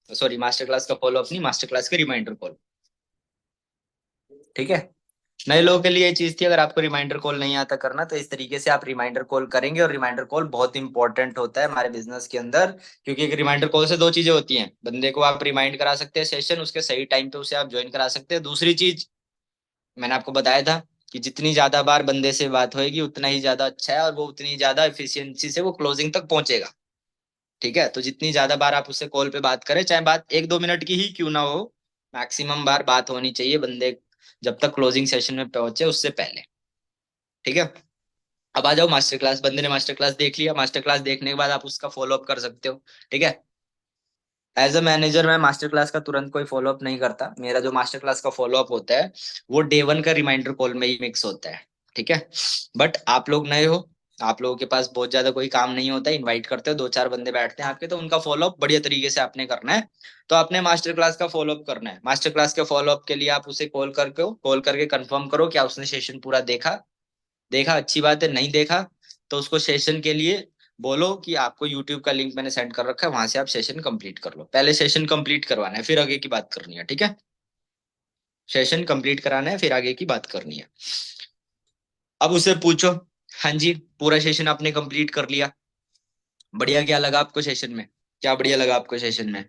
Sorry, master class का follow up नहीं, master class के रिमाइंडर कॉल। ठीक है। नए लोगों के लिए ये चीज थी, अगर आपको रिमाइंडर कॉल नहीं आता करना तो इस तरीके से आप रिमाइंडर कॉल करेंगे। और रिमाइंडर कॉल बहुत इंपॉर्टेंट होता है हमारे बिजनेस के अंदर, क्योंकि एक रिमाइंडर कॉल से दो चीजें होती हैं। बंदे को आप रिमाइंड करा सकते हैं सेशन, उसके सही टाइम पे उसे आप ज्वाइन करा सकते हैं। दूसरी चीज, मैंने आपको बताया था कि जितनी ज्यादा बार बंदे से बात होएगी उतना ही ज्यादा अच्छा है, और वो उतनी ज्यादा एफिशिएंसी से वो क्लोजिंग तक पहुंचेगा। ठीक है। तो जितनी ज्यादा बार आप उससे कॉल पे बात करें, चाहे बात 1-2 मिनट की ही क्यों ना हो, मैक्सिमम बार बात होनी चाहिए बंदे जब तक क्लोजिंग सेशन में पहुंचे उससे पहले। ठीक है। अब आ जाओ मास्टर क्लास। बंदे ने मास्टर क्लास देख लिया, मास्टर क्लास देखने के बाद आप उसका फॉलो अप कर सकते हो। ठीक है। एज अ मैनेजर मैं मास्टर क्लास का तुरंत कोई फॉलो अप नहीं करता। मेरा जो मास्टर क्लास का फॉलो अप होता है वो डे 1 का रिमाइंडर कॉल में ही मिक्स होता है। ठीक है। बट आप लोग नए हो, आप लोगों के पास बहुत ज्यादा कोई काम नहीं होता, इनवाइट करते हो, 2-4 बंदे बैठते हैं आपके, तो उनका फॉलो अप बढ़िया तरीके से आपने करना है। तो आपने मास्टर क्लास का फॉलो अप करना है। मास्टर क्लास के फॉलो अप के लिए आप उसे कॉल करके कंफर्म करो क्या उसने सेशन पूरा देखा। देखा, अच्छी बात है। नहीं देखा तो उसको सेशन के लिए बोलो कि आपको यूट्यूब का लिंक मैंने सेंड कर रखा है, वहां से आप सेशन कंप्लीट कर लो। पहले सेशन कंप्लीट करवाना है, फिर आगे की बात करनी है। ठीक है। सेशन कंप्लीट कराना है, फिर आगे की बात करनी है। अब उससे पूछो, हाँ जी, पूरा सेशन आपने कंप्लीट कर लिया, बढ़िया, क्या लगा आपको सेशन में, क्या बढ़िया लगा आपको सेशन में।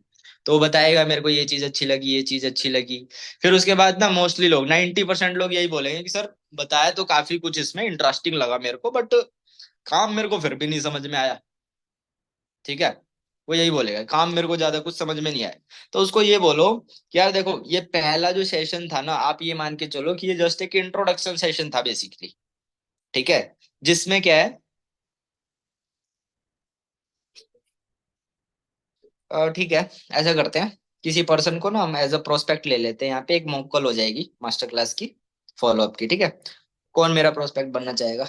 तो वो बताएगा मेरे को ये चीज अच्छी लगी, ये चीज अच्छी लगी। फिर उसके बाद ना मोस्टली लोग 90% लोग यही बोलेंगे कि सर बताया तो काफी कुछ, इसमें इंटरेस्टिंग लगा मेरे को, बट काम मेरे को फिर भी नहीं समझ में आया। ठीक है। वो यही बोलेगा, काम मेरे को ज्यादा कुछ समझ में नहीं आया। तो उसको ये बोलो कि यार देखो, ये पहला जो सेशन था ना, आप ये मान के चलो कि ये जस्ट एक इंट्रोडक्शन सेशन था बेसिकली। ठीक है। जिसमें क्या है, ठीक है, ऐसा करते हैं, किसी पर्सन को ना हम एज अ प्रोस्पेक्ट ले लेते हैं। यहाँ पे एक मॉक कॉल हो जाएगी मास्टर क्लास की फॉलो अप की। ठीक है। कौन मेरा प्रोस्पेक्ट बनना चाहेगा?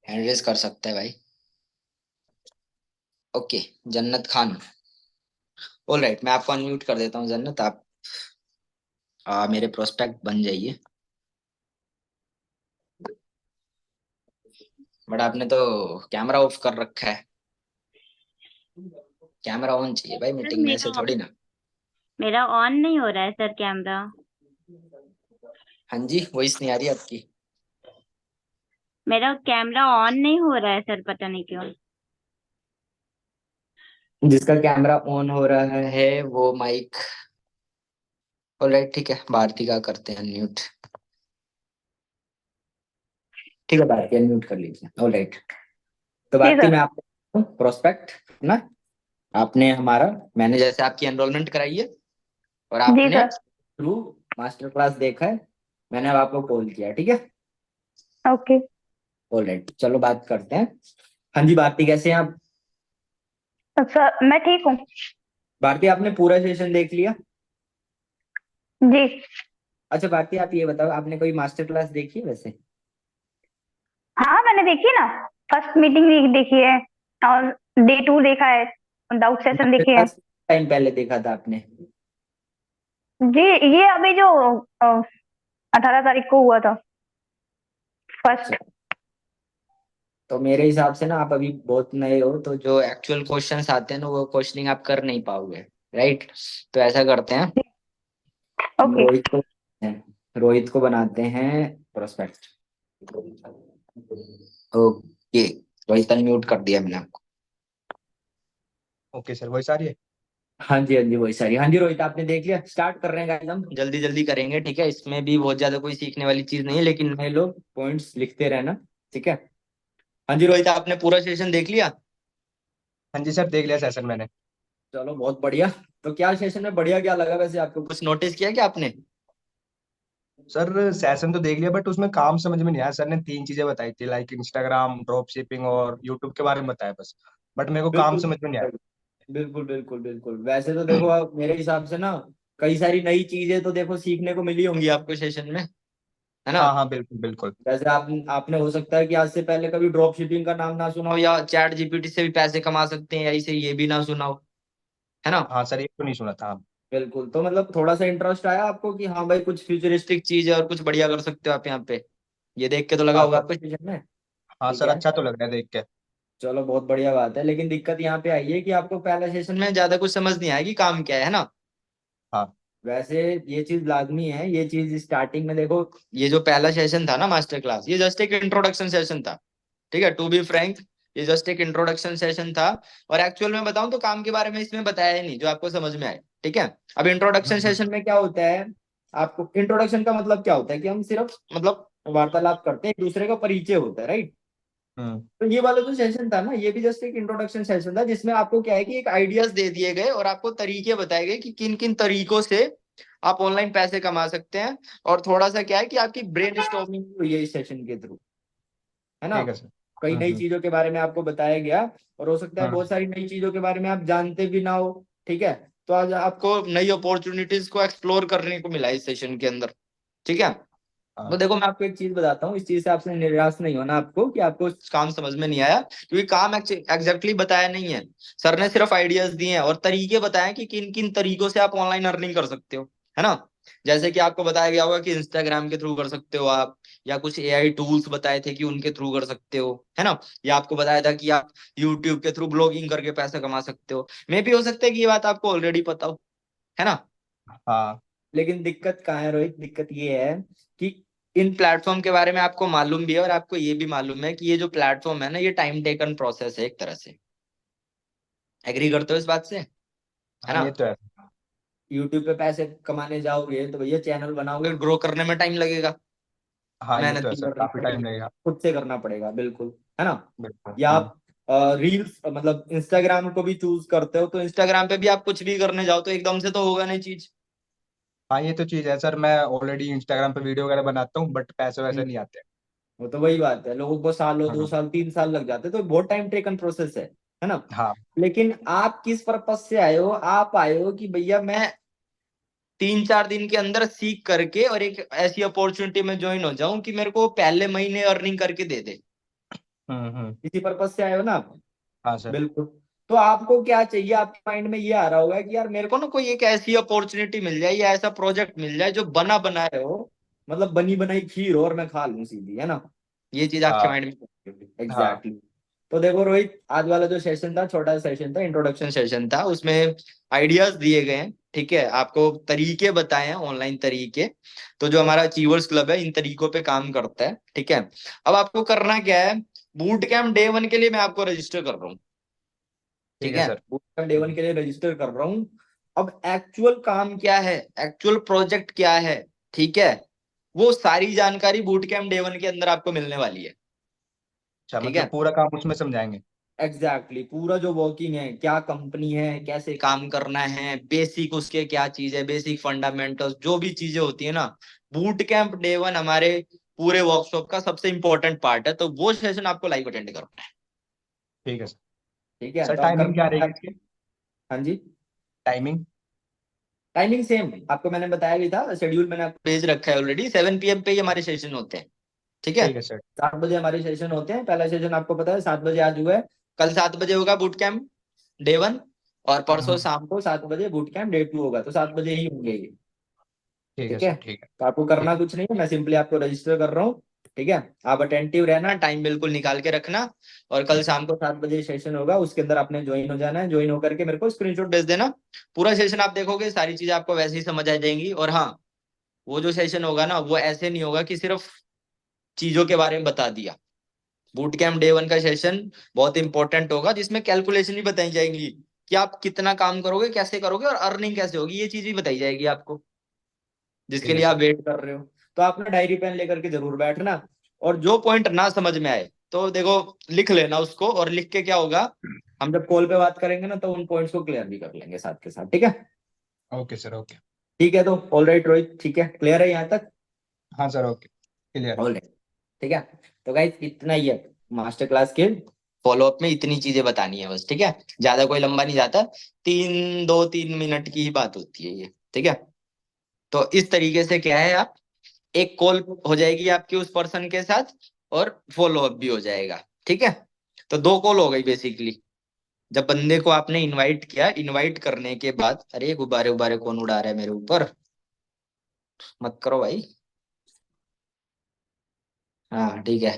हैंड रेज कर सकता है भाई। ओके। जन्नत खान। ऑल राइट, मैं आपको अनम्यूट कर देता हूँ जन्नत, आप मेरे प्रोस्पेक्ट बन जाइए। बट आपने तो कैमरा ऑफ कर रखा है। कैमरा ऑन चाहिए भाई, सर मीटिंग में ऐसे मेरा थोड़ी ना। मेरा ऑन नहीं हो रहा है सर कैमरा। हाँ जी, वॉइस नहीं आ रही आपकी। मेरा कैमरा ऑन नहीं हो रहा है सर, पता नहीं क्यों। जिसका कैमरा ऑन हो रहा है वो माइक। ऑलराइट, ठीक है, भारती का करते हैं अनम्यूट। ठीक है, भारती अनम्यूट कर लीजिए। ऑलराइट। तो जी भारती, सर। मैं आपको प्रोस्पेक्ट ना, आपने हमारा, मैंने जैसे आपकी एनरोलमेंट कराई है और जी आपने सर। थ्रू मास्टर क्लास देखा है, मैंने अब आपको कॉल किया। ठीक है। ओके। ऑलराइट, चलो बात करते हैं। हाँ जी भारती, कैसे हैं आप? सर मैं ठीक हूँ। भारती, आपने पूरा सेशन देख लिया? जी। अच्छा भारती, आप ये बताओ, आपने कोई मास्टर क्लास देखी है वैसे? हाँ मैंने देखी ना। फर्स्ट मीटिंग देखी है, और डे 2 देखा है, डाउट सेशन मास्टर देखे हैं। क्लास टाइम पहले देखा था आपने? जी, ये अभी जो 18 तारीख को हुआ था, अच्छा। फर्स्ट। तो मेरे हिसाब से ना आप अभी बहुत नए हो, तो जो एक्चुअल क्वेश्चंस आते हैं ना वो क्वेश्चनिंग आप कर नहीं पाओगे। राइट। तो ऐसा करते हैं, हम ओके। रोहित को बनाते हैं प्रोस्पेक्ट। ओके। रोहित अनम्यूट कर दिया मैंने आपको। ओके सर, वही सारी है। हाँ जी, हाँ जी, वही सारी। हाँ जी रोहित, आपने देख लिया? स्टार्ट कर रहे हैं guys, हम जल्दी जल्दी करेंगे। ठीक है। इसमें भी बहुत ज्यादा कोई सीखने वाली चीज नहीं है, लेकिन नए लोग पॉइंट्स लिखते रहना। ठीक है। हाँ जी रोहित, आपने पूरा सेशन देख लिया? हाँ जी सर, देख लिया सेशन मैंने। चलो बहुत बढ़िया। तो क्या सेशन में बढ़िया क्या लगा वैसे आपको, कुछ नोटिस किया क्या आपने? सर सेशन तो देख लिया, बट उसमें काम समझ में नहीं आया। सर ने 3 चीजें बताई थी, लाइक इंस्टाग्राम, ड्रॉप शिपिंग और यूट्यूब के बारे में बताया बस। बट मेरे को काम बिल्कुल समझ में नहीं आया। बिल्कुल बिल्कुल बिल्कुल। वैसे तो देखो, आप मेरे हिसाब से ना कई सारी नई चीजें तो देखो सीखने को मिली होंगी आपको सेशन में, है ना? हाँ हाँ, बिल्कुल बिल्कुल। जैसे आपने हो सकता है कि आज से पहले कभी ड्रॉप शिपिंग का नाम ना सुना हो, या चैट जीपीटी से भी पैसे कमा सकते हैं, या इसे ये भी ना सुना हो, है ना? हाँ सर, ये तो नहीं सुना था। बिल्कुल। तो मतलब थोड़ा सा इंटरेस्ट आया आपको कि हाँ भाई कुछ फ्यूचरिस्टिक चीज है और कुछ बढ़िया कर सकते हो आप यहाँ पे, ये देख के तो लगा हाँ होगा सर। आपको सेशन में? हाँ ठीक सर, है। अच्छा तो लग रहा है देख के। चलो बहुत बढ़िया बात है, लेकिन दिक्कत यहाँ पे आई है कि आपको पहला सेशन में ज्यादा कुछ समझ नहीं आएगी काम क्या है ना। हाँ वैसे ये चीज लाजमी है, ये चीज स्टार्टिंग में देखो, ये जो पहला सेशन था ना मास्टर क्लास, ये जस्ट एक इंट्रोडक्शन सेशन था, ठीक है, टू बी फ्रैंक, ये जस्ट एक इंट्रोडक्शन सेशन था। और एक्चुअल में बताऊं तो काम के बारे में इसमें बताया ही नहीं जो आपको समझ में आए, ठीक है। अब इंट्रोडक्शन हम्म सेशन में क्या होता है, आपको इंट्रोडक्शन का मतलब क्या होता है कि हम सिर्फ मतलब वार्तालाप करते हैं, एक दूसरे का परिचय होता है, राइट। हम्म तो ये वाला जो सेशन था ना, ये भी जस्ट एक इंट्रोडक्शन सेशन था, जिसमें आपको क्या है कि एक आइडियाज दे दिए गए और आपको तरीके बताए गए कि किन किन तरीकों से आप ऑनलाइन पैसे कमा सकते हैं। और थोड़ा सा क्या है कि आपकी ब्रेन स्टॉर्मिंग हुई है इस सेशन के थ्रू, है ना। ठीक है सर। कई नई चीजों के बारे में आपको बताया गया, और हो सकता है हम्म बहुत सारी नई चीजों के बारे में आप जानते भी ना हो, ठीक है। तो आज आपको नई अपॉर्चुनिटीज को एक्सप्लोर करने को मिला इस सेशन के अंदर, ठीक है। तो हाँ देखो मैं आपको एक चीज बताता हूँ, इस चीज से आपसे निराश नहीं होना आपको कि आपको काम समझ में नहीं आया, क्योंकि काम एग्जैक्टली बताया नहीं है। सर ने सिर्फ आइडियाज दिए हैं और तरीके बताए कि किन किन तरीकों से आप ऑनलाइन अर्निंग कर सकते हो, है ना। जैसे कि आपको बताया गया होगा कि इंस्टाग्राम के थ्रू कर सकते हो आप, या कुछ एआई टूल्स बताए थे कि उनके थ्रू कर सकते हो, है ना। या आपको बताया था कि आप यूट्यूब के थ्रू ब्लॉगिंग करके पैसा कमा सकते हो। मे भी हो सकता है कि ये बात आपको ऑलरेडी पता हो, है ना। हाँ लेकिन दिक्कत कहाँ है रोहित, दिक्कत ये है कि इन प्लेटफॉर्म के बारे में आपको मालूम भी है, और आपको ये भी मालूम है कि ये जो प्लेटफॉर्म है ना, ये टाइम टेकन प्रोसेस है एक तरह से। एग्री करते हो इस बात से, है हाँ ना। ये तो है। यूट्यूब पे पैसे कमाने जाओगे तो भैया चैनल बनाओगे, ग्रो करने में टाइम लगेगा, हाँ ये मेहनत तो है भी सर, करनी काफी टाइम पड़ेगी, लगेगा। खुद से करना पड़ेगा, बिल्कुल, है ना। बिल्कुल या आप रील्स मतलब इंस्टाग्राम को भी चूज करते हो, तो इंस्टाग्राम पे भी आप कुछ भी करने जाओ तो एकदम से तो होगा नहीं चीज। हाँ ये तो चीज है सर, मैं ऑलरेडी इंस्टाग्राम पे वीडियो वगैरह बनाता हूँ बट पैसे वैसे नहीं आते। वो तो वही बात है, लोगों को साल हो, दो हाँ साल, 3 साल लग जाते हैं, तो बहुत टाइम टेकन प्रोसेस है ना। हाँ लेकिन आप किस पर्पज से आए हो, आप आए हो कि भैया मैं 3-4 दिन के अंदर सीख करके और एक ऐसी अपॉर्चुनिटी में ज्वाइन हो जाऊं कि मेरे को पहले महीने अर्निंग करके दे दे। हम्म। इसी पर्पज से आए हो ना आप। हाँ सर। बिल्कुल। तो आपको क्या चाहिए, आपके माइंड में ये आ रहा होगा कि यार मेरे को ना कोई एक ऐसी अपॉर्चुनिटी मिल जाए या ऐसा प्रोजेक्ट मिल जाए जो बना बनाए हो, मतलब बनी बनाई खीर हो और मैं खा लूं सीधी, है ना। ये चीज आपके हाँ माइंड में हाँ एग्जैक्टली। तो देखो रोहित, आज वाला जो सेशन था, छोटा सेशन था, इंट्रोडक्शन सेशन था, उसमें आइडियाज दिए गए हैं, ठीक है, आपको तरीके बताए हैं, ऑनलाइन तरीके। तो जो हमारा अचीवर्स क्लब है इन तरीकों पे काम करता है, ठीक है। अब आपको करना क्या है, बूट कैंप डे 1 के लिए मैं आपको रजिस्टर कर रहा हूँ, ठीक ठीक है है, सर। बूट कैंप डे 1 के लिए रजिस्टर कर रहा हूँ। अब एक्चुअल काम क्या है, एक्चुअल प्रोजेक्ट क्या है, ठीक है, वो सारी जानकारी बूट कैंप डे 1 के अंदर आपको मिलने वाली है, अच्छा ठीक मतलब है। पूरा काम उसमें समझाएंगे। एग्जैक्टली पूरा जो वर्किंग है, क्या कंपनी है, कैसे काम करना है, बेसिक उसके क्या चीज है, बेसिक फंडामेंटल्स जो भी चीजें होती है ना, बूट कैंप डे 1 हमारे पूरे वर्कशॉप का सबसे इंपॉर्टेंट पार्ट है, तो वो सेशन आपको लाइव अटेंड करना है, ठीक है सर। ठीक है। सर तो आप टाइमिंग क्या करना, रहेगी इसकी? हाँ जी। टाइमिंग? टाइमिंग सेम आपको मैंने बताया भी था, शेड्यूल मैंने आपको भेज रखा है ऑलरेडी, 7 PM पे ही हमारे सेशन होते हैं, ठीक है। ठीक है सर। 7 बजे हमारे सेशन होते हैं, पहला सेशन आपको पता है 7 बजे आज हुआ है, कल 7 बजे होगा बूट कैंप डे 1, और परसों हम्म, शाम को 7 बजे बूट कैंप डे 2 होगा, तो 7 बजे ही होंगे ये, ठीक है ठीक है। सर। ठीक है। तो आपको ठीक। करना कुछ नहीं है, मैं सिंपली आपको रजिस्टर कर रहा हूँ, ठीक है। आप अटेंटिव रहना, टाइम बिल्कुल निकाल के रखना, और कल शाम को 7 बजे सेशन होगा, उसके अंदर आपने ज्वाइन हो जाना है, ज्वाइन होकर के मेरे को स्क्रीनशॉट भेज देना। पूरा सेशन आप देखोगे, सारी चीजें आपको वैसे ही समझ आ जाएंगी। और हाँ, वो जो सेशन होगा ना, वो ऐसे नहीं होगा कि सिर्फ चीजों के बारे में बता दिया। बूट कैंप डे 1 का सेशन बहुत इंपॉर्टेंट होगा, जिसमें कैलकुलेशन भी बताई जाएंगी कि आप कितना काम करोगे, कैसे करोगे, और अर्निंग कैसे होगी, ये चीज भी बताई जाएगी आपको, जिसके ठीक है लिए आप सर। वेट कर रहे हो। तो आप ना डायरी पेन लेकर के जरूर बैठना, और जो पॉइंट ना समझ में आए तो देखो लिख लेना उसको, और लिख के क्या होगा, हम जब कॉल पे बात करेंगे ना तो उन पॉइंट्स को क्लियर भी कर लेंगे साथ के साथ, ठीक है। Okay sir. ओके। ठीक है, तो ऑल राइट रोहित, ठीक है, क्लियर है यहाँ तक। हाँ sir. Okay clear. All right, ठीक है। तो गाइस इतना ही है, मास्टर क्लास के फॉलो अप में इतनी चीजें बतानी है बस, ठीक है। ज्यादा कोई लंबा नहीं जाता, 2-3 मिनट की ही बात होती है ये, ठीक है। तो इस तरीके से क्या है, आप एक कॉल हो जाएगी आपकी उस पर्सन के साथ, और फॉलो अप भी हो जाएगा, ठीक है। तो 2 कॉल हो गई बेसिकली। जब बंदे को आपने इनवाइट किया, इनवाइट करने के बाद, अरे गुब्बारे उबारे कौन उड़ा रहा है मेरे ऊपर, मत करो भाई। हाँ ठीक है,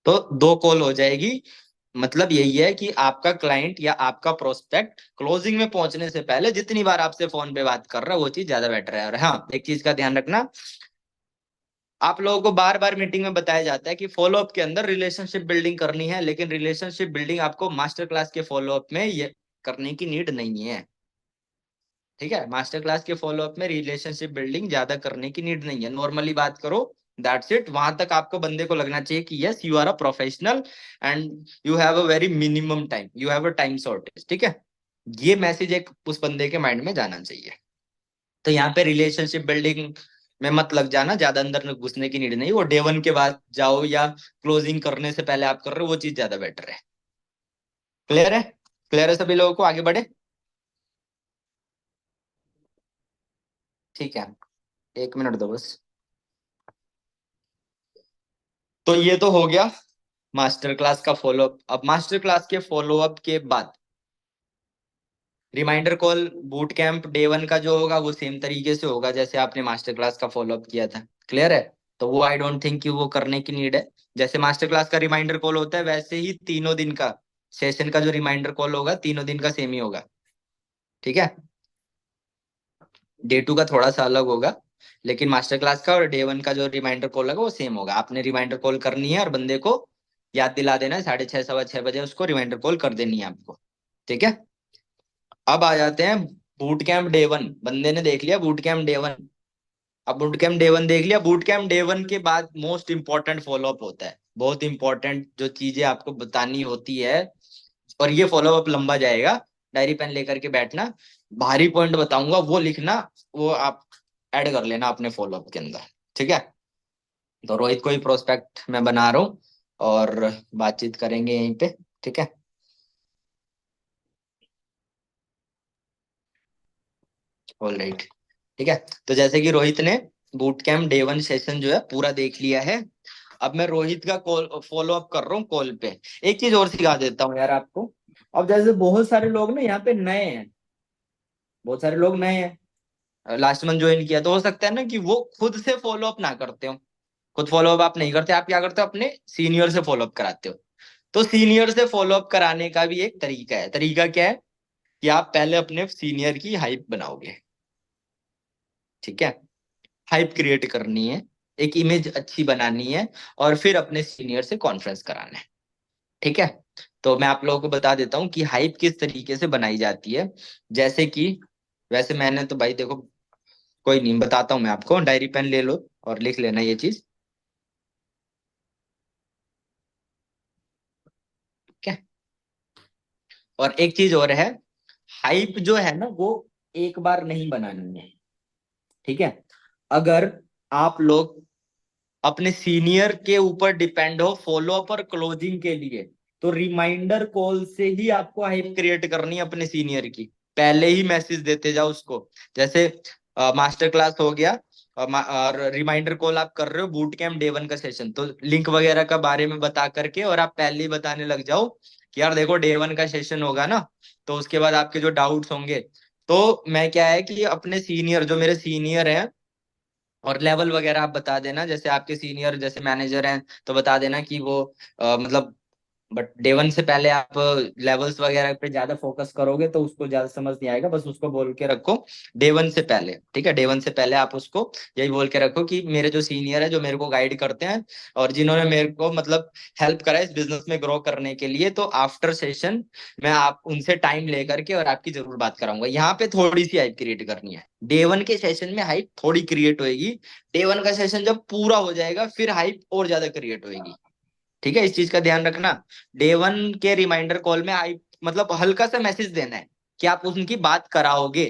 तो 2 कॉल हो जाएगी, मतलब यही है कि आपका क्लाइंट या आपका प्रोस्पेक्ट क्लोजिंग में पहुंचने से पहले जितनी बार आपसे फोन पे बात कर रहा है वो चीज ज्यादा बेटर है। और हाँ, एक चीज का ध्यान रखना, आप लोगों को बार बार मीटिंग में बताया जाता है कि फॉलोअप के अंदर रिलेशनशिप बिल्डिंग करनी है, लेकिन रिलेशनशिप बिल्डिंग आपको मास्टर क्लास के फॉलोअप में ये करने की नीड नहीं है। ठीक है, मास्टर क्लास के फॉलोअप में रिलेशनशिप बिल्डिंग ज्यादा करने की नीड नहीं है, नॉर्मली बात करो, दैट्स इट। वहां तक आपको बंदे को लगना चाहिए कि yes you are a professional and you have a very minimum time, you have a time shortage. ठीक है, ये मैसेज एक उस बंदे के माइंड में जाना चाहिए। तो यहाँ पे रिलेशनशिप बिल्डिंग में मत लग जाना, ज्यादा अंदर घुसने की नीड नहीं, वो डे वन के बाद जाओ या क्लोजिंग करने से पहले आप कर रहे हो, वो चीज ज्यादा बेटर है। क्लियर है? क्लियर है सभी लोगों को? आगे बढ़े? ठीक है, 1 मिनट दो बस। तो ये तो हो गया मास्टर क्लास का फॉलोअप। अब मास्टर क्लास के फॉलोअप के बाद reminder call boot camp day one का जो होगा वो सेम तरीके से होगा जैसे आपने मास्टर क्लास का फॉलोअप किया था। क्लियर है? तो वो आई डोंट थिंक कि वो करने की नीड है। जैसे मास्टर क्लास का रिमाइंडर कॉल होता है वैसे ही तीनों दिन का सेशन का जो रिमाइंडर कॉल होगा तीनों दिन का सेम ही होगा। ठीक है, डे टू का थोड़ा सा अलग होगा, लेकिन मास्टर क्लास का और डे वन का जो रिमाइंडर कॉल होगा वो सेम होगा। आपने रिमाइंडर कॉल करनी है और बंदे को याद दिला देना है, 6:30 6:15 उसको रिमाइंडर कॉल कर देनी है आपको। ठीक है, अब आ जाते हैं बूट कैंप डे वन। बंदे ने देख लिया बूट कैंप डे वन। अब बूट कैंप डे वन देख लिया, बूट कैंप डे वन के बाद मोस्ट इंपॉर्टेंट फॉलोअप होता है, बहुत इंपॉर्टेंट जो चीजें आपको बतानी होती है। और ये फॉलोअप लंबा जाएगा, डायरी पेन लेकर के बैठना, भारी पॉइंट बताऊंगा वो लिखना, वो आप ऐड कर लेना अपने फॉलोअप के अंदर। ठीक है, तो रोहित को ही प्रोस्पेक्ट मैं बना रहा हूँ और बातचीत करेंगे यहीं पे। ठीक है, ऑल राइट। ठीक है, तो जैसे कि रोहित ने boot camp day one session जो है पूरा देख लिया है, अब मैं रोहित का कॉल फॉलो अप कर रहा हूँ कॉल पे। एक चीज और सिखा देता हूँ यार आपको। अब जैसे बहुत सारे लोग ना यहाँ पे नए हैं, बहुत सारे लोग नए हैं, लास्ट मंथ ज्वाइन किया, तो हो सकता है ना कि वो खुद से फॉलो अप ना करते हो। खुद फॉलो अप आप नहीं करते, आप क्या करते हो, अपने सीनियर से फॉलो अप कराते हो। तो सीनियर से फॉलो अप कराने का भी एक तरीका है। तरीका क्या है कि आप पहले अपने सीनियर की हाइप बनाओगे। ठीक है, हाइप क्रिएट करनी है, एक इमेज अच्छी बनानी है, और फिर अपने सीनियर से कॉन्फ्रेंस कराना है। ठीक है, तो मैं आप लोगों को बता देता हूँ कि हाइप किस तरीके से बनाई जाती है। जैसे कि वैसे मैंने तो भाई देखो, कोई नहीं, बताता हूँ मैं आपको, डायरी पेन ले लो और लिख लेना ये चीज। ठीक है, और एक चीज और है, हाइप जो है ना वो एक बार नहीं बनानी है। ठीक है, अगर आप लोग अपने सीनियर के ऊपर डिपेंड हो फॉलो अप और क्लोजिंग के लिए, तो रिमाइंडर कॉल से ही आपको हाइप क्रिएट करनी है अपने सीनियर की। पहले ही मैसेज देते जाओ उसको। जैसे मास्टर क्लास हो गया और रिमाइंडर कॉल आप कर रहे हो बूट कैंप डे वन का सेशन, तो लिंक वगैरह का बारे में बता करके और आप पहले ही बताने लग जाओ कि यार देखो डे वन का सेशन होगा ना, तो उसके बाद आपके जो डाउट्स होंगे, तो मैं क्या है कि अपने सीनियर जो मेरे सीनियर हैं, और लेवल वगैरह आप बता देना, जैसे आपके सीनियर जैसे मैनेजर हैं तो बता देना कि वो मतलब, बट डे वन से पहले आप लेवल्स वगैरह पे ज्यादा फोकस करोगे तो उसको ज्यादा समझ नहीं आएगा, बस उसको बोल के रखो डे वन से पहले। ठीक है, डे वन से पहले आप उसको यही बोल के रखो कि मेरे जो सीनियर है जो मेरे को गाइड करते हैं और जिन्होंने मेरे को मतलब हेल्प करा इस बिजनेस में ग्रो करने के लिए, तो आफ्टर सेशन मैं आप उनसे टाइम लेकर के और आपकी जरूर बात कराऊंगा। यहाँ पे थोड़ी सी हाइप क्रिएट करनी है, डे वन के सेशन में हाइप थोड़ी क्रिएट होएगी, डे वन का सेशन जब पूरा हो जाएगा फिर हाइप और ज्यादा क्रिएट होएगी। ठीक है, इस चीज का ध्यान रखना। डे वन के रिमाइंडर कॉल में आई मतलब हल्का सा मैसेज देना है कि आप उनकी बात कराओगे,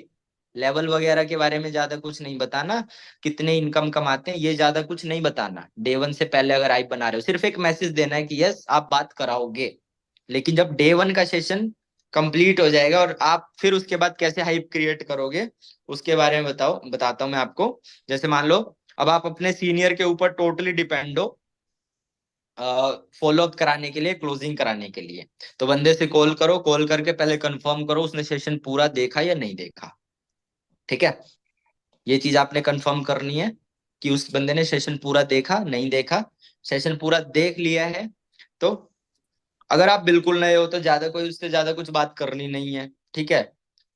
लेवल वगैरह के बारे में ज्यादा कुछ नहीं बताना, कितने इनकम कमाते हैं ये ज्यादा कुछ नहीं बताना। डे वन से पहले अगर आई बना रहे हो सिर्फ एक मैसेज देना है कि यस आप बात कराओगे। लेकिन जब डे वन का सेशन कंप्लीट हो जाएगा और आप फिर उसके बाद कैसे हाइप क्रिएट करोगे उसके बारे में बताता हूँ मैं आपको। जैसे मान लो अब आप अपने सीनियर के ऊपर टोटली डिपेंड हो फॉलो अप कराने के लिए, क्लोजिंग कराने के लिए, तो बंदे से कॉल करो, कॉल करके पहले कंफर्म करो उसने सेशन पूरा देखा या नहीं देखा। ठीक है, ये चीज आपने कंफर्म करनी है कि उस बंदे ने सेशन पूरा देखा नहीं देखा। सेशन पूरा देख लिया है तो अगर आप बिल्कुल नए हो तो ज्यादा कोई उससे ज्यादा कुछ बात करनी नहीं है, ठीक है।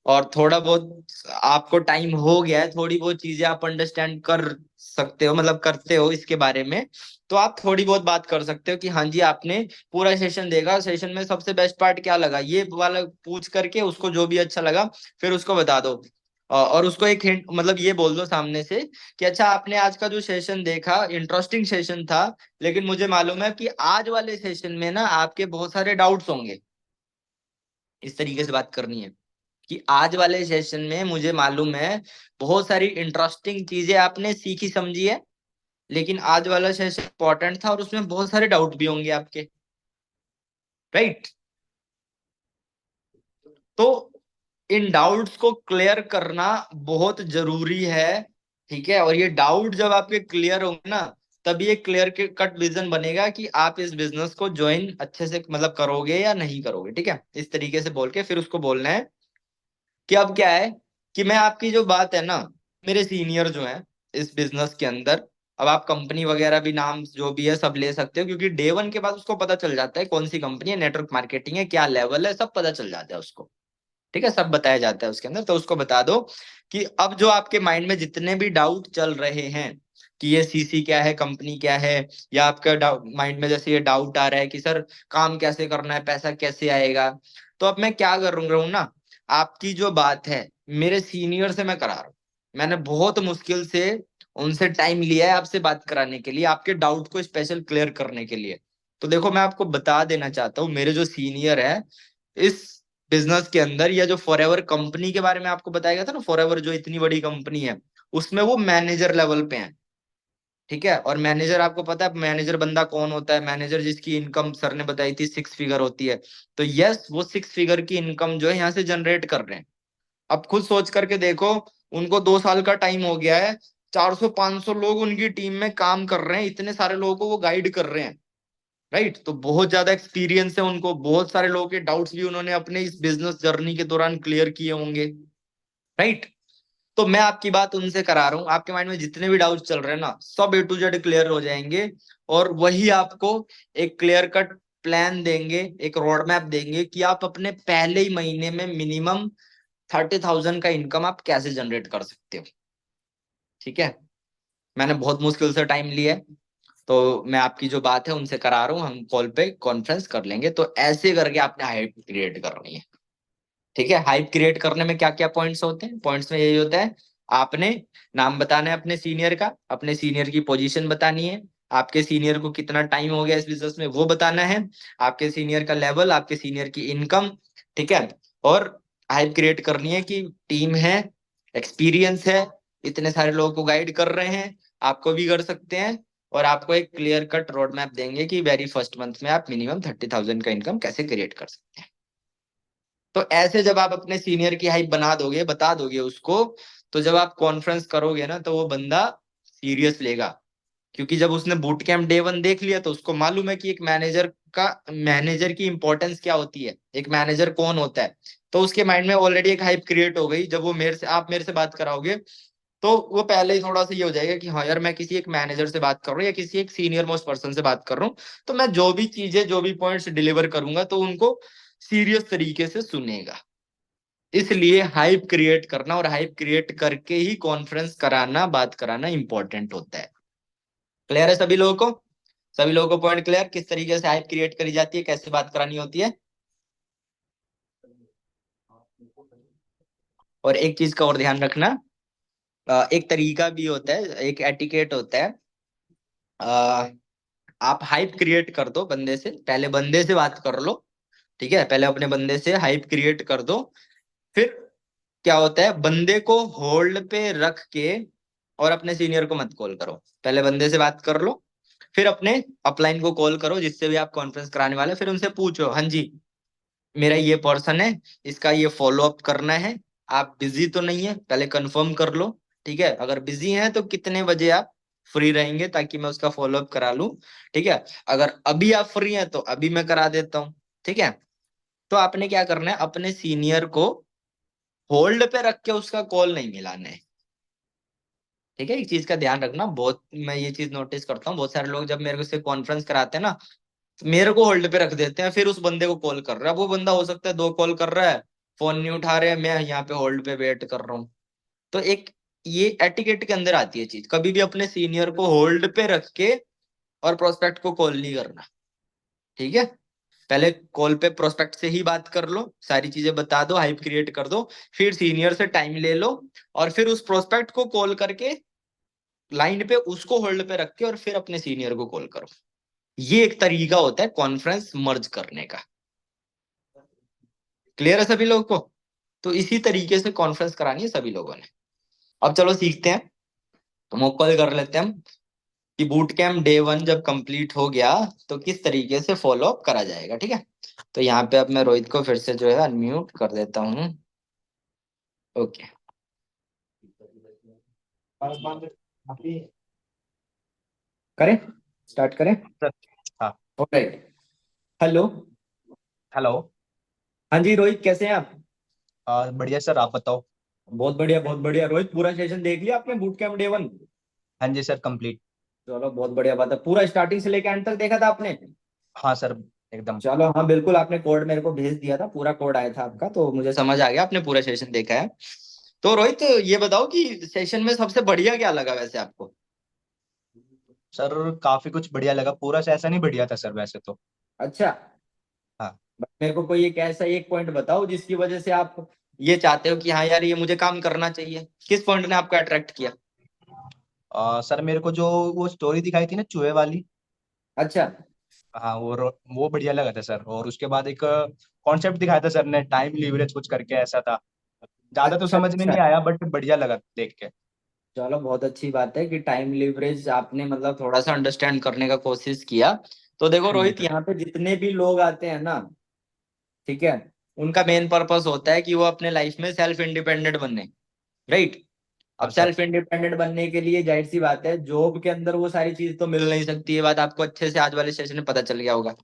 और थोड़ा बहुत आपको टाइम हो गया है, थोड़ी बहुत चीजें आप अंडरस्टैंड कर सकते हो, मतलब करते हो इसके बारे में, तो आप थोड़ी बहुत बात कर सकते हो कि हाँ जी आपने पूरा सेशन देखा, सेशन में सबसे बेस्ट पार्ट क्या लगा, ये वाला पूछ करके उसको जो भी अच्छा लगा फिर उसको बता दो। और उसको एक हिंट, मतलब ये बोल दो सामने से कि अच्छा आपने आज का जो सेशन देखा इंटरेस्टिंग सेशन था, लेकिन मुझे मालूम है कि आज वाले सेशन में ना आपके बहुत सारे डाउट्स होंगे। इस तरीके से बात करनी है कि आज वाले सेशन में मुझे मालूम है बहुत सारी इंटरेस्टिंग चीजें आपने सीखी समझी है, लेकिन आज वाला सेशन इंपॉर्टेंट था और उसमें बहुत सारे डाउट भी होंगे आपके, राइट। तो इन डाउट्स को क्लियर करना बहुत जरूरी है, ठीक है। और ये डाउट जब आपके क्लियर होंगे ना, तब ये क्लियर कट विजन बनेगा कि आप इस बिजनेस को ज्वाइन अच्छे से मतलब करोगे या नहीं करोगे, ठीक है। इस तरीके से बोल के फिर उसको बोलना है कि अब क्या है कि मैं आपकी जो बात है ना, मेरे सीनियर जो है इस बिजनेस के अंदर, अब आप कंपनी वगैरह भी नाम जो भी है सब ले सकते हो, क्योंकि डे वन के बाद उसको पता चल जाता है कौन सी कंपनी है, नेटवर्क मार्केटिंग है, क्या लेवल है, सब पता चल जाता है उसको, ठीक है। सब बताया जाता है उसके अंदर। तो उसको बता दो कि अब जो आपके माइंड में जितने भी डाउट चल रहे हैं कि ये सीसी क्या है, कंपनी क्या है, या आपका माइंड में जैसे ये डाउट आ रहा है कि सर काम कैसे करना है, पैसा कैसे आएगा, तो अब मैं क्या कर रहा हूँ ना, आपकी जो बात है मेरे सीनियर से मैं करा रहा हूँ। मैंने बहुत मुश्किल से उनसे टाइम लिया है आपसे बात कराने के लिए, आपके डाउट को स्पेशल क्लियर करने के लिए। तो देखो मैं आपको बता देना चाहता हूँ, मेरे जो सीनियर है इस बिजनेस के अंदर, या जो फॉरएवर कंपनी के बारे में आपको बताया गया था ना, फॉरएवर जो इतनी बड़ी कंपनी है, उसमें वो मैनेजर लेवल पे है, ठीक है। और मैनेजर आपको पता है मैनेजर बंदा कौन होता है, मैनेजर जिसकी इनकम सर ने बताई थी 6 फिगर होती है। तो यस वो 6 फिगर की इनकम जो है यहाँ से जनरेट कर रहे हैं। अब खुद सोच करके देखो, उनको 2 साल का टाइम हो गया है, 400-500 लोग उनकी टीम में काम कर रहे हैं, इतने सारे लोगों को वो गाइड कर रहे हैं, राइट। तो बहुत ज्यादा एक्सपीरियंस है उनको, बहुत सारे लोगों के डाउट्स भी उन्होंने अपने इस बिजनेस जर्नी के दौरान क्लियर किए होंगे, राइट। तो मैं आपकी बात उनसे करा रहा हूँ, आपके माइंड में जितने भी डाउट्स चल रहे हैं ना सब A to Z क्लियर हो जाएंगे। और वही आपको एक क्लियर कट प्लान देंगे, एक रोड मैप देंगे कि आप अपने पहले ही महीने में मिनिमम 30,000 का इनकम आप कैसे जनरेट कर सकते हो, ठीक है। मैंने बहुत मुश्किल से टाइम लिया है, तो मैं आपकी जो बात है उनसे करा रहा हूँ, हम कॉल पे कॉन्फ्रेंस कर लेंगे। तो ऐसे करके आपने हाइप क्रिएट करनी है, ठीक है। हाइप क्रिएट करने में क्या क्या पॉइंट्स होते हैं, पॉइंट्स में यही होता है, आपने नाम बताना है अपने सीनियर का, अपने सीनियर की पोजीशन बतानी है, आपके सीनियर को कितना टाइम हो गया इस बिजनेस में वो बताना है, आपके सीनियर का लेवल, आपके सीनियर की इनकम, ठीक है। और हाइप क्रिएट करनी है कि टीम है, एक्सपीरियंस है, इतने सारे लोगों को गाइड कर रहे हैं, आपको भी कर सकते हैं। और आपको एक क्लियर कट रोड मैप देंगे कि वेरी फर्स्ट मंथ में आप मिनिमम 30,000 का इनकम कैसे क्रिएट कर सकते हैं। तो ऐसे जब आप अपने सीनियर की हाइप बना दोगे, बता दोगे उसको, तो जब आप कॉन्फ्रेंस करोगे ना तो वो बंदा सीरियस लेगा। क्योंकि जब उसने बूट कैंप डे वन देख लिया तो उसको मालूम है कि एक मैनेजर की इंपॉर्टेंस क्या होती है, एक मैनेजर कौन होता है। तो उसके माइंड में ऑलरेडी एक हाइप क्रिएट हो गई। जब वो आप मेरे से बात कराओगे तो वो पहले ही थोड़ा सा ये हो जाएगा कि हाँ यार मैं किसी एक मैनेजर से बात कर रहा हूँ या किसी एक सीनियर मोस्ट पर्सन से बात कर रहा हूँ, तो मैं जो भी चीजें जो भी पॉइंट्स डिलीवर करूंगा तो उनको सीरियस तरीके से सुनेगा। इसलिए हाइप क्रिएट करना और हाइप क्रिएट करके ही कॉन्फ्रेंस कराना, बात कराना इंपॉर्टेंट होता है। क्लियर है सभी लोगों को? सभी लोगों को पॉइंट क्लियर, किस तरीके से हाइप क्रिएट करी जाती है, कैसे बात करानी होती है। और एक चीज का और ध्यान रखना, एक तरीका भी होता है, एक एटिकेट होता है। अ, आप हाइप क्रिएट कर दो बंदे से, पहले बंदे से बात कर लो, ठीक है। पहले अपने बंदे से हाइप क्रिएट कर दो, फिर क्या होता है बंदे को होल्ड पे रख के और अपने सीनियर को मत कॉल करो, पहले बंदे से बात कर लो, फिर अपने अपलाइन को कॉल करो जिससे भी आप कॉन्फ्रेंस कराने वाले, फिर उनसे पूछो हाँ जी मेरा ये पर्सन है, इसका ये फॉलो अप करना है, आप बिजी तो नहीं है पहले कंफर्म कर लो, ठीक है। अगर बिजी हैं तो कितने बजे आप फ्री रहेंगे ताकि मैं उसका फॉलो अप करा लूं, ठीक है। अगर अभी आप फ्री हैं तो अभी मैं करा देता हूँ, ठीक है। तो आपने क्या करना है, अपने सीनियर को होल्ड पे रख के उसका कॉल नहीं मिलाना है, ठीक है। एक चीज का ध्यान रखना, बहुत मैं ये चीज नोटिस करता हूँ, बहुत सारे लोग जब मेरे को से कॉन्फ्रेंस कराते हैं ना, मेरे को होल्ड पे रख देते हैं, फिर उस बंदे को कॉल कर रहा है। अब वो बंदा हो सकता है 2 कॉल कर रहा है, फोन नहीं उठा रहे, मैं यहाँ पे होल्ड पे वेट कर रहा हूँ। तो एक ये एटिकेट के अंदर आती है चीज, कभी भी अपने सीनियर को होल्ड पे रख के और प्रोस्पेक्ट को कॉल नहीं करना। ठीक है, पहले कॉल पे प्रोस्पेक्ट से ही बात कर लो, सारी चीजें बता दो, हाइप क्रिएट कर दो, फिर सीनियर से टाइम ले लो, और फिर उस प्रोस्पेक्ट को कॉल करके लाइन पे उसको होल्ड पे रख के और फिर अपने सीनियर को कॉल करो। ये एक तरीका होता है कॉन्फ्रेंस मर्ज करने का। क्लियर है सभी लोगों को? तो इसी तरीके से कॉन्फ्रेंस करानी है सभी लोगों ने। अब चलो सीखते हैं, तो मॉक कॉल कर लेते हैं हम कि बूट कैम्प डे 1 जब कंप्लीट हो गया तो किस तरीके से फॉलो अप करा जाएगा। ठीक है, तो यहाँ पे अब मैं रोहित को फिर से जो है अनम्यूट कर देता हूँ। ओके, करें, स्टार्ट करें। सर। हाँ। Alright, hello. हेलो। हाँ जी रोहित, कैसे हैं आप? बढ़िया सर, आप बताओ। बहुत बढ़िया, बहुत बढ़िया। रोहित, पूरा सेशन देख लिया आपने बूट कैम्प डे 1? हाँ जी सर, कंप्लीट। चलो बहुत बढ़िया बात है, पूरा स्टार्टिंग से लेकर एंड तक देखा था आपने? हाँ सर, एकदम। चलो हाँ बिल्कुल, आपने कोड मेरे को भेज दिया था, पूरा कोड आया था आपका, तो मुझे समझ आ गया आपने पूरा सेशन देखा है। तो रोहित ये बताओ कि सेशन में सबसे बढ़िया क्या लगा वैसे आपको? सर काफी कुछ बढ़िया लगा, पूरा सेशन ही बढ़िया था सर वैसे तो। अच्छा, हाँ। बट मेरे को कोई एक ऐसा एक पॉइंट बताओ जिसकी वजह से आप ये चाहते हो कि हाँ यार ये मुझे काम करना चाहिए। किस पॉइंट ने आपको अट्रैक्ट किया? सर मेरे को जो वो स्टोरी दिखाई थी ना चूहे वाली। अच्छा। हाँ, वो बढ़िया लगा था सर। और उसके बाद एक कॉन्सेप्ट दिखाया था सर ने, टाइम लीवरेज कुछ करके ऐसा था। ज्यादा तो अच्छा समझ में अच्छा, नहीं आया बट बढ़िया लगा देख के। चलो बहुत अच्छी बात है कि टाइम लिवरेज आपने मतलब थोड़ा सा अंडरस्टैंड करने का कोशिश किया। तो देखो हाँ जी रोहित, सर। यहाँ पे जितने भी लोग आते हैं ना, ठीक है, उनका मेन पर्पस होता है कि वो अपने लाइफ में सेल्फ इंडिपेंडेंट बने। राइट। अब हाँ सर। सेल्फ इंडिपेंडेंट बनने के लिए जाहिर सी बात है जॉब के अंदर वो सारी चीज तो मिल नहीं सकती, ये बात आपको अच्छे से आज वाले सेशन में पता चल गया होगा।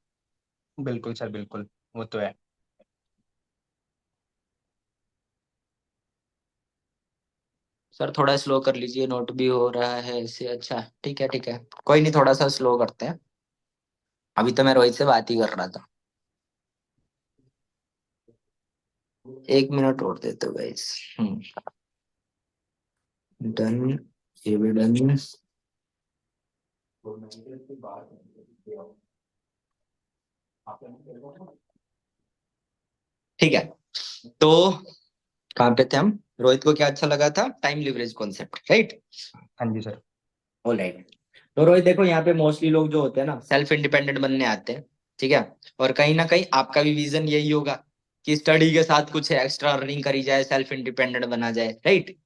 बिल्कुल सर, बिल्कुल। वो तो है। सर थोड़ा स्लो कर लीजिए, नोट भी हो रहा है इससे। अच्छा ठीक है, ठीक है, कोई नहीं, थोड़ा सा स्लो करते हैं। अभी तो मैं रोहित से बात ही कर रहा था। 1 मिनट और देते गाइस। डन, ये भी डन। ठीक है, तो कहाँ पे थे हम? रोहित को क्या अच्छा लगा था? Time leverage concept, right. हाँ जी सर। ऑलराइट, तो रोहित देखो, यहाँ पे मोस्टली लोग जो होते हैं ना सेल्फ इंडिपेंडेंट बनने आते हैं। ठीक है, और कहीं ना कहीं आपका भी विजन यही होगा कि स्टडी के साथ कुछ एक्स्ट्रा अर्निंग करी जाए, सेल्फ इंडिपेंडेंट बना जाए, राइट।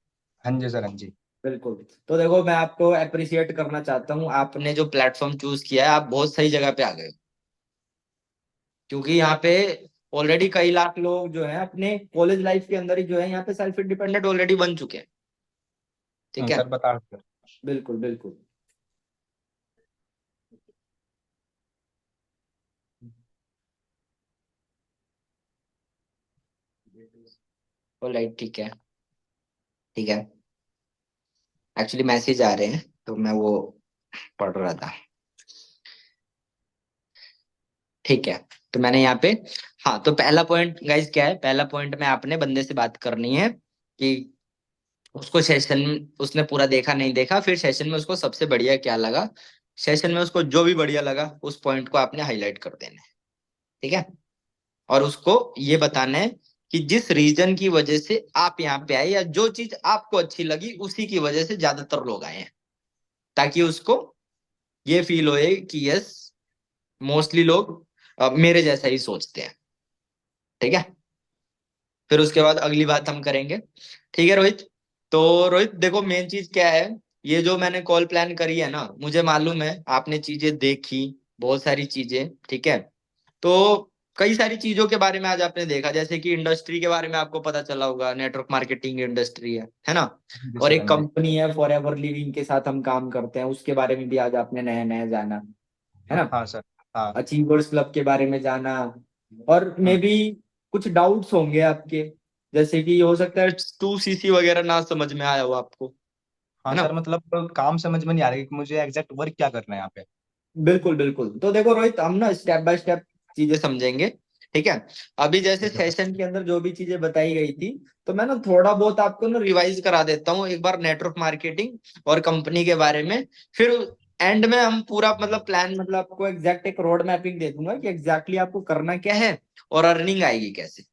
हाँ जी सर। हाँ जी। बिल्कुल। तो देखो मैं आपको अप्रिशिएट करना चाहता हूँ, आपने जो प्लेटफॉर्म चूज किया है आप बहुत सही जगह पे आ गए हो। क्योंकि यहाँ पे ऑलरेडी कई लाख लोग जो है अपने कॉलेज लाइफ के अंदर ही जो है यहाँ पे सेल्फ इंडिपेंडेंट ऑलरेडी बन चुके हैं। ठीक है, सर बता सर। बिल्कुल बिल्कुल। ऑलराइट, ठीक है, ठीक है। एक्चुअली मैसेज आ रहे हैं तो मैं वो पढ़ रहा था। ठीक है, तो मैंने यहाँ पे, हाँ, तो पहला पॉइंट गाइज क्या है? पहला पॉइंट में आपने बंदे से बात करनी है कि उसको सेशन, उसने पूरा देखा नहीं देखा, फिर सेशन में उसको सबसे बढ़िया क्या लगा, सेशन में उसको जो भी बढ़िया लगा उस पॉइंट को आपने हाईलाइट कर देना है। ठीक है, और उसको ये बताना है कि जिस रीजन की वजह से आप यहाँ पे आए या जो चीज आपको अच्छी लगी उसी की वजह से ज्यादातर लोग आए हैं, ताकि उसको ये फील होए कि यस, मोस्टली लोग मेरे जैसा ही सोचते हैं। ठीक है, फिर उसके बाद अगली बात हम करेंगे। ठीक है रोहित, तो रोहित देखो मेन चीज क्या है, ये जो मैंने कॉल प्लान करी है ना, मुझे मालूम है आपने चीजें देखी, बहुत सारी चीजें। ठीक है, तो कई सारी चीजों के बारे में आज आपने देखा, जैसे कि इंडस्ट्री के बारे में आपको पता चला होगा, नेटवर्क मार्केटिंग इंडस्ट्री है ना। हाँ जी और सर। एक हाँ जी। कंपनी है फॉर एवर लिविंग के साथ हम काम करते हैं, उसके बारे में भी आज आपने नया नया जाना, है ना। हाँ सर। हाँ। अचीवर्स क्लब के बारे में जाना, और मे हम्म। भी कुछ डाउट्स होंगे आपके, जैसे कि हो सकता है 2CC वगैरह ना समझ में आया हो आपको, हाँ है ना। सर, मतलब काम समझ में नहीं आ रहा कि मुझे एग्जैक्ट वर्क क्या करना है यहाँ पे। बिल्कुल बिल्कुल। तो देखो रोहित, हम ना स्टेप बाय स्टेप चीजें समझेंगे, ठीक है। अभी जैसे ठीक है सर। सेशन के अंदर जो भी चीजें बताई गई थी, तो मैं ना थोड़ा बहुत आपको ना रिवाइज करा देता हूँ एक बार नेटवर्क मार्केटिंग और कंपनी के बारे में। फिर एंड में हम पूरा मतलब प्लान, मतलब आपको एग्जैक्ट एक रोड मैपिंग दे दूंगा कि एग्जैक्टली आपको करना क्या है और अर्निंग आएगी कैसे। ठीक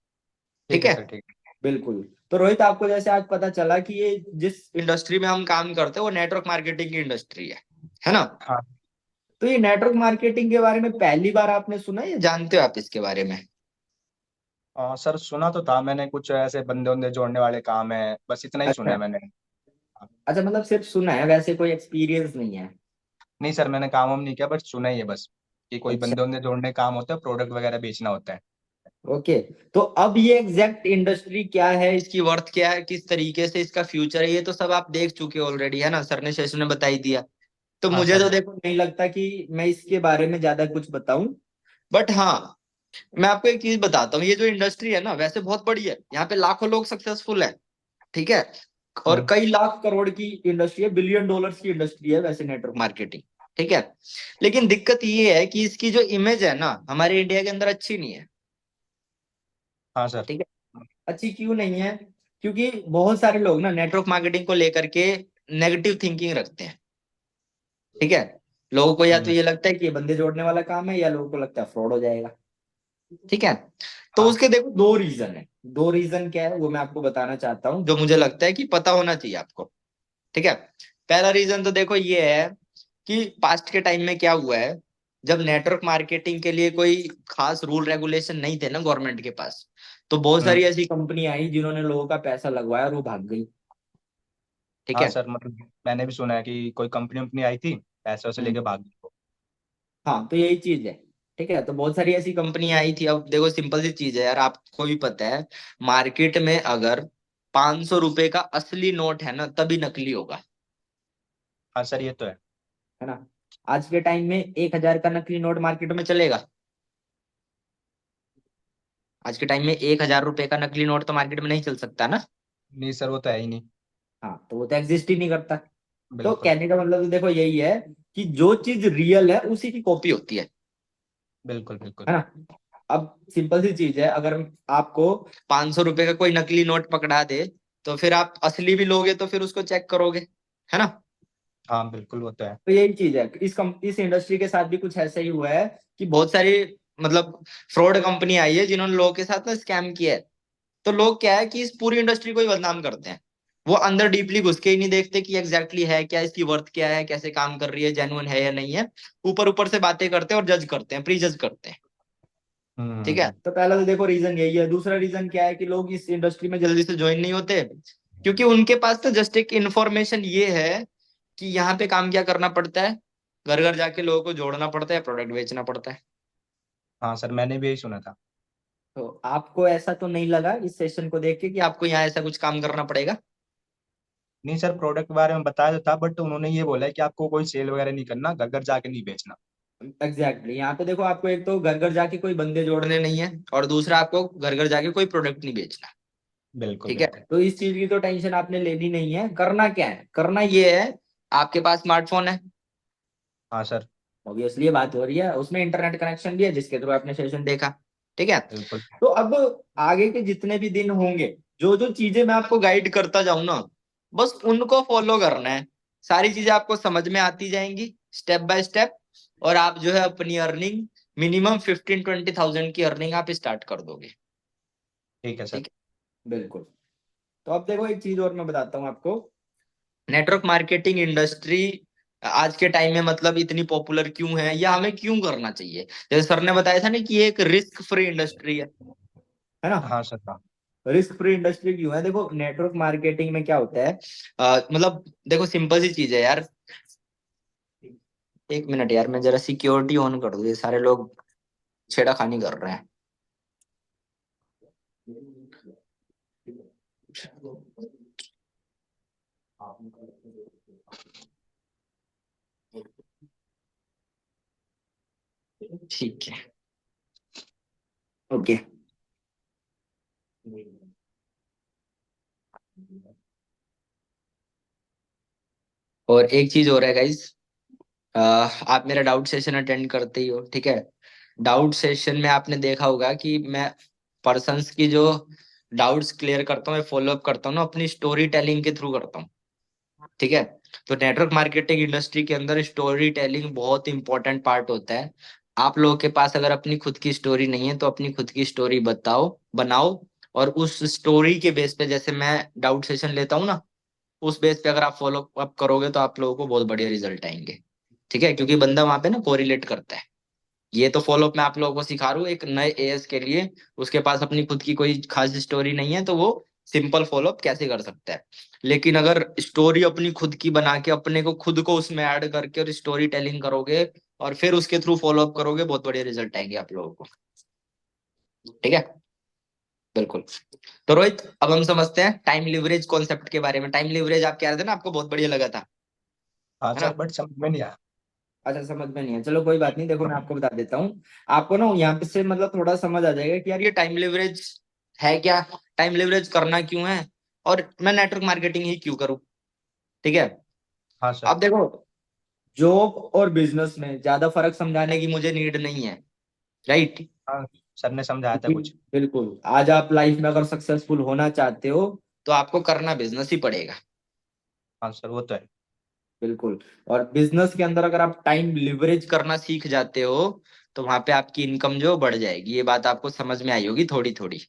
ठीक है है। सर। ठीक है। बिल्कुल। तो रोहित, आपको जैसे आज पता चला कि ये जिस इंडस्ट्री में हम काम करते हैं वो नेटवर्क मार्केटिंग की इंडस्ट्री है ना। हाँ। तो ये नेटवर्क मार्केटिंग के बारे में पहली बार आपने सुना है या जानते हो आप इसके बारे में? सर सुना तो था मैंने, कुछ ऐसे बंदे बंदे जोड़ने वाले काम है, बस इतना ही सुना अच्छा है मैंने। अच्छा, मतलब सिर्फ सुना है, वैसे कोई एक्सपीरियंस नहीं है? नहीं सर, मैंने काम वाम नहीं किया, बट सुना ही है बस कि कोई अच्छा। बंदे बंदे जोड़ने का काम होता है, प्रोडक्ट वगैरह बेचना होता है। ओके। तो अब ये एग्जैक्ट इंडस्ट्री क्या है, इसकी वर्थ क्या है, किस तरीके से इसका फ्यूचर है, ये तो सब आप देख चुके हो ऑलरेडी, है ना, सर ने सेशन में बता ही दिया। तो हाँ मुझे सर। तो देखो नहीं लगता कि मैं इसके बारे में ज्यादा कुछ बताऊं। बट हाँ, मैं आपको एक चीज बताता हूँ, ये जो इंडस्ट्री है ना वैसे बहुत बड़ी है, यहाँ पे लाखों लोग सक्सेसफुल है, ठीक है। और हम्म। कई लाख करोड़ की इंडस्ट्री है, बिलियन डॉलर्स की इंडस्ट्री है वैसे नेटवर्क मार्केटिंग, ठीक है। लेकिन दिक्कत ये है कि इसकी जो इमेज है ना हमारे इंडिया के अंदर अच्छी नहीं है, हाँ सर। ठीक है। अच्छी क्यों नहीं है? क्योंकि बहुत सारे लोग ना नेटवर्क मार्केटिंग को लेकर के नेगेटिव थिंकिंग रखते हैं, ठीक है। लोगों को या तो हम्म। ये लगता है कि ये बंदे जोड़ने वाला काम है, या लोगों को लगता है फ्रॉड हो जाएगा, ठीक है। तो हाँ। उसके देखो दो रीजन है। दो रीजन क्या है वो मैं आपको बताना चाहता हूँ, जो मुझे लगता है कि पता होना चाहिए आपको, ठीक है। पहला रीजन तो देखो ये है कि पास्ट के टाइम में क्या हुआ है, जब नेटवर्क मार्केटिंग के लिए कोई खास रूल रेगुलेशन नहीं थे ना गवर्नमेंट के पास, तो बहुत हम्म। सारी ऐसी कंपनी आई जिन्होंने लोगों का पैसा लगवाया और वो भाग गई, ठीक हाँ है। सर, मतलब मैंने भी सुना है कि कोई कंपनी वंपनी आई थी, पैसे वैसे हम्म। लेके भाग गई वो। हाँ, तो यही चीज है, ठीक है। तो बहुत सारी ऐसी कंपनी आई थी। अब देखो सिंपल सी चीज है यार, आपको भी पता है, मार्केट में अगर 500 रुपए का असली नोट है ना तभी नकली होगा, हाँ सर, ये तो है। है ना। आज के टाइम में 1,000 का नकली नोट मार्केट में चलेगा? आज के टाइम में 1,000 रुपए का नकली नोट तो मार्केट में नहीं चल सकता ना। नहीं सर, वो तो है ही नहीं। हाँ, तो वो तो एग्जिस्ट ही नहीं करता। तो बिल्कुल कहने का मतलब तो देखो यही है कि जो चीज रियल है उसी की कॉपी होती बिल्कुल। बिल्कुल। है ना। अब सिंपल सी चीज है, अगर आपको 500 रुपए का कोई नकली नोट पकड़ा दे, तो फिर आप असली भी लोगे तो फिर उसको चेक करोगे, है ना। हाँ बिल्कुल, वो तो है। तो यही चीज है, इस इंडस्ट्री के साथ भी कुछ ऐसा ही हुआ है कि बहुत सारी मतलब फ्रॉड कंपनी आई है जिन्होंने लोगों के साथ ना स्कैम किया है। तो लोग क्या है कि इस पूरी इंडस्ट्री को ही बदनाम करते हैं। वो अंदर डीपली घुस के ही नहीं देखते कि एग्जैक्टली है क्या, इसकी वर्थ क्या है, कैसे काम कर रही है, जेन्युइन है या नहीं है। ऊपर ऊपर से बातें करते हैं और जज करते हैं, प्री जज करते हैं, ठीक है। हम्म। तो पहला तो देखो रीजन यही है। दूसरा रीजन क्या है कि लोग इस इंडस्ट्री में जल्दी से ज्वाइन नहीं होते, क्योंकि उनके पास तो जस्ट एक इन्फॉर्मेशन ये है कि यहाँ पे काम क्या करना पड़ता है, घर घर जाके लोगों को जोड़ना पड़ता है, प्रोडक्ट बेचना पड़ता है। हाँ सर, मैंने भी यही सुना था। तो आपको ऐसा तो नहीं लगा इस सेशन को देख के कि आपको यहाँ ऐसा कुछ काम करना पड़ेगा? नहीं सर, प्रोडक्ट के बारे में बताया तो था, बट उन्होंने ये बोला है कि आपको कोई सेल वगैरह नहीं करना, घर घर जाके नहीं बेचना। एग्जैक्टली, यहाँ पे देखो आपको एक तो घर घर जाके कोई बंदे जोड़ने नहीं है, और दूसरा आपको घर घर जाके कोई प्रोडक्ट नहीं बेचना, बिल्कुल ठीक है। बिल्कुल। तो इस चीज की तो टेंशन आपने लेनी नहीं है। करना क्या है, करना ये है, आपके पास स्मार्टफोन है, हाँ सर। ऑब्वियसली ये बात हो रही है, उसमें इंटरनेट कनेक्शन भी है जिसके थ्रू आपने सेशन देखा, ठीक है। बिल्कुल। तो अब आगे के जितने भी दिन होंगे, जो जो चीजें मैं आपको गाइड करता जाऊं ना, बस उनको फॉलो करना है। सारी चीजें आपको समझ में आती जाएंगी स्टेप बाय स्टेप, और आप जो है अपनी अर्निंग मिनिमम 15-20 थाउजेंड की अर्निंग आप स्टार्ट कर दोगे, ठीक है सर। ठीक है। बिल्कुल। तो अब देखो एक चीज और मैं बताता हूँ आपको, नेटवर्क मार्केटिंग इंडस्ट्री आज के टाइम में मतलब इतनी पॉपुलर क्यों है, या हमें क्यों करना चाहिए। जैसे सर ने बताया था ना कि ये एक रिस्क फ्री इंडस्ट्री है ना। हाँ सर। हाँ। रिस्क फ्री इंडस्ट्री क्यों है? देखो नेटवर्क मार्केटिंग में क्या होता है, मतलब देखो सिंपल सी चीज है यार। एक मिनट यार, मैं जरा सिक्योरिटी ऑन कर दूं, ये सारे लोग छेड़ाखानी कर रहे हैं। ठीक है, ओके। और एक चीज और है गाइस, आप मेरा डाउट सेशन अटेंड करते ही हो, ठीक है। डाउट सेशन में आपने देखा होगा कि मैं पर्सन्स की जो डाउट्स क्लियर करता हूँ, फॉलो अप करता हूँ ना, अपनी स्टोरी टेलिंग के थ्रू करता हूँ, ठीक है। तो नेटवर्क मार्केटिंग इंडस्ट्री के अंदर स्टोरी टेलिंग बहुत इंपॉर्टेंट पार्ट होता है। आप लोगों के पास अगर अपनी खुद की स्टोरी नहीं है तो अपनी खुद की स्टोरी बताओ, बनाओ। और उस स्टोरी के बेस पे, जैसे मैं डाउट सेशन लेता हूँ ना, उस बेस पे अगर आप फॉलो अप करोगे तो आप लोगों को बहुत बढ़िया रिजल्ट आएंगे, ठीक है। क्योंकि बंदा वहां पे ना कोरिलेट करता है। ये तो फॉलो अप मैं आप लोगों को सिखा रहा हूँ एक नए एएस के लिए, उसके पास अपनी खुद की कोई खास स्टोरी नहीं है तो वो सिंपल फॉलो अप कैसे कर सकता है। लेकिन अगर स्टोरी अपनी खुद की बना के अपने को खुद को उसमें ऐड करके और स्टोरी टेलिंग करोगे और फिर उसके थ्रू फॉलो अप करोगे, बहुत बढ़िया रिजल्ट आएंगे आप लोगों को, ठीक है। बिल्कुल। तो रोहित, अब हम समझते हैं टाइम लिवरेज कॉन्सेप्ट के बारे में। टाइम लिवरेज आप कह रहे थे ना, आपको बहुत बढ़िया लगा था, हाँ है सर, ना। बट समझ में नहीं आया। अच्छा, समझ में नहीं है, चलो कोई बात नहीं। देखो मैं आपको बता देता हूँ। आपको ना यहाँ पे से मतलब थोड़ा समझ आ जाएगा कि यार ये टाइम लिवरेज है क्या, टाइम लिवरेज करना क्यों है, और मैं नेटवर्क मार्केटिंग ही क्यों करूँ, ठीक है। हाँ सर। अब देखो, जॉब और बिजनेस में ज्यादा फर्क समझाने की मुझे नीड नहीं है, राइट। हाँ, सर ने समझाया था क्योंकि कुछ। बिल्कुल, आज आप लाइफ में अगर सक्सेसफुल होना चाहते हो तो आपको करना बिजनेस ही पड़ेगा, हाँ सर, वो तो है। बिल्कुल। और बिजनेस के अंदर अगर आप टाइम लिवरेज करना सीख जाते हो तो वहां पे आपकी इनकम जो बढ़ जाएगी। ये बात आपको समझ में आई होगी थोड़ी थोड़ी।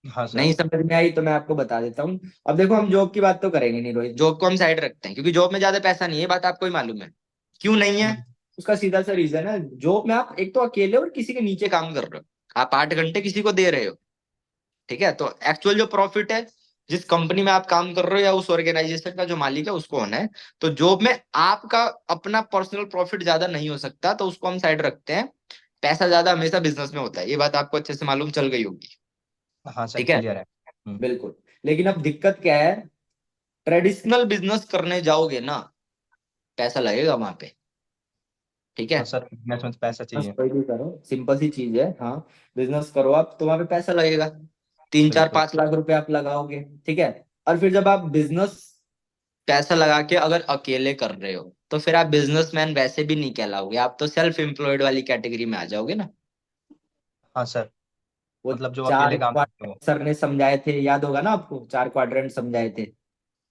हाँ सर। नहीं समझ में आई तो मैं आपको बता देता हूँ। अब देखो, हम जॉब की बात तो करेंगे नहीं रोहित, जॉब को हम साइड रखते हैं क्योंकि जॉब में ज्यादा पैसा नहीं है, ये बात आपको ही मालूम है। क्यों नहीं है? हम्म। उसका सीधा सा रीजन है, जॉब में आप एक तो अकेले और किसी के नीचे काम कर रहे हो, आप 8 घंटे किसी को दे रहे हो, ठीक है। तो एक्चुअल जो प्रॉफिट है, जिस कंपनी में आप काम कर रहे हो या उस ऑर्गेनाइजेशन का जो मालिक है उसको होना है। तो जॉब में आपका अपना पर्सनल प्रॉफिट ज्यादा नहीं हो सकता, तो उसको हम साइड रखते हैं। पैसा ज्यादा हमेशा बिजनेस में होता है, ये बात आपको अच्छे से मालूम चल गई होगी, हाँ सर, ठीक है। क्लियर है। हम्म। बिल्कुल। लेकिन अब दिक्कत क्या है, ट्रेडिशनल बिजनेस करने जाओगे ना, पैसा लगेगा वहां पे, ठीक है। हाँ सर, बिजनेस में तो पैसा बस चाहिए। कोई भी करो, सिंपल सी चीज है, हाँ। बिजनेस करो आप तो वहां पे पैसा लगेगा, 3 4 5 लाख रुपए आप लगाओगे, ठीक है। और फिर जब आप बिजनेस पैसा लगा के अगर अकेले कर रहे हो तो फिर आप बिजनेसमैन वैसे भी नहीं कहलाओगे, आप तो सेल्फ एम्प्लॉयड वाली कैटेगरी में आ जाओगे ना। हाँ सर, वो मतलब जो चार अकेले काम करते हो। क्वाड्रेंट सर ने समझाए थे, याद होगा ना आपको, 4 क्वाड्रेंट समझाए थे।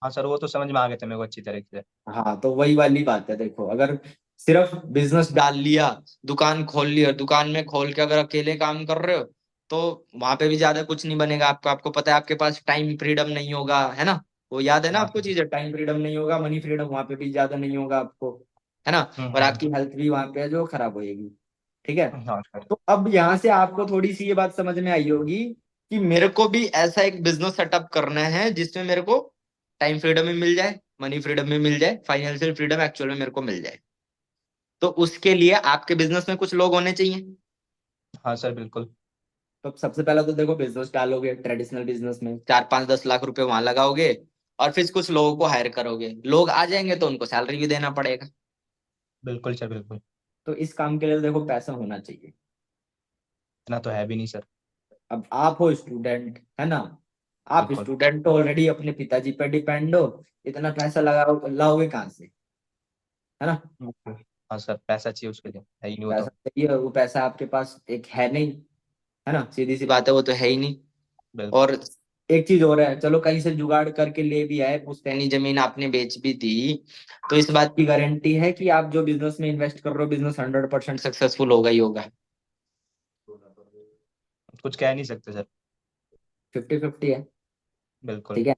हाँ सर, वो तो समझ में आ गए थे मेरे को अच्छी तरीके से। हाँ, तो वही वाली बात है। देखो, अगर सिर्फ बिजनेस डाल लिया, दुकान खोल लिया, दुकान में खोल के अगर अकेले काम कर रहे हो तो वहां पे भी ज्यादा कुछ नहीं बनेगा आपको। आपको पता है आपके पास टाइम फ्रीडम नहीं होगा, है ना। वो याद है ना हाँ आपको सर। चीजें, टाइम फ्रीडम नहीं होगा, मनी फ्रीडम वहां पे भी ज्यादा नहीं होगा आपको, है ना। और हम्म। आपकी हेल्थ भी वहां पे है जो खराब होएगी, ठीक है। हाँ सर। तो अब यहाँ से आपको थोड़ी सी ये बात समझ में आई होगी कि मेरे को भी ऐसा एक बिजनेस सेटअप करना है जिसमें मेरे को टाइम फ्रीडम भी मिल जाए, मनी फ्रीडम भी मिल जाए, फाइनेंशियल फ्रीडम एक्चुअल में मेरे को मिल जाए। तो उसके लिए आपके बिजनेस में कुछ लोग होने चाहिए। हाँ सर, बिल्कुल। तो सबसे पहला तो देखो, बिजनेस डालोगे ट्रेडिशनल बिजनेस में, 4 5 10 लाख रुपए वहां लगाओगे और फिर कुछ लोगों को हायर करोगे, लोग आ जाएंगे तो उनको सैलरी भी देना पड़ेगा। बिल्कुल सर, बिल्कुल। तो इस काम के लिए तो देखो पैसा होना चाहिए। इतना तो है भी नहीं सर। अब आप हो स्टूडेंट, है ना, आप बिल्कुल। स्टूडेंट हो ऑलरेडी, अपने पिताजी पर डिपेंड हो, इतना पैसा लगाओ, लाओगे कहाँ से, है ना। बिल्कुल। हाँ सर, पैसा चाहिए उसके लिए, है ही नहीं वो पैसा तो। चाहिए और वो पैसा आपके पास एक है नहीं, है ना, सीधी सी बात है, वो तो है ही नहीं। बिल्कुल। और एक चीज और है, चलो कहीं से जुगाड़ करके ले भी आए, पुश्तैनी जमीन आपने बेच भी दी, तो इस बात की गारंटी है कि आप जो बिजनेस में इन्वेस्ट कर रहे हो, बिजनेस 100% सक्सेसफुल होगा ही होगा। कुछ कह नहीं सकते सर। 50 50 है, बिल्कुल। ठीक है।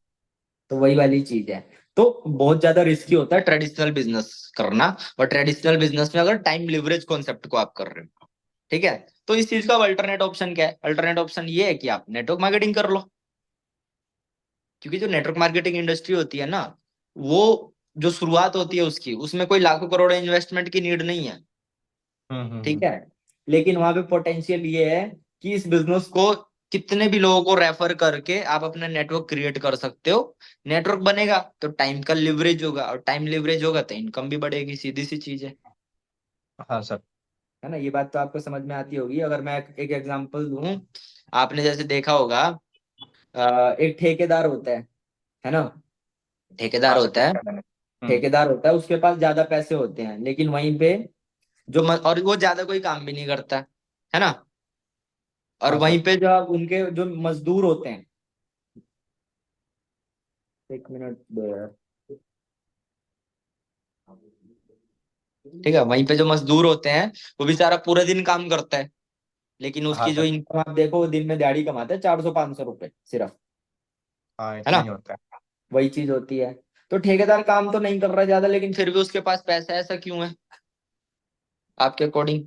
तो वही वाली चीज है। तो बहुत ज्यादा रिस्की होता है ट्रेडिशनल बिजनेस करना। और ट्रेडिशनल बिजनेस में अगर टाइम लिवरेज कॉन्सेप्ट को आप कर रहे हो, ठीक है, तो इस चीज का अल्टरनेट ऑप्शन क्या है? अल्टरनेट ऑप्शन ये है कि आप नेटवर्क मार्केटिंग कर लो। क्योंकि जो नेटवर्क मार्केटिंग इंडस्ट्री होती है ना, वो जो शुरुआत होती है उसकी, उसमें कोई लाखों करोड़ इन्वेस्टमेंट की नीड नहीं है, ठीक है। लेकिन वहां पे पोटेंशियल ये है कि इस बिजनेस को कितने भी लोगों को रेफर करके आप अपना नेटवर्क क्रिएट कर सकते हो। नेटवर्क बनेगा तो टाइम का लिवरेज होगा, और टाइम लिवरेज होगा तो इनकम भी बढ़ेगी, सीधी सी चीज हाँ सर। है ना। ये बात तो आपको समझ में आती होगी। अगर मैं एक एग्जांपल दूं, आपने जैसे देखा होगा, एक ठेकेदार होता है ना, ठेकेदार हाँ सर, होता है। देखा है मैंने। ठेकेदार होता है उसके पास ज्यादा पैसे होते हैं, लेकिन वहीं पे और वो ज्यादा कोई काम भी नहीं करता है ना। और हाँ वहीं सर। पे जो उनके जो मजदूर होते हैं, एक मिनट दो यार, ठीक है, वहीं पे जो मजदूर होते हैं वो बेचारा पूरा दिन काम करता है, लेकिन हाँ उसकी जो सर। इनकम आप देखो, वो दिन में दिहाड़ी कमाता है 400-500 रुपए सिर्फ, हाँ है इतना ना। ही होता है। वही चीज होती है। तो ठेकेदार काम तो नहीं कर रहा ज्यादा, लेकिन फिर भी उसके पास पैसा, ऐसा क्यों है आपके अकॉर्डिंग?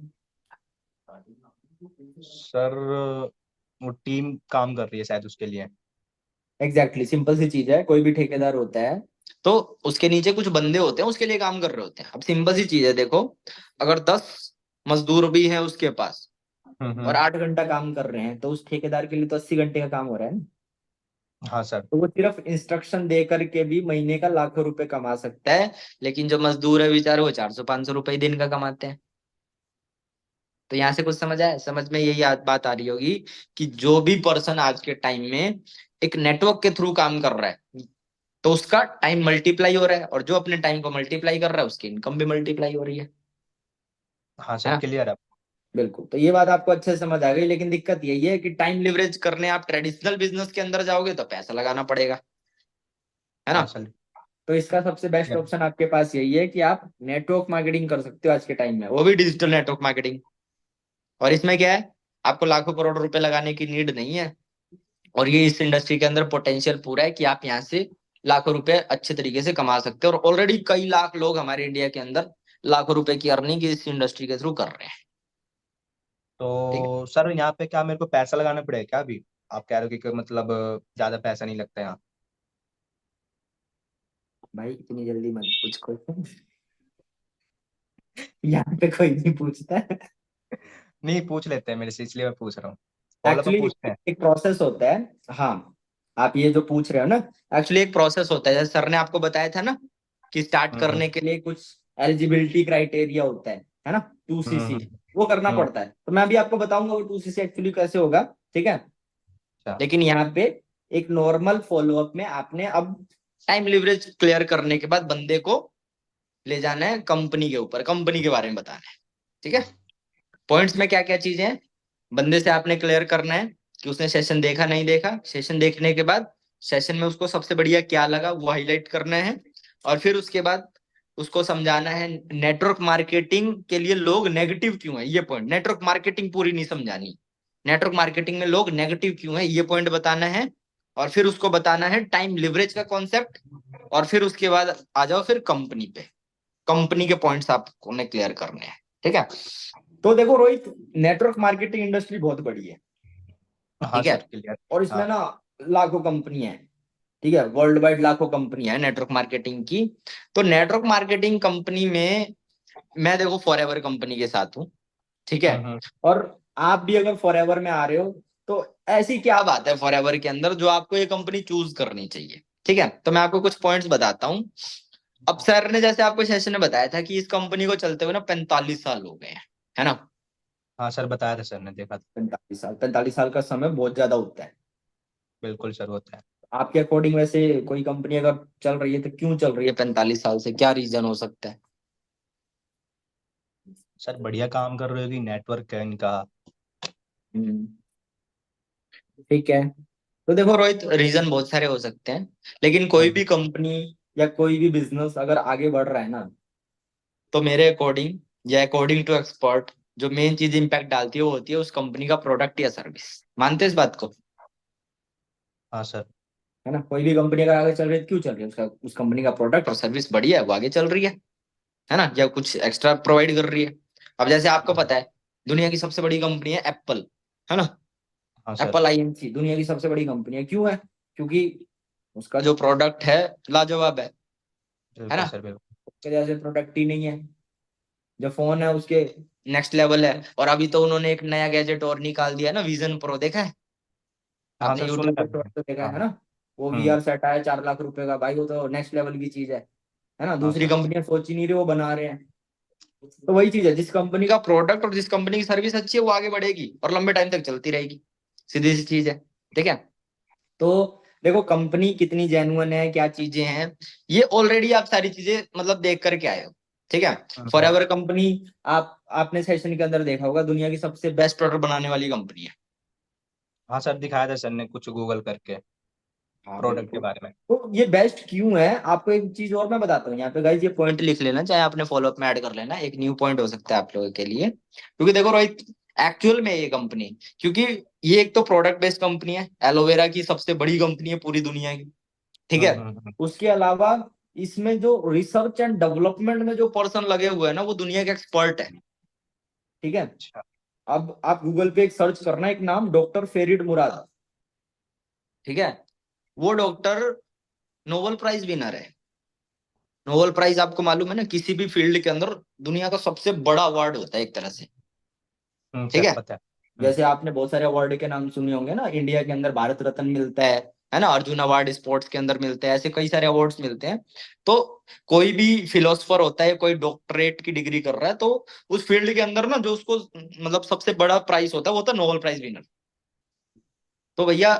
सर वो टीम काम कर रही है शायद उसके लिए। एग्जैक्टली, सिंपल सी चीज है, कोई भी ठेकेदार होता है तो उसके नीचे कुछ बंदे होते हैं, उसके लिए काम कर रहे होते हैं। अब सिंपल सी चीज है, देखो, अगर 10 मजदूर भी हैं उसके पास और हम्म। 8 घंटा काम कर रहे हैं, तो उस ठेकेदार के लिए तो 80 घंटे का काम हो रहा है ना। हाँ सर। तो वो सिर्फ इंस्ट्रक्शन दे करके भी महीने का लाखों रुपए कमा सकता है, लेकिन जो मजदूर है बेचारे वो 400-500 रुपए दिन का कमाते हैं। तो यहाँ से कुछ समझ आया? समझ में यही बात आ रही होगी कि जो भी पर्सन आज के टाइम में एक नेटवर्क के थ्रू काम कर रहा है, तो उसका टाइम मल्टीप्लाई हो रहा है, और जो अपने टाइम को मल्टीप्लाई कर रहा है उसकी इनकम भी मल्टीप्लाई हो रही हाँ है सर ना। क्लियर है। बिल्कुल, तो ये बात आपको अच्छे से समझ आ गई, लेकिन दिक्कत यही है कि टाइम लिवरेज करने आप ट्रेडिशनल बिजनेस के अंदर जाओगे तो पैसा लगाना पड़ेगा, है ना। हाँ सर। तो इसका सबसे बेस्ट Yeah. ऑप्शन आपके पास यही है कि आप नेटवर्क मार्केटिंग कर सकते हो आज के टाइम में, वो भी डिजिटल नेटवर्क मार्केटिंग। और इसमें क्या है, आपको लाखों करोड़ रुपए लगाने की नीड नहीं है, और ये इस इंडस्ट्री के अंदर पोटेंशियल पूरा है कि आप यहाँ से लाखों रुपए अच्छे तरीके से कमा सकते हो, और ऑलरेडी कई लाख लोग हमारे इंडिया के अंदर लाखों रुपए की अर्निंग इस इंडस्ट्री के थ्रू कर रहे हैं। ठीक है तो सर यहाँ पे क्या मेरे को पैसा लगाना पड़ेगा क्या अभी? आप कह रहे हो कि मतलब ज्यादा पैसा नहीं लगता यहाँ। भाई, इतनी जल्दी मत पूछ क्वेश्चन। यहाँ पे कोई नहीं पूछता है। नहीं पूछ लेते हैं मेरे से, इसलिए मैं पूछ रहा हूँ। फॉलो अप एक्चुअली पूछते हैं। एक प्रोसेस होता है। हाँ, आप ये जो पूछ रहे हो ना, एक्चुअली एक प्रोसेस होता है, जैसे सर ने आपको बताया था ना कि स्टार्ट हम्म। करने के लिए कुछ एलिजिबिलिटी क्राइटेरिया होता है ना, 2CC, हम्म। वो करना हम्म। पड़ता है। तो मैं अभी आपको बताऊंगा वो 2CC एक्चुअली कैसे होगा, ठीक है। अच्छा। लेकिन यहाँ पे एक नॉर्मल फॉलोअप में आपने अब टाइम लिवरेज क्लियर करने के बाद बंदे को ले जाना है कंपनी के ऊपर, कंपनी के बारे में बताना है, ठीक है। पॉइंट्स में क्या क्या चीजें हैं, बंदे से आपने क्लियर करना है कि उसने सेशन देखा नहीं देखा, सेशन देखने के बाद सेशन में उसको सबसे बढ़िया क्या लगा वो हाईलाइट करना है, और फिर उसके बाद उसको समझाना है नेटवर्क मार्केटिंग के लिए लोग नेगेटिव क्यों है, ये पॉइंट। नेटवर्क मार्केटिंग पूरी नहीं समझानी, नेटवर्क मार्केटिंग में लोग नेगेटिव क्यों है ये पॉइंट बताना है, और फिर उसको बताना है टाइम लिवरेज का कॉन्सेप्ट, और फिर उसके बाद आ जाओ फिर कंपनी पे, कंपनी के पॉइंट्स आपको ने क्लियर करने हैं, ठीक है। तो देखो रोहित, नेटवर्क मार्केटिंग इंडस्ट्री बहुत बड़ी है, हाँ ठीक है, सर क्लियर। और इसमें हाँ। ना लाखों कंपनी है, ठीक है, वर्ल्ड वाइड लाखों कंपनी है नेटवर्क मार्केटिंग की। तो नेटवर्क मार्केटिंग कंपनी में मैं देखो फॉरएवर कंपनी के साथ हूँ, ठीक है। हम्म। और आप भी अगर फॉरएवर में आ रहे हो, तो ऐसी क्या बात है फॉरएवर के अंदर जो आपको ये कंपनी चूज करनी चाहिए, ठीक है। तो मैं आपको कुछ पॉइंट्स बताता हूँ। अब सर ने जैसे आपको सेशन में बताया था कि इस कंपनी को चलते हुए ना 45 साल हो गए हैं, है ना। हाँ सर बताया था सर ने, देखा था। 45 साल, 45 साल का समय बहुत ज्यादा होता है। बिल्कुल सर होता है। आपके अकॉर्डिंग वैसे कोई कंपनी अगर चल रही है तो क्यों चल रही है 45 साल से, क्या रीजन हो सकता है? सर बढ़िया काम कर रही होगी, नेटवर्क है इनका। हम्म, ठीक है। तो देखो रोहित, रीजन बहुत सारे हो सकते हैं, लेकिन कोई हम्म। भी कंपनी या कोई भी बिजनेस अगर आगे बढ़ रहा है ना, तो मेरे अकॉर्डिंग या अकॉर्डिंग टू एक्सपर्ट, जो मेन चीज इंपैक्ट डालती है वो होती है उस कंपनी का प्रोडक्ट या सर्विस। मानते हैं इस बात को? हाँ सर। है ना, कोई भी कंपनी अगर आगे चल रही है तो क्यों चल रही है, उसका उस कंपनी का प्रोडक्ट और सर्विस बढ़िया है, वो आगे चल रही है ना, या कुछ एक्स्ट्रा प्रोवाइड कर रही है। अब जैसे आपको पता है, दुनिया की सबसे बड़ी कंपनी है एप्पल, है ना। हाँ सर। एप्पल INC दुनिया की सबसे बड़ी कंपनी है, क्यों है? क्योंकि उसका जो प्रोडक्ट है लाजवाब है बिल्कुल ना। सर बिल्कुल। उसके जैसे प्रोडक्ट ही नहीं है। जो फोन है उसके नेक्स्ट लेवल है, और अभी तो उन्होंने एक नया गैजेट और निकाल दिया है ना, विजन प्रो, देखा है हाँ आपने? सर सुना यूट्यूब है पे शॉर्ट मैंने। तो देखा है हाँ। ना। वो हम्म। VR सेट आया 4 लाख रुपए का, भाई वो तो नेक्स्ट लेवल की चीज है ना। हाँ दूसरी सर। कंपनियां सोच ही नहीं रही, वो बना रहे हैं। तो वही चीज है, जिस कंपनी का प्रोडक्ट और जिस कंपनी की सर्विस अच्छी है वो आगे बढ़ेगी और लंबे टाइम तक चलती रहेगी, सीधी सी चीज है, ठीक है। तो देखो कंपनी कितनी जेन्युइन है, क्या चीजें हैं, ये ऑलरेडी आप सारी चीजें मतलब देख करके आए हो। ठीक है। फॉर एवर कंपनी, आपने सेशन के अंदर देखा होगा, दुनिया की सबसे बेस्ट प्रोडक्ट बनाने वाली कंपनी है। हाँ सर, दिखाया था सर ने कुछ गूगल करके हाँ प्रोडक्ट के बिल्कुल। बारे में। तो ये बेस्ट क्यों है, आपको एक चीज और मैं बताता हूँ यहाँ पे गाइस, ये पॉइंट लिख लेना, चाहे आपने फॉलोअप में ऐड कर लेना, एक न्यू पॉइंट हो सकता है आप लोगों के लिए। क्योंकि देखो रोहित, एक्चुअल में ये कंपनी, क्योंकि ये एक तो प्रोडक्ट बेस्ड कंपनी है, एलोवेरा की सबसे बड़ी कंपनी है पूरी दुनिया की। ठीक है। हम्म। उसके अलावा इसमें जो रिसर्च एंड डेवलपमेंट में जो पर्सन लगे हुए हैं ना, वो दुनिया के एक्सपर्ट है। ठीक है। अच्छा। अब आप गूगल पे एक सर्च करना, एक नाम डॉक्टर फेरिड मुराद। ठीक है। वो डॉक्टर नोबेल प्राइज विनर है। नोबेल प्राइज आपको मालूम है ना, किसी भी फील्ड के अंदर दुनिया का सबसे बड़ा अवार्ड होता है एक तरह से। ठीक सर है। पता है। जैसे आपने बहुत सारे अवार्ड के नाम सुने होंगे ना, इंडिया के अंदर भारत रत्न मिलता है ना, अर्जुन अवार्ड स्पोर्ट्स के अंदर मिलते हैं, ऐसे कई सारे अवार्ड्स मिलते हैं। तो कोई भी फिलोसफर होता है, कोई डॉक्टरेट की डिग्री कर रहा है, तो उस फील्ड के अंदर ना जो उसको मतलब सबसे बड़ा प्राइज होता है, वो होता है नोबेल प्राइज विनर। तो भैया,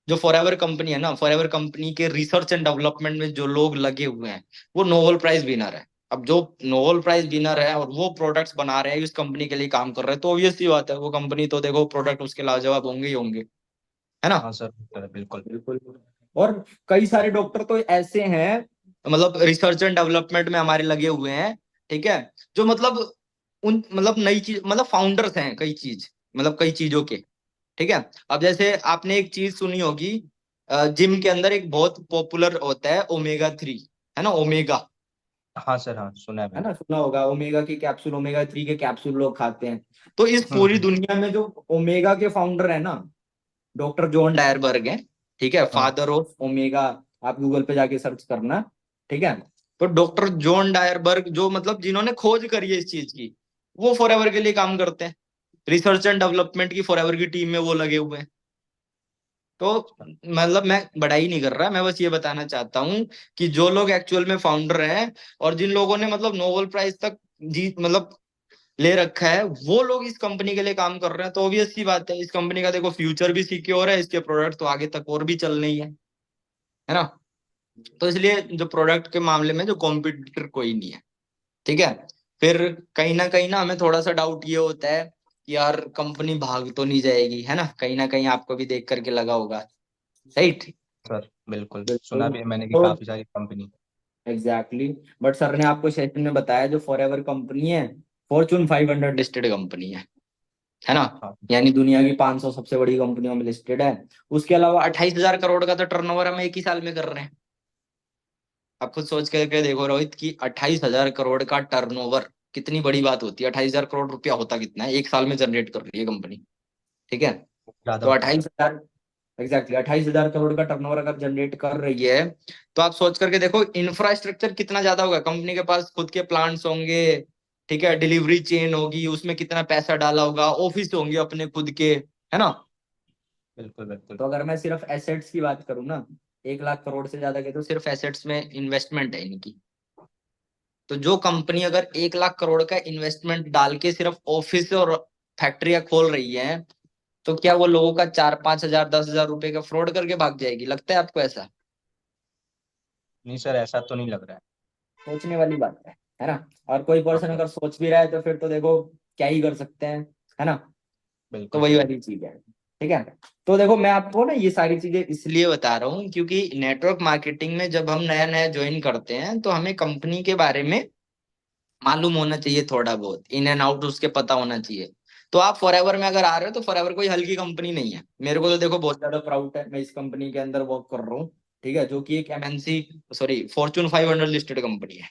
जो फॉरएवर कंपनी है ना, फॉरएवर कंपनी के रिसर्च एंड डेवलपमेंट में जो लोग लगे हुए हैं, वो नोबेल प्राइज विनर है। अब जो नोबेल प्राइज विनर है और वो प्रोडक्ट्स बना रहे हैं, उस कंपनी के लिए काम कर रहे हैं, तो ऑब्वियस सी बात है, वो कंपनी तो देखो प्रोडक्ट उसके लाजवाब होंगे ही होंगे, है ना। हाँ सर, बिल्कुल। बिल्कुल। और कई सारे डॉक्टर तो ऐसे हैं, मतलब रिसर्च एंड डेवलपमेंट में हमारे लगे हुए हैं। ठीक है। जो मतलब उन मतलब नई चीज, मतलब फाउंडर्स हैं कई चीज, मतलब कई चीजों के। ठीक है। अब जैसे आपने एक चीज सुनी होगी, जिम के अंदर एक बहुत पॉपुलर होता है ओमेगा 3, है ना, ओमेगा। हाँ सर, हाँ सुना है है मैंने। ना, सुना होगा ओमेगा की कैप्सूल, ओमेगा 3 के कैप्सूल लोग खाते हैं। तो इस पूरी हम्म दुनिया में जो ओमेगा के फाउंडर है ना, डॉक्टर जॉन डायरबर्ग है। ठीक है, हम्म। Father of omega. आप गूगल पे जाके सर्च करना। ठीक है। तो डॉक्टर जॉन डायरबर्ग, जो मतलब जिन्होंने खोज करी है इस चीज की, वो फॉरएवर के लिए काम करते हैं। रिसर्च एंड डेवलपमेंट की फॉरएवर की टीम में वो लगे हुए हैं। तो मतलब मैं बड़ाई नहीं कर रहा, मैं बस ये बताना चाहता हूँ कि जो लोग एक्चुअल में फाउंडर हैं, और जिन लोगों ने मतलब नोबेल प्राइज तक जीत मतलब ले रखा है, वो लोग इस कंपनी के लिए काम कर रहे हैं, तो ऑब्वियस सी बात है, इस कंपनी का देखो फ्यूचर भी सिक्योर है, इसके प्रोडक्ट तो आगे तक और भी चलने ही है ना। तो इसलिए जो प्रोडक्ट के मामले में जो कॉम्पिटिटर कोई नहीं है। ठीक है। फिर कहीं ना हमें थोड़ा सा डाउट ये होता है कि यार कंपनी भाग तो नहीं जाएगी, है ना कहीं आपको भी देख करके लगा होगा, राइट। सर बिल्कुल, सुना बिल्कुल। भी है मैंने कि तो काफी सारी कंपनी। एग्जैक्टली बट सर ने आपको सेशन में बताया, जो फॉरएवर कंपनी है, फॉर्चून 500 लिस्टेड कंपनी है ना, हाँ यानी दुनिया की 500 सबसे बड़ी कंपनियों में लिस्टेड है। उसके अलावा 28,000 करोड़ का तो टर्नओवर हम एक ही साल में कर रहे हैं। आप खुद सोच करके देखो रोहित, कि 28,000 करोड़ का टर्नओवर कितनी बड़ी बात होती है। 28,000 करोड़ रुपया होता कितना है, एक साल में जनरेट कर रही है कंपनी। ठीक है। ज्यादा तो होता है सर। 28,000, एग्जैक्टली 28,000 करोड़ का टर्नओवर अगर जनरेट कर रही है, तो आप सोच करके देखो इंफ्रास्ट्रक्चर कितना ज्यादा होगा, कंपनी के पास खुद के प्लांट्स होंगे। ठीक है, डिलीवरी चेन होगी, उसमें कितना पैसा डाला होगा, ऑफिस होंगे अपने खुद के, है ना। बिल्कुल बिल्कुल। तो अगर मैं सिर्फ एसेट्स की बात करूँ ना, 1 लाख करोड़ से ज्यादा के तो सिर्फ एसेट्स में इन्वेस्टमेंट है इनकी। तो जो कंपनी अगर 1 लाख करोड़ का इन्वेस्टमेंट डाल के सिर्फ ऑफिस और फैक्ट्रियां खोल रही है, तो क्या वो लोगों का 4-5 हजार 10 हजार रुपए का फ्रॉड करके भाग जाएगी, लगता है आपको ऐसा। नहीं सर, ऐसा तो नहीं लग रहा है। सोचने वाली बात है ना। और कोई हाँ पर्सन सर, अगर सोच भी रहा है, तो फिर तो देखो क्या ही कर सकते हैं, है ना। तो बिल्कुल वही सर। वाली चीज है। ठीक है। तो देखो मैं आपको ना ये सारी चीजें इसलिए बता रहा हूँ, क्योंकि नेटवर्क मार्केटिंग में जब हम नया नया ज्वाइन करते हैं, तो हमें कंपनी के बारे में मालूम होना चाहिए, थोड़ा बहुत इन एंड आउट उसके पता होना चाहिए। तो आप फॉरएवर में अगर आ रहे हो, तो फॉरएवर कोई हल्की कंपनी नहीं है। मेरे को तो देखो बहुत ज्यादा प्राउड है, मैं इस कंपनी के अंदर वर्क कर रहा हूँ। ठीक है, जो कि एक MNC, sorry Fortune 500 listed company है।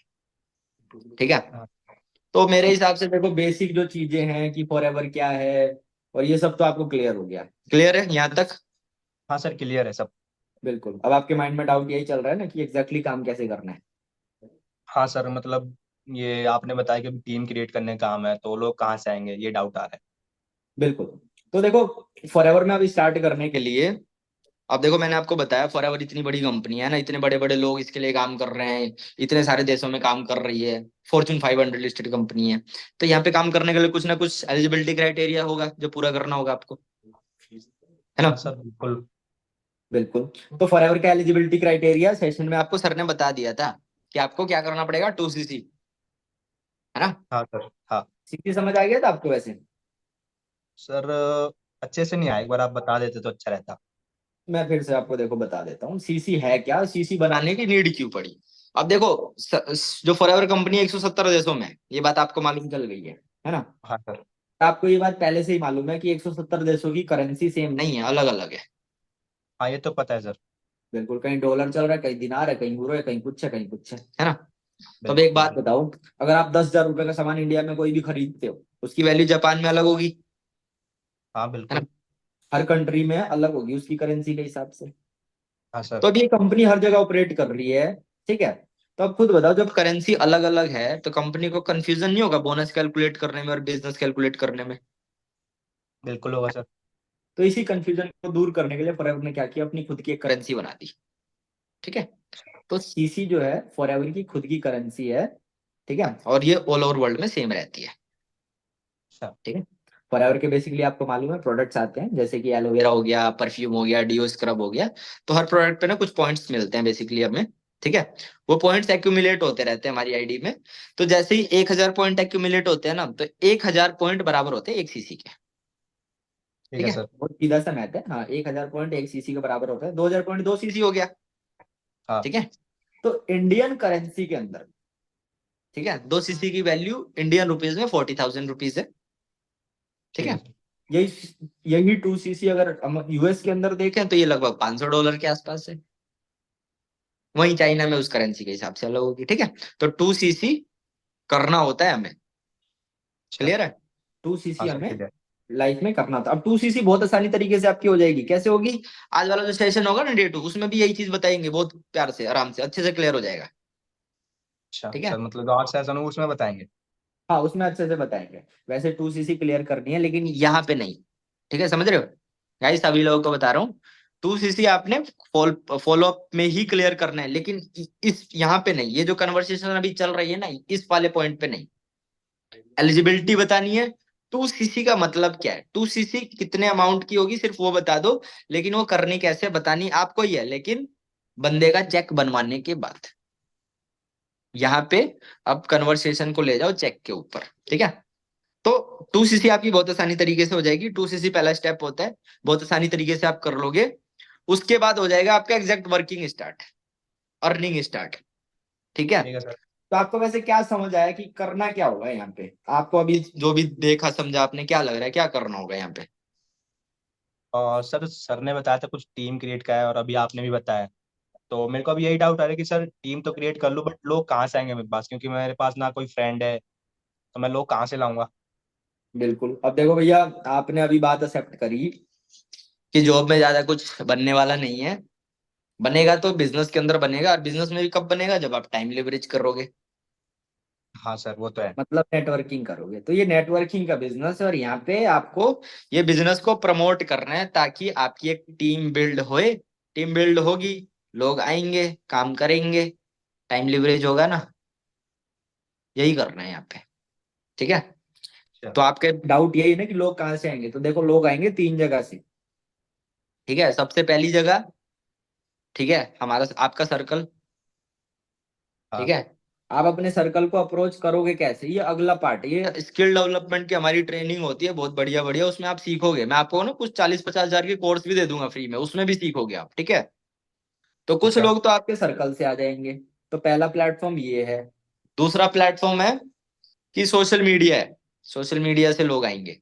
ठीक है। हाँ तो मेरे हिसाब से देखो बेसिक जो चीजें हैं कि फॉरएवर क्या है, और ये सब तो आपको क्लियर हो गया, क्लियर है यहाँ तक। हाँ सर, क्लियर है सब। बिल्कुल। अब आपके माइंड में डाउट यही चल रहा है ना कि एग्जैक्टली काम कैसे करना है। हाँ सर, मतलब ये आपने बताया कि टीम क्रिएट करने का काम है, तो लोग कहाँ से आएंगे, ये डाउट आ रहा है। बिल्कुल। तो देखो फॉरएवर में अब स्टार्ट करने के लिए, अब देखो मैंने आपको बताया फॉरएवर इतनी बड़ी कंपनी है ना, इतने बड़े बड़े लोग इसके लिए काम कर रहे हैं, इतने सारे देशों में काम कर रही है, फॉर्चून 500 लिस्टेड कंपनी है। तो यहाँ पे काम करने के लिए कुछ ना कुछ एलिजिबिलिटी क्राइटेरिया होगा जो पूरा करना होगा आपको, है ना। हाँ सर, बिल्कुल। बिल्कुल। तो फॉरएवर का एलिजिबिलिटी क्राइटेरिया सेशन में आपको सर ने बता दिया था कि आपको क्या करना पड़ेगा, 2cc, है ना। हाँ सर। हाँ सीसी समझ आ गया था आपको वैसे। सर, अच्छे से नहीं आया, एक बार आप बता देते तो अच्छा रहता। मैं फिर से आपको देखो बता देता हूँ सीसी है क्या, सीसी बनाने की नीड क्यों पड़ी। अब देखो जो फॉरएवर कंपनी 170 देशों में है, ये बात आपको मालूम चल गई है ना। हाँ सर। आपको ये बात पहले से ही मालूम है कि 170 देशों की करेंसी सेम नहीं है, अलग अलग है। हाँ ये तो पता है सर। बिल्कुल, कहीं डॉलर चल रहा है, कहीं दिनार है, कहीं यूरो है, कहीं कुछ है, कहीं कुछ है ना। तो अब एक बिल्कुल बात बिल्कुल। बताओ, अगर आप 10,000 रुपए का सामान इंडिया में कोई भी खरीदते हो, उसकी वैल्यू जापान में अलग होगी, हाँ है ना। बिल्कुल। हर कंट्री में अलग होगी उसकी करेंसी के हिसाब से। हाँ तो सर। अब ये कंपनी हर जगह ऑपरेट कर रही है, ठीक है। तो अब खुद बताओ, जब करेंसी अलग अलग है तो कंपनी को कंफ्यूजन नहीं होगा बोनस कैलकुलेट करने में और बिजनेस कैलकुलेट करने में। बिल्कुल होगा सर। तो इसी कंफ्यूजन को दूर करने के लिए फॉरएवर ने क्या किया, अपनी खुद की एक करेंसी बना दी, ठीक है। तो सीसी जो है फॉरएवर की खुद की करेंसी है, ठीक है, और ये ऑल ओवर वर्ल्ड में सेम रहती है, अच्छा। ठीक है। फॉरएवर के बेसिकली आपको मालूम है प्रोडक्ट्स आते हैं, जैसे कि एलोवेरा हो गया, परफ्यूम हो गया, डियो स्क्रब हो गया। तो हर प्रोडक्ट पे ना कुछ पॉइंट्स मिलते हैं बेसिकली हमें, ठीक है। वो पॉइंट्स एक्यूमुलेट होते रहते हैं हमारी आईडी में। तो जैसे ही 1,000 पॉइंट एक्यूमुलेट होते हैं ना, तो 1,000 पॉइंट बराबर होते हैं 1 सीसी के, ठीक ठीक है है। सर। बहुत सीधा सा मैथ है, हाँ। 1,000 पॉइंट 1 सीसी के बराबर होता है, 2,000 पॉइंट 2 सीसी हो गया, हाँ। ठीक है। तो इंडियन करेंसी के अंदर, ठीक है, 2 सीसी की वैल्यू इंडियन रुपीज में 40,000 रुपीज है, ठीक ठीक है। है सर। यही यही 2 सीसी अगर हम यूएस के अंदर देखें तो ये लगभग $500 के आसपास है। वहीं चाइना में उस करेंसी के हिसाब से अलग होगी, ठीक है। तो 2 सीसी करना होता है हमें, अच्छा। क्लियर है। टू हाँ सीसी सर हमें ठीक है। लाइफ में करना था। अब 2 सीसी बहुत आसानी तरीके से आपकी हो जाएगी, कैसे होगी। आज वाला जो सेशन होगा ना डे 2, उसमें भी यही चीज बताएंगे, बहुत प्यार से आराम से अच्छे से क्लियर हो जाएगा, अच्छा ठीक है। सर, मतलब जो आज सेशन हो उसमें बताएंगे। हाँ, उसमें अच्छे से बताएंगे। वैसे 2 सीसी क्लियर करनी है, लेकिन यहाँ पे नहीं, ठीक है, समझ रहे हो। गाइस सभी लोगों को बता रहा हूँ, 2 सीसी आपने फॉलो अप में ही क्लियर करना है, लेकिन इस यहाँ पे नहीं, ये जो कन्वर्सेशन अभी चल रही है ना, इस वाले पॉइंट पे नहीं। एलिजिबिलिटी बतानी है, 2 सीसी का मतलब क्या है, 2 सीसी कितने अमाउंट की होगी सिर्फ वो बता दो। लेकिन वो करनी कैसे बतानी आपको ही है, लेकिन बंदे का चेक बनवाने के बाद। यहाँ पे अब कन्वर्सेशन को ले जाओ चेक के ऊपर, ठीक है। तो 2 सीसी आपकी बहुत आसानी तरीके से हो जाएगी, 2 सीसी पहला स्टेप होता है, बहुत आसानी तरीके से आप कर लोगे। उसके बाद हो जाएगा आपका exact working start, earning start, ठीक है। ठीक है सर। तो आपको वैसे क्या समझ आया कि करना क्या होगा यहाँ पे, आपको अभी जो भी देखा समझा आपने, क्या लग रहा है क्या करना होगा यहाँ पे। और सर ने बताया था कुछ टीम क्रिएट का है, और अभी आपने भी बताया। तो मेरे को अभी यही डाउट आ रहा है कि सर टीम तो क्रिएट कर लूँ, बट लोग कहाँ से आएंगे मेरे पास, क्योंकि मेरे पास ना कोई फ्रेंड है, तो मैं लोग कहाँ से लाऊंगा। बिल्कुल, अब देखो भैया, आपने अभी बात एक्सेप्ट करी कि जॉब में ज्यादा कुछ बनने वाला नहीं है। बनेगा तो बिजनेस के अंदर बनेगा, और बिजनेस में भी कब बनेगा, जब आप टाइम लेवरेज करोगे, हाँ सर वो तो है। मतलब नेटवर्किंग करोगे। तो ये नेटवर्किंग का बिजनेस है, और यहाँ पे आपको ये बिजनेस को प्रमोट करना है ताकि आपकी एक टीम बिल्ड होए। टीम बिल्ड होगी, लोग आएंगे, काम करेंगे, टाइम लिवरेज होगा ना। यही करना है यहाँ पे, ठीक है। अच्छा। तो आपके डाउट यही है ना कि लोग कहाँ से आएंगे, तो देखो लोग आएंगे 3 जगह से, ठीक है। सबसे पहली जगह, ठीक है, हमारा आपका सर्कल, ठीक हाँ। है। आप अपने सर्कल को अप्रोच करोगे कैसे, ये अगला पार्ट, ये स्किल डेवलपमेंट की हमारी ट्रेनिंग होती है बहुत बढ़िया बढ़िया, उसमें आप सीखोगे। मैं आपको ना कुछ 40-50 हजार के कोर्स भी दे दूंगा फ्री में, उसमें भी सीखोगे आप, ठीक है। तो कुछ अच्छा। लोग तो आपके सर्कल से आ जाएंगे। तो पहला प्लेटफॉर्म ये है। दूसरा प्लेटफॉर्म है कि सोशल मीडिया है, सोशल मीडिया से लोग आएंगे।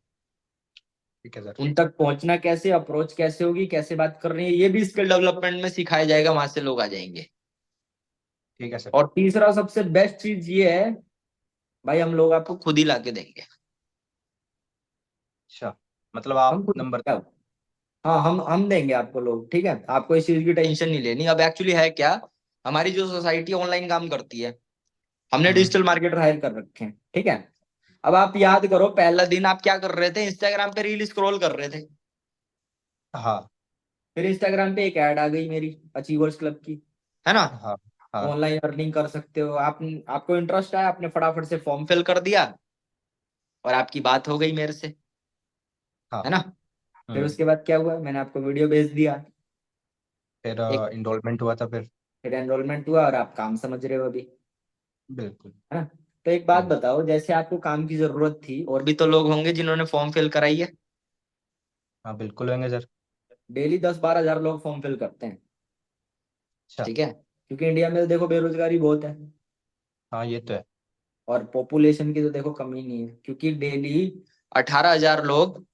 ठीक है सर। उन तक पहुंचना कैसे, अप्रोच कैसे होगी, कैसे बात करनी है, ये भी स्किल डेवलपमेंट में सिखाया जाएगा, वहां से लोग आ जाएंगे। ठीक है सर। और तीसरा सबसे बेस्ट चीज ये है, भाई हम लोग आपको खुद ही ला के देंगे। अच्छा, मतलब आप हम खुद, नंबर। हाँ, हम देंगे आपको लोग, ठीक है। आपको इस चीज की टेंशन नहीं लेनी। अब एक्चुअली है क्या, हमारी जो सोसाइटी ऑनलाइन काम करती है, हमने हम्म। डिजिटल मार्केटर हायर कर रखे हैं, ठीक है। अब आप याद करो, पहला दिन आप क्या कर रहे थे, इंस्टाग्राम पे रील स्क्रॉल कर रहे थे। हाँ फिर इंस्टाग्राम पे एक ऐड आ गई मेरी, अचीवर्स क्लब की, है ना। हाँ हाँ। ऑनलाइन अर्निंग कर सकते हो आप, आपको इंटरेस्ट आया, आपने फटाफट से फॉर्म फिल कर दिया, और आपकी बात हो गई मेरे से, हाँ। है ना। फिर हम्म। उसके बाद क्या हुआ, मैंने आपको वीडियो भेज दिया, फिर एक इनरोलमेंट हुआ था फिर एनरोलमेंट हुआ और आप काम समझ रहे हो अभी, बिल्कुल। है ना। तो एक बात हम्म, बताओ, जैसे आपको काम की जरूरत थी, और भी तो लोग होंगे जिन्होंने फॉर्म फिल कराई है। हाँ बिल्कुल होंगे सर। डेली 10-12 हजार लोग फॉर्म फिल करते हैं, अच्छा। ठीक है, क्योंकि इंडिया में तो देखो बेरोजगारी बहुत है, हाँ ये तो है। और पॉपुलेशन की तो देखो कमी नहीं है, क्योंकि डेली 18 हजार लोग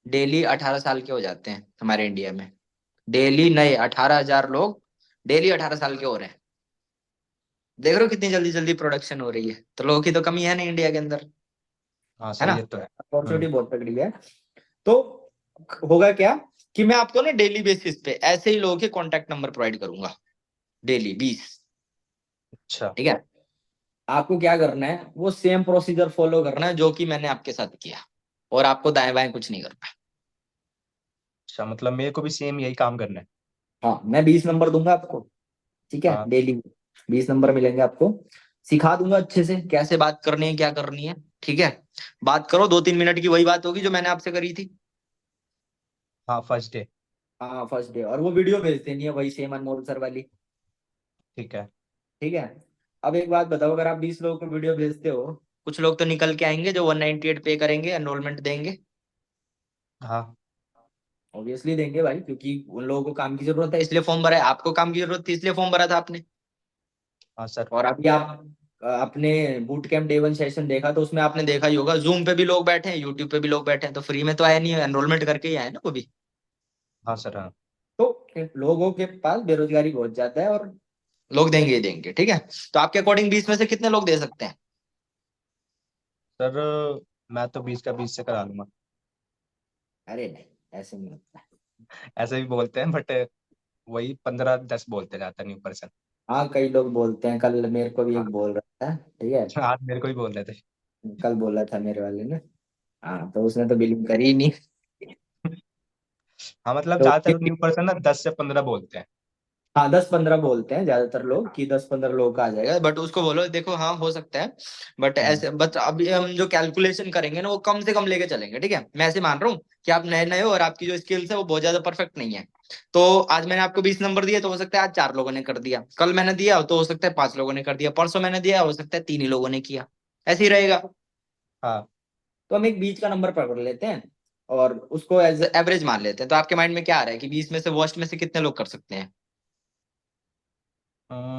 डेली 18 साल के हो जाते हैं हमारे इंडिया में। डेली नए 18 हजार लोग डेली 18 साल के हो रहे हैं। देख रहे हो कितनी जल्दी जल्दी प्रोडक्शन हो रही है, तो लोगों की तो कमी है नहीं इंडिया के अंदर, हाँ है सर ना। ये तो है। अपॉर्चुनिटी बहुत तगड़ी है। तो होगा क्या कि मैं आपको ना डेली बेसिस पे ऐसे ही लोगों के कॉन्टेक्ट नंबर प्रोवाइड करूंगा, डेली 20, अच्छा। ठीक है। आपको क्या करना है, वो सेम प्रोसीजर फॉलो करना है जो कि मैंने आपके साथ किया, और आपको दाएं बाएं कुछ नहीं करना। अच्छा मतलब मेरे को भी सेम यही काम करना है। हाँ, मैं 20 नंबर दूंगा आपको, ठीक है, हाँ। डेली 20 नंबर मिलेंगे आपको। सिखा दूंगा अच्छे से कैसे बात करनी है, क्या करनी है, ठीक है। बात करो, 2-3 मिनट की वही बात होगी जो मैंने आपसे करी थी। हाँ फर्स्ट डे। हाँ, फर्स्ट डे, और वो वीडियो भेज देनी है वही सेम अनमोल सर वाली, ठीक है। ठीक है। अब एक बात बताओ, अगर आप 20 लोगों को वीडियो भेजते हो, कुछ लोग तो निकल के आएंगे जो 198 पे करेंगे, एनरोलमेंट देंगे। हाँ। ऑब्वियसली देंगे भाई, क्योंकि उन लोगों को काम की जरूरत है इसलिए फॉर्म भरा है, आपको काम की जरूरत थी इसलिए फॉर्म भरा था आपने। हाँ सर। और अभी आप अपने बूट कैंप डे 1 सेशन देखा, तो उसमें आपने देखा ही होगा, जूम पे भी लोग बैठे हैं, यूट्यूब पे भी लोग बैठे हैं, तो फ्री में तो आया नहीं है, एनरोलमेंट करके ही आए ना वो भी। हाँ सर। हाँ तो लोगों के पास बेरोजगारी बहुत ज्यादा है, और लोग देंगे ही देंगे, ठीक है। तो आपके अकॉर्डिंग 20 में से कितने लोग दे सकते हैं? सर मैं तो 20 का 20 से करा लूंगा। अरे नहीं, ऐसे नहीं होता। ऐसे भी बोलते हैं बट वही 15-10 बोलते जाता न्यू पर्सन। हाँ, कई लोग बोलते हैं, कल मेरे को भी हाँ। एक बोल रहा था, ठीक है। आज मेरे को ही बोल रहे थे। कल बोला था मेरे वाले ने। हाँ, तो उसने तो बिलीव करी ही नहीं। हाँ मतलब तो ज्यादातर न्यू पर्सन ना 10 से 15 बोलते हैं। हाँ, 10-15 बोलते हैं ज्यादातर लोग, कि 10-15 लोग का आ जाएगा, बट उसको बोलो देखो हाँ हो सकता है, बट हम्म। ऐसे, बट अभी हम जो कैलकुलेशन करेंगे ना वो कम से कम लेके चलेंगे, ठीक है। मैं ऐसे मान रहा हूँ कि आप नए नए हो और आपकी जो स्किल्स है वो बहुत ज्यादा परफेक्ट नहीं है। तो आज मैंने आपको 20 नंबर दिए, तो हो सकता है आज 4 लोगों ने कर दिया, कल मैंने दिया तो हो सकता है 5 लोगों ने कर दिया, परसों मैंने दिया हो सकता है 3 ही लोगों ने किया। ऐसे ही रहेगा। हाँ। तो हम एक बीच का नंबर पकड़ लेते हैं, और उसको एज एवरेज मान लेते हैं। तो आपके माइंड में क्या आ रहा है कि 20 में से वर्स्ट में से कितने लोग कर सकते हैं?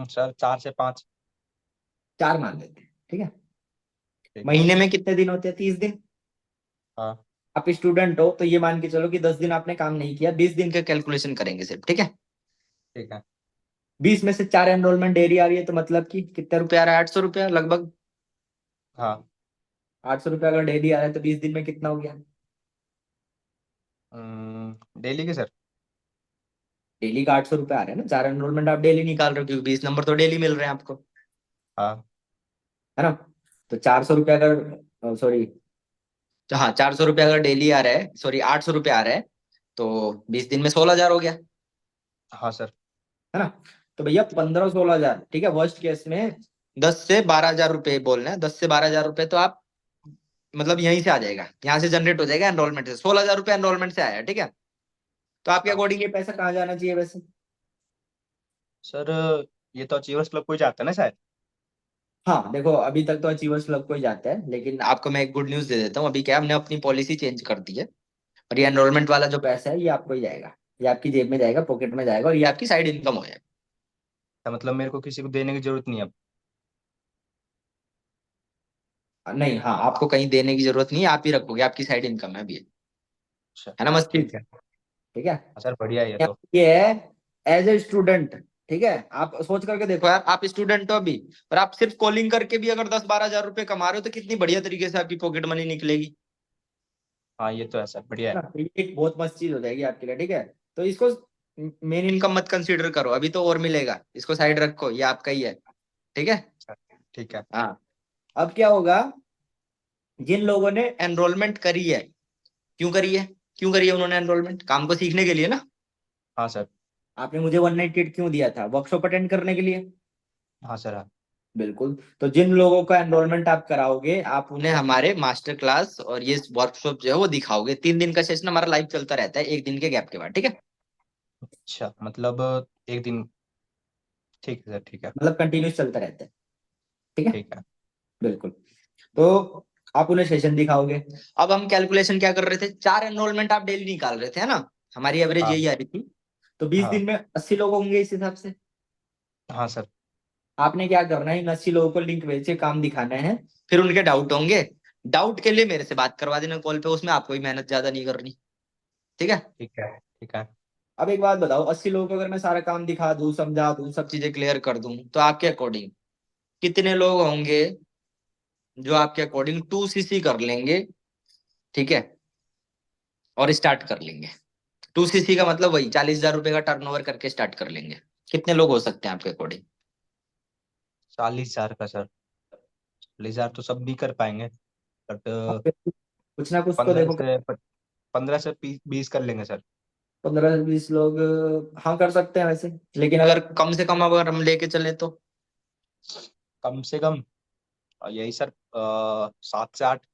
सर 4 से 5। 4 मान लेते हैं, ठीक है। ठीक है। महीने में कितने दिन होते हैं? 30 दिन। हाँ। आप स्टूडेंट हो तो ये मान के चलो कि 10 दिन आपने काम नहीं किया, 20 दिन का कैलकुलेशन करेंगे सिर्फ, ठीक है। ठीक है। 20 में से 4 एनरोलमेंट डेरी आ रही है, तो मतलब कि कितने रुपए आ रहा है? 800 रुपया लगभग। हाँ। 800 रुपया अगर डेली आ रहा है तो 20 दिन में कितना हो गया? डेली के सर। डेली का 800 रुपया आ रहा है ना, 4 एनरोलमेंट आप डेली निकाल रहे हो, क्योंकि 20 नंबर तो डेली मिल रहे हैं आपको, हाँ। है ना। तो 400 रुपया अगर, सॉरी, हाँ, 400 रुपया अगर डेली आ रहा है, सॉरी 800 रुपया आ रहा है, तो 20 दिन में 16 हजार हो गया, हाँ सर। है ना। तो भैया 15-16 हजार, ठीक है, वर्स्ट केस में 10 से 12 हजार रुपए बोलना है, 10 से 12 हजार रुपए तो आप, मतलब यहीं से आ जाएगा, यहाँ से जनरेट हो जाएगा एनरोलमेंट से, 16 हजार रुपये एनरोलमेंट से आया, ठीक है। तो आपके हाँ अकॉर्डिंग ये पैसा कहाँ जाना चाहिए वैसे? सर ये तो अचीवर्स क्लब को ही जाता है ना शायद। हाँ देखो, अभी तक तो अचीवर्स क्लब को ही जाता है, लेकिन आपको मैं एक गुड न्यूज दे देता हूँ, अभी क्या है, हमने अपनी पॉलिसी चेंज कर दी है, और ये एनरोलमेंट वाला जो पैसा है ये आपको ही जाएगा, ये आपकी जेब में जाएगा, पॉकेट में जाएगा, और ये आपकी साइड इनकम हो जाएगा। मतलब मेरे को किसी को देने की जरूरत नहीं है अब। नहीं, हाँ, आपको कहीं देने की जरूरत नहीं है, आप ही रखोगे, आपकी साइड इनकम है अभी, अच्छा। है ना, मस्त चीज, ठीक है। ठीक है। हाँ, सर बढ़िया है ये तो। ये है एज ए स्टूडेंट, ठीक है। आप सोच करके देखो यार, आप स्टूडेंट हो अभी, और आप सिर्फ कॉलिंग करके भी अगर 10-12 हजार रुपए कमा रहे हो, तो कितनी बढ़िया तरीके से आपकी पॉकेट मनी निकलेगी, हाँ ये तो है सर बढ़िया है है। ना। तो ये एक बहुत मस्त चीज हो जाएगी आपके लिए, ठीक है। तो इसको मेन इनकम मत कंसीडर करो अभी, तो और मिलेगा, इसको साइड रखो, ये आपका ही है, ठीक है। अच्छा, ठीक है। हाँ, अब क्या होगा, जिन लोगों ने एनरोलमेंट करी है, क्यों करी है, क्यों करी है उन्होंने एनरोलमेंट? काम को सीखने के लिए ना। हाँ सर। आपने मुझे 198 क्यों दिया था? वर्कशॉप अटेंड करने के लिए। हाँ सर। हाँ। बिल्कुल। तो जिन लोगों का एनरोलमेंट आप कराओगे, आप उन्हें हमारे मास्टर क्लास और ये वर्कशॉप जो है वो दिखाओगे, 3 दिन का सेशन हमारा लाइव चलता रहता है, एक दिन के गैप के बाद, ठीक है। अच्छा, मतलब एक दिन। ठीक है सर, ठीक है। मतलब कंटिन्यूस चलता रहता है। ठीक है, ठीक है। बिल्कुल। तो आप उन्हें सेशन दिखाओगे। अब हम कैलकुलेशन क्या कर रहे थे, 4 एनरोलमेंट आप डेली निकाल रहे थे, है ना? हमारी एवरेज हाँ यही आ रही थी। तो 20 दिन हाँ। में 80 लोग होंगे इस हिसाब से। हाँ सर। आपने क्या करना है, इन 80 लोगों को लिंक भेज के काम दिखाना है। फिर उनके डाउट होंगे, डाउट के लिए मेरे से बात करवा देना कॉल पे, उसमें आपको ही मेहनत ज्यादा नहीं करनी। ठीक है। ठीक है। ठीक है। अब एक बात बताओ, 80 लोगों को अगर मैं सारा काम दिखा दूं, समझा दूं, सब चीजें क्लियर कर दूं, तो आपके अकॉर्डिंग कितने लोग होंगे जो आपके अकॉर्डिंग 2 सीसी कर लेंगे? ठीक है, और स्टार्ट कर लेंगे। 2 सीसी का मतलब वही 40,000 रुपए का टर्नओवर करके स्टार्ट कर लेंगे। कितने लोग हो सकते हैं आपके अकॉर्डिंग? 40,000 का सर? 40,000 तो सब नहीं कर पाएंगे, बट कुछ ना कुछ तो 15 देखो। से 15 से 20 कर लेंगे सर। 15 से 20 लोग, हाँ कर सकते हैं वैसे। लेकिन अगर कम से कम अगर हम लेके चले तो? कम से कम यही सर, 7 से 8।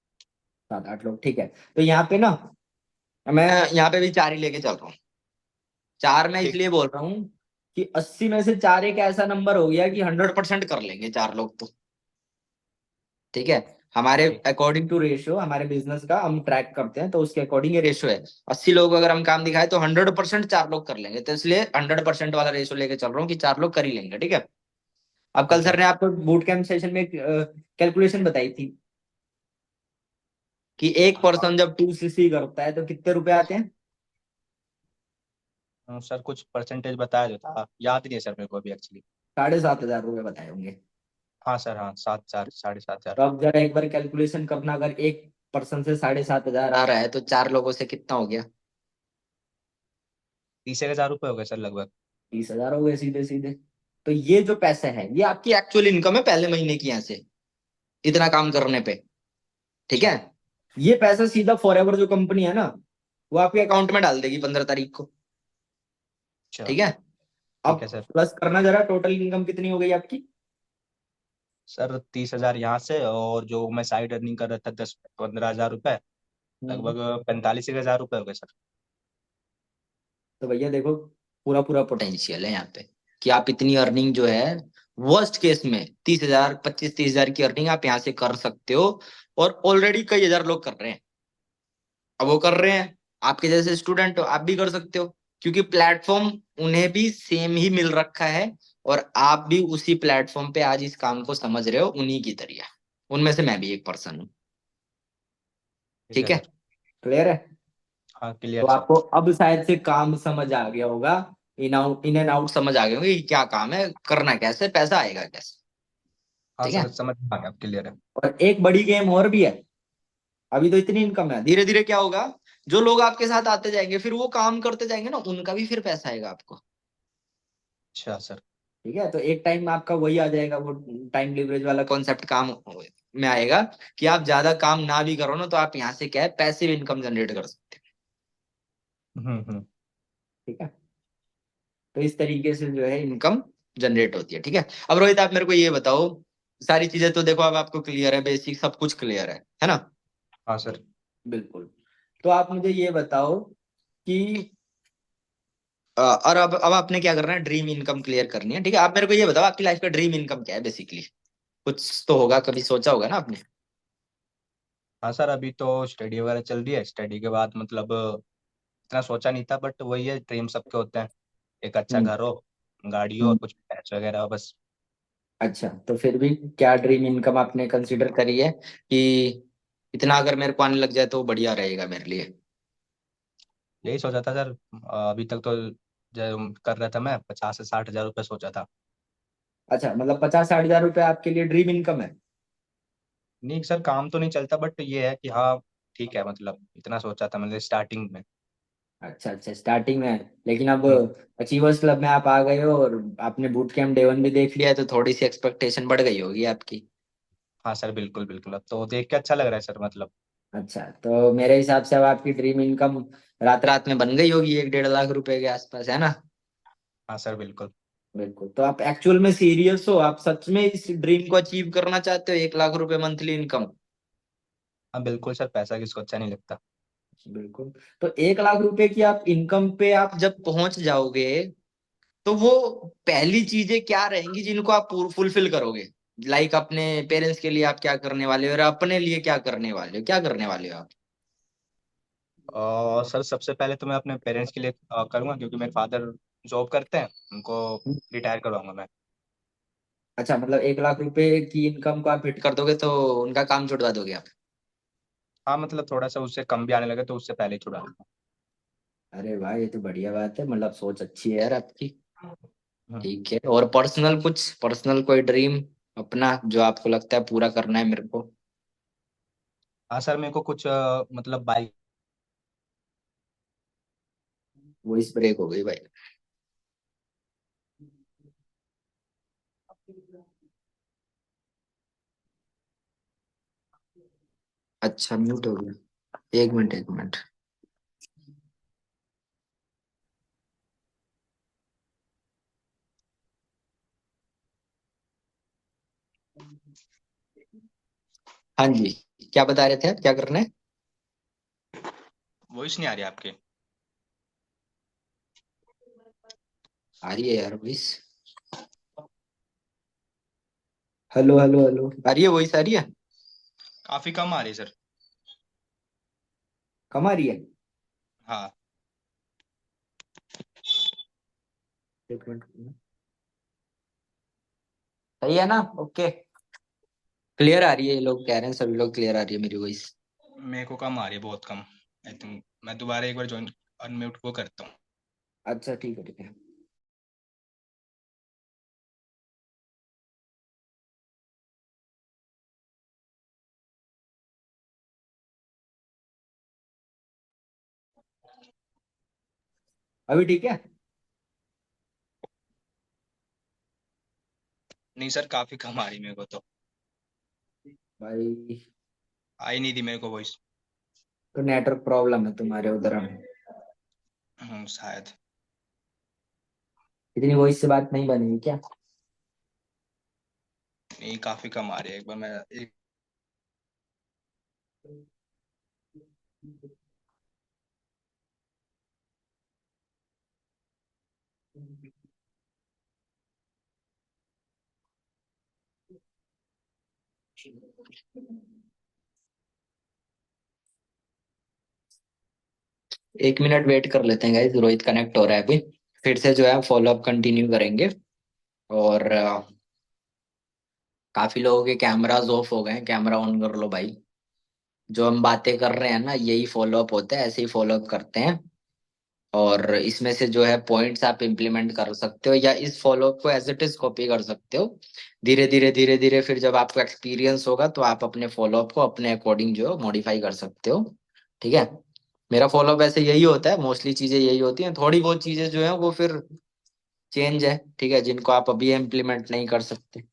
7-8 लोग, ठीक है। तो यहाँ पे ना, मैं यहाँ पे भी 4 ही लेके चल रहा हूँ। 4 मैं ठीक। इसलिए बोल रहा हूँ कि 80 में से 4 एक ऐसा नंबर हो गया कि 100% कर लेंगे 4 लोग तो। ठीक है, हमारे ठीक। अकॉर्डिंग टू रेशियो, हमारे बिजनेस का हम ट्रैक करते हैं तो उसके अकॉर्डिंग ये रेशियो है। 80 लोग अगर हम काम दिखाए तो 100% 4 लोग कर लेंगे, तो इसलिए 100% वाला रेशियो लेके चल रहा हूँ कि 4 लोग कर ही लेंगे। ठीक है। अब कल ठीक सर है। ने आपको बूट कैंप सेशन में कैलकुलेशन बताई थी कि एक हाँ। पर्सन जब 2 सीसी करता है तो कितने रुपए आते हैं? सर कुछ परसेंटेज बताया जो था, याद नहीं है सर मेरे को अभी एक्चुअली। 7,500 रुपए बताए होंगे। हाँ सर, हाँ, 7,000, 7,500। तो अब जरा एक बार कैलकुलेशन करना, अगर एक पर्सन से 7,500 आ रहा है तो 4 लोगों से कितना हो गया? 30,000 रुपये हो गए सर लगभग। 30,000 हो गए सीधे सीधे। तो ये जो पैसे है ये आपकी एक्चुअल इनकम है पहले महीने की, यहाँ से इतना काम करने पे। ठीक है। अच्छा। ये पैसा सीधा फॉरएवर जो कंपनी है ना, वो आपके अकाउंट में डाल देगी 15 तारीख को। अच्छा। ठीक है। ठीक अब है सर। प्लस करना जरा, टोटल इनकम कितनी हो गई आपकी? सर 30,000 यहाँ से, और जो मैं साइड अर्निंग कर रहा था 10-15 हज़ार रुपए, हम्म। लगभग 45,000 रुपये हो गए सर। तो भैया देखो, पूरा पूरा पोटेंशियल है यहाँ पे कि आप इतनी अर्निंग जो है, वर्स्ट केस में 30,000, 25-30,000 की अर्निंग आप यहाँ से कर सकते हो। और ऑलरेडी कई हजार लोग कर रहे हैं। अब वो कर रहे हैं, आपके जैसे स्टूडेंट हो आप भी कर सकते हो, क्योंकि प्लेटफॉर्म उन्हें भी सेम ही मिल रखा है। और आप भी उसी प्लेटफॉर्म पे आज इस काम को समझ रहे हो उन्हीं की तरह। उनमें से मैं भी एक पर्सन हूँ। ठीक ठीक है है, सर। क्लियर है? हाँ, तो क्लियर सर। आपको अब शायद से काम समझ आ गया होगा, इन एंड आउट समझ आ गए होंगे कि क्या काम है, करना कैसे, पैसा आएगा कैसे। हाँ ठीक है। सर, समझ आ गया, क्लियर है। और एक बड़ी गेम और भी है। अभी तो इतनी इनकम है, धीरे धीरे क्या होगा, जो लोग आपके साथ आते जाएंगे फिर वो काम करते जाएंगे ना, उनका भी फिर पैसा आएगा आपको। अच्छा सर। ठीक है, तो एक टाइम आपका वही आ जाएगा, वो टाइम लिवरेज वाला कॉन्सेप्ट काम में आएगा कि आप ज्यादा काम ना भी करो ना, तो आप यहाँ से क्या है, पैसिव इनकम जनरेट कर सकते हो। हम्म। ठीक है। तो इस तरीके से जो है इनकम जनरेट होती है। ठीक है। अब रोहित आप मेरे को ये बताओ, सारी चीजें तो देखो अब आपको क्लियर है, बेसिक सब कुछ क्लियर है ना? हाँ सर। बिल्कुल। तो आप मुझे ये बताओ कि और अब आपने क्या करना है, ड्रीम इनकम क्लियर करनी है। ठीक है, आप मेरे को ये बताओ आपकी लाइफ का ड्रीम इनकम क्या है बेसिकली? कुछ तो होगा, कभी सोचा होगा ना आपने? हाँ सर, अभी तो स्टडी वगैरह चल रही है, स्टडी के बाद मतलब इतना सोचा नहीं था, बट वही है, ड्रीम सबके होते हैं। एक अच्छा हम्म। घर हो, गाड़ी हो, और हम्म। कुछ पैसे वगैरह हो, बस। अच्छा, तो फिर भी क्या ड्रीम इनकम आपने कंसीडर करी है कि इतना अगर मेरे को आने लग जाए तो बढ़िया रहेगा मेरे लिए? यही सोचा था सर। अभी तक तो जो कर रहा था मैं, 50 से 60 हज़ार रुपये सोचा था। अच्छा, मतलब 50-60 हजार रुपए आपके लिए ड्रीम इनकम है? नहीं सर, काम तो नहीं चलता, बट ये है कि हाँ, ठीक है, मतलब इतना सोचा था मतलब स्टार्टिंग में। अच्छा अच्छा, स्टार्टिंग में है। लेकिन अब हम्म। अचीवर्स क्लब में आप आ गए हो और आपने बूट कैंप डे 1 भी देख लिया है, तो थोड़ी सी एक्सपेक्टेशन बढ़ गई होगी आपकी। हाँ सर, बिल्कुल बिल्कुल, अब तो देख के अच्छा लग रहा है सर, मतलब। अच्छा, तो मेरे हिसाब से अब आपकी ड्रीम इनकम रात रात में बन गई होगी 1-1.5 लाख रुपए के आसपास, है ना? हाँ सर, बिल्कुल। बिल्कुल। तो आप एक्चुअल में सीरियस हो, आप सच में इस ड्रीम को अचीव करना चाहते हो, 1 लाख रुपए मंथली इनकम? हाँ बिल्कुल सर, पैसा किसको अच्छा नहीं लगता। बिल्कुल। तो 1 लाख रुपए की आप इनकम पे आप जब पहुंच जाओगे, तो वो पहली चीजें क्या रहेंगी जिनको आप फुलफिल करोगे? लाइक अपने पेरेंट्स के लिए आप क्या करने वाले हो, और अपने लिए क्या करने वाले हो, क्या करने वाले हो आप? सर सबसे पहले तो मैं अपने पेरेंट्स के लिए करूँगा, क्योंकि मेरे फादर जॉब करते हैं, उनको रिटायर करवाऊंगा मैं। अच्छा, मतलब 1 लाख रुपए की इनकम को आप हिट कर दोगे तो उनका काम छुड़वा दोगे आप? हाँ मतलब थोड़ा सा उससे कम भी आने लगे तो उससे पहले ही छुड़ा दूंगा। अरे वाह, ये तो बढ़िया बात है, मतलब सोच अच्छी है यार आपकी। हम्म। ठीक है, और पर्सनल, कुछ पर्सनल कोई ड्रीम अपना जो आपको लगता है पूरा करना है मेरे को? हाँ सर, मेरे को कुछ मतलब बाइक। वॉइस ब्रेक हो गई भाई। अच्छा, म्यूट हो गया। एक मिनट, एक मिनट। हाँ जी, क्या बता रहे थे आप, क्या करना है? वॉइस नहीं आ रही आपकी। आ रही है यार वॉइस। हेलो हेलो हेलो, आ रही है वॉइस, आ रही है? काफी कम आ रही है सर। कम आ रही है? हाँ। एक मिनट। सही है ना? ओके। क्लियर आ रही है, ये लोग कह रहे हैं, सभी लोग क्लियर आ रही है मेरी वॉइस। मेरे को कम आ रही है, बहुत कम। आई थिंक मैं दोबारा एक बार ज्वाइन अनम्यूट को करता हूँ। अच्छा ठीक है, ठीक है। अभी ठीक है? नहीं सर, काफी कम आ रही मेरे को तो। भाई, आई नहीं थी मेरे को वॉइस। तो नेटवर्क प्रॉब्लम है तुम्हारे उधर में। शायद। इतनी वॉइस से बात नहीं बनेगी क्या? नहीं, काफी कम आ रही है, एक बार मैं एक। 1 मिनट वेट कर लेते हैं गाइस, रोहित कनेक्ट हो रहा है अभी। फिर से जो है फॉलो अप कंटिन्यू करेंगे। और काफी लोगों के कैमराज ऑफ हो गए हैं, कैमरा ऑन कर लो भाई। जो हम बातें कर रहे हैं ना, यही फॉलो अप होता है, ऐसे ही फॉलो अप करते हैं। और इसमें से जो है पॉइंट्स आप इम्प्लीमेंट कर सकते हो, या इस फॉलो अप को एज इट इज कॉपी कर सकते हो। धीरे धीरे धीरे धीरे फिर जब आपको एक्सपीरियंस होगा तो आप अपने फॉलो अप को अपने अकॉर्डिंग जो है मॉडिफाई कर सकते हो। ठीक है। मेरा फॉलो अप ऐसे यही होता है, मोस्टली चीजें यही होती हैं, थोड़ी बहुत चीजें जो है वो फिर चेंज है, ठीक है, जिनको आप अभी इम्प्लीमेंट नहीं कर सकते।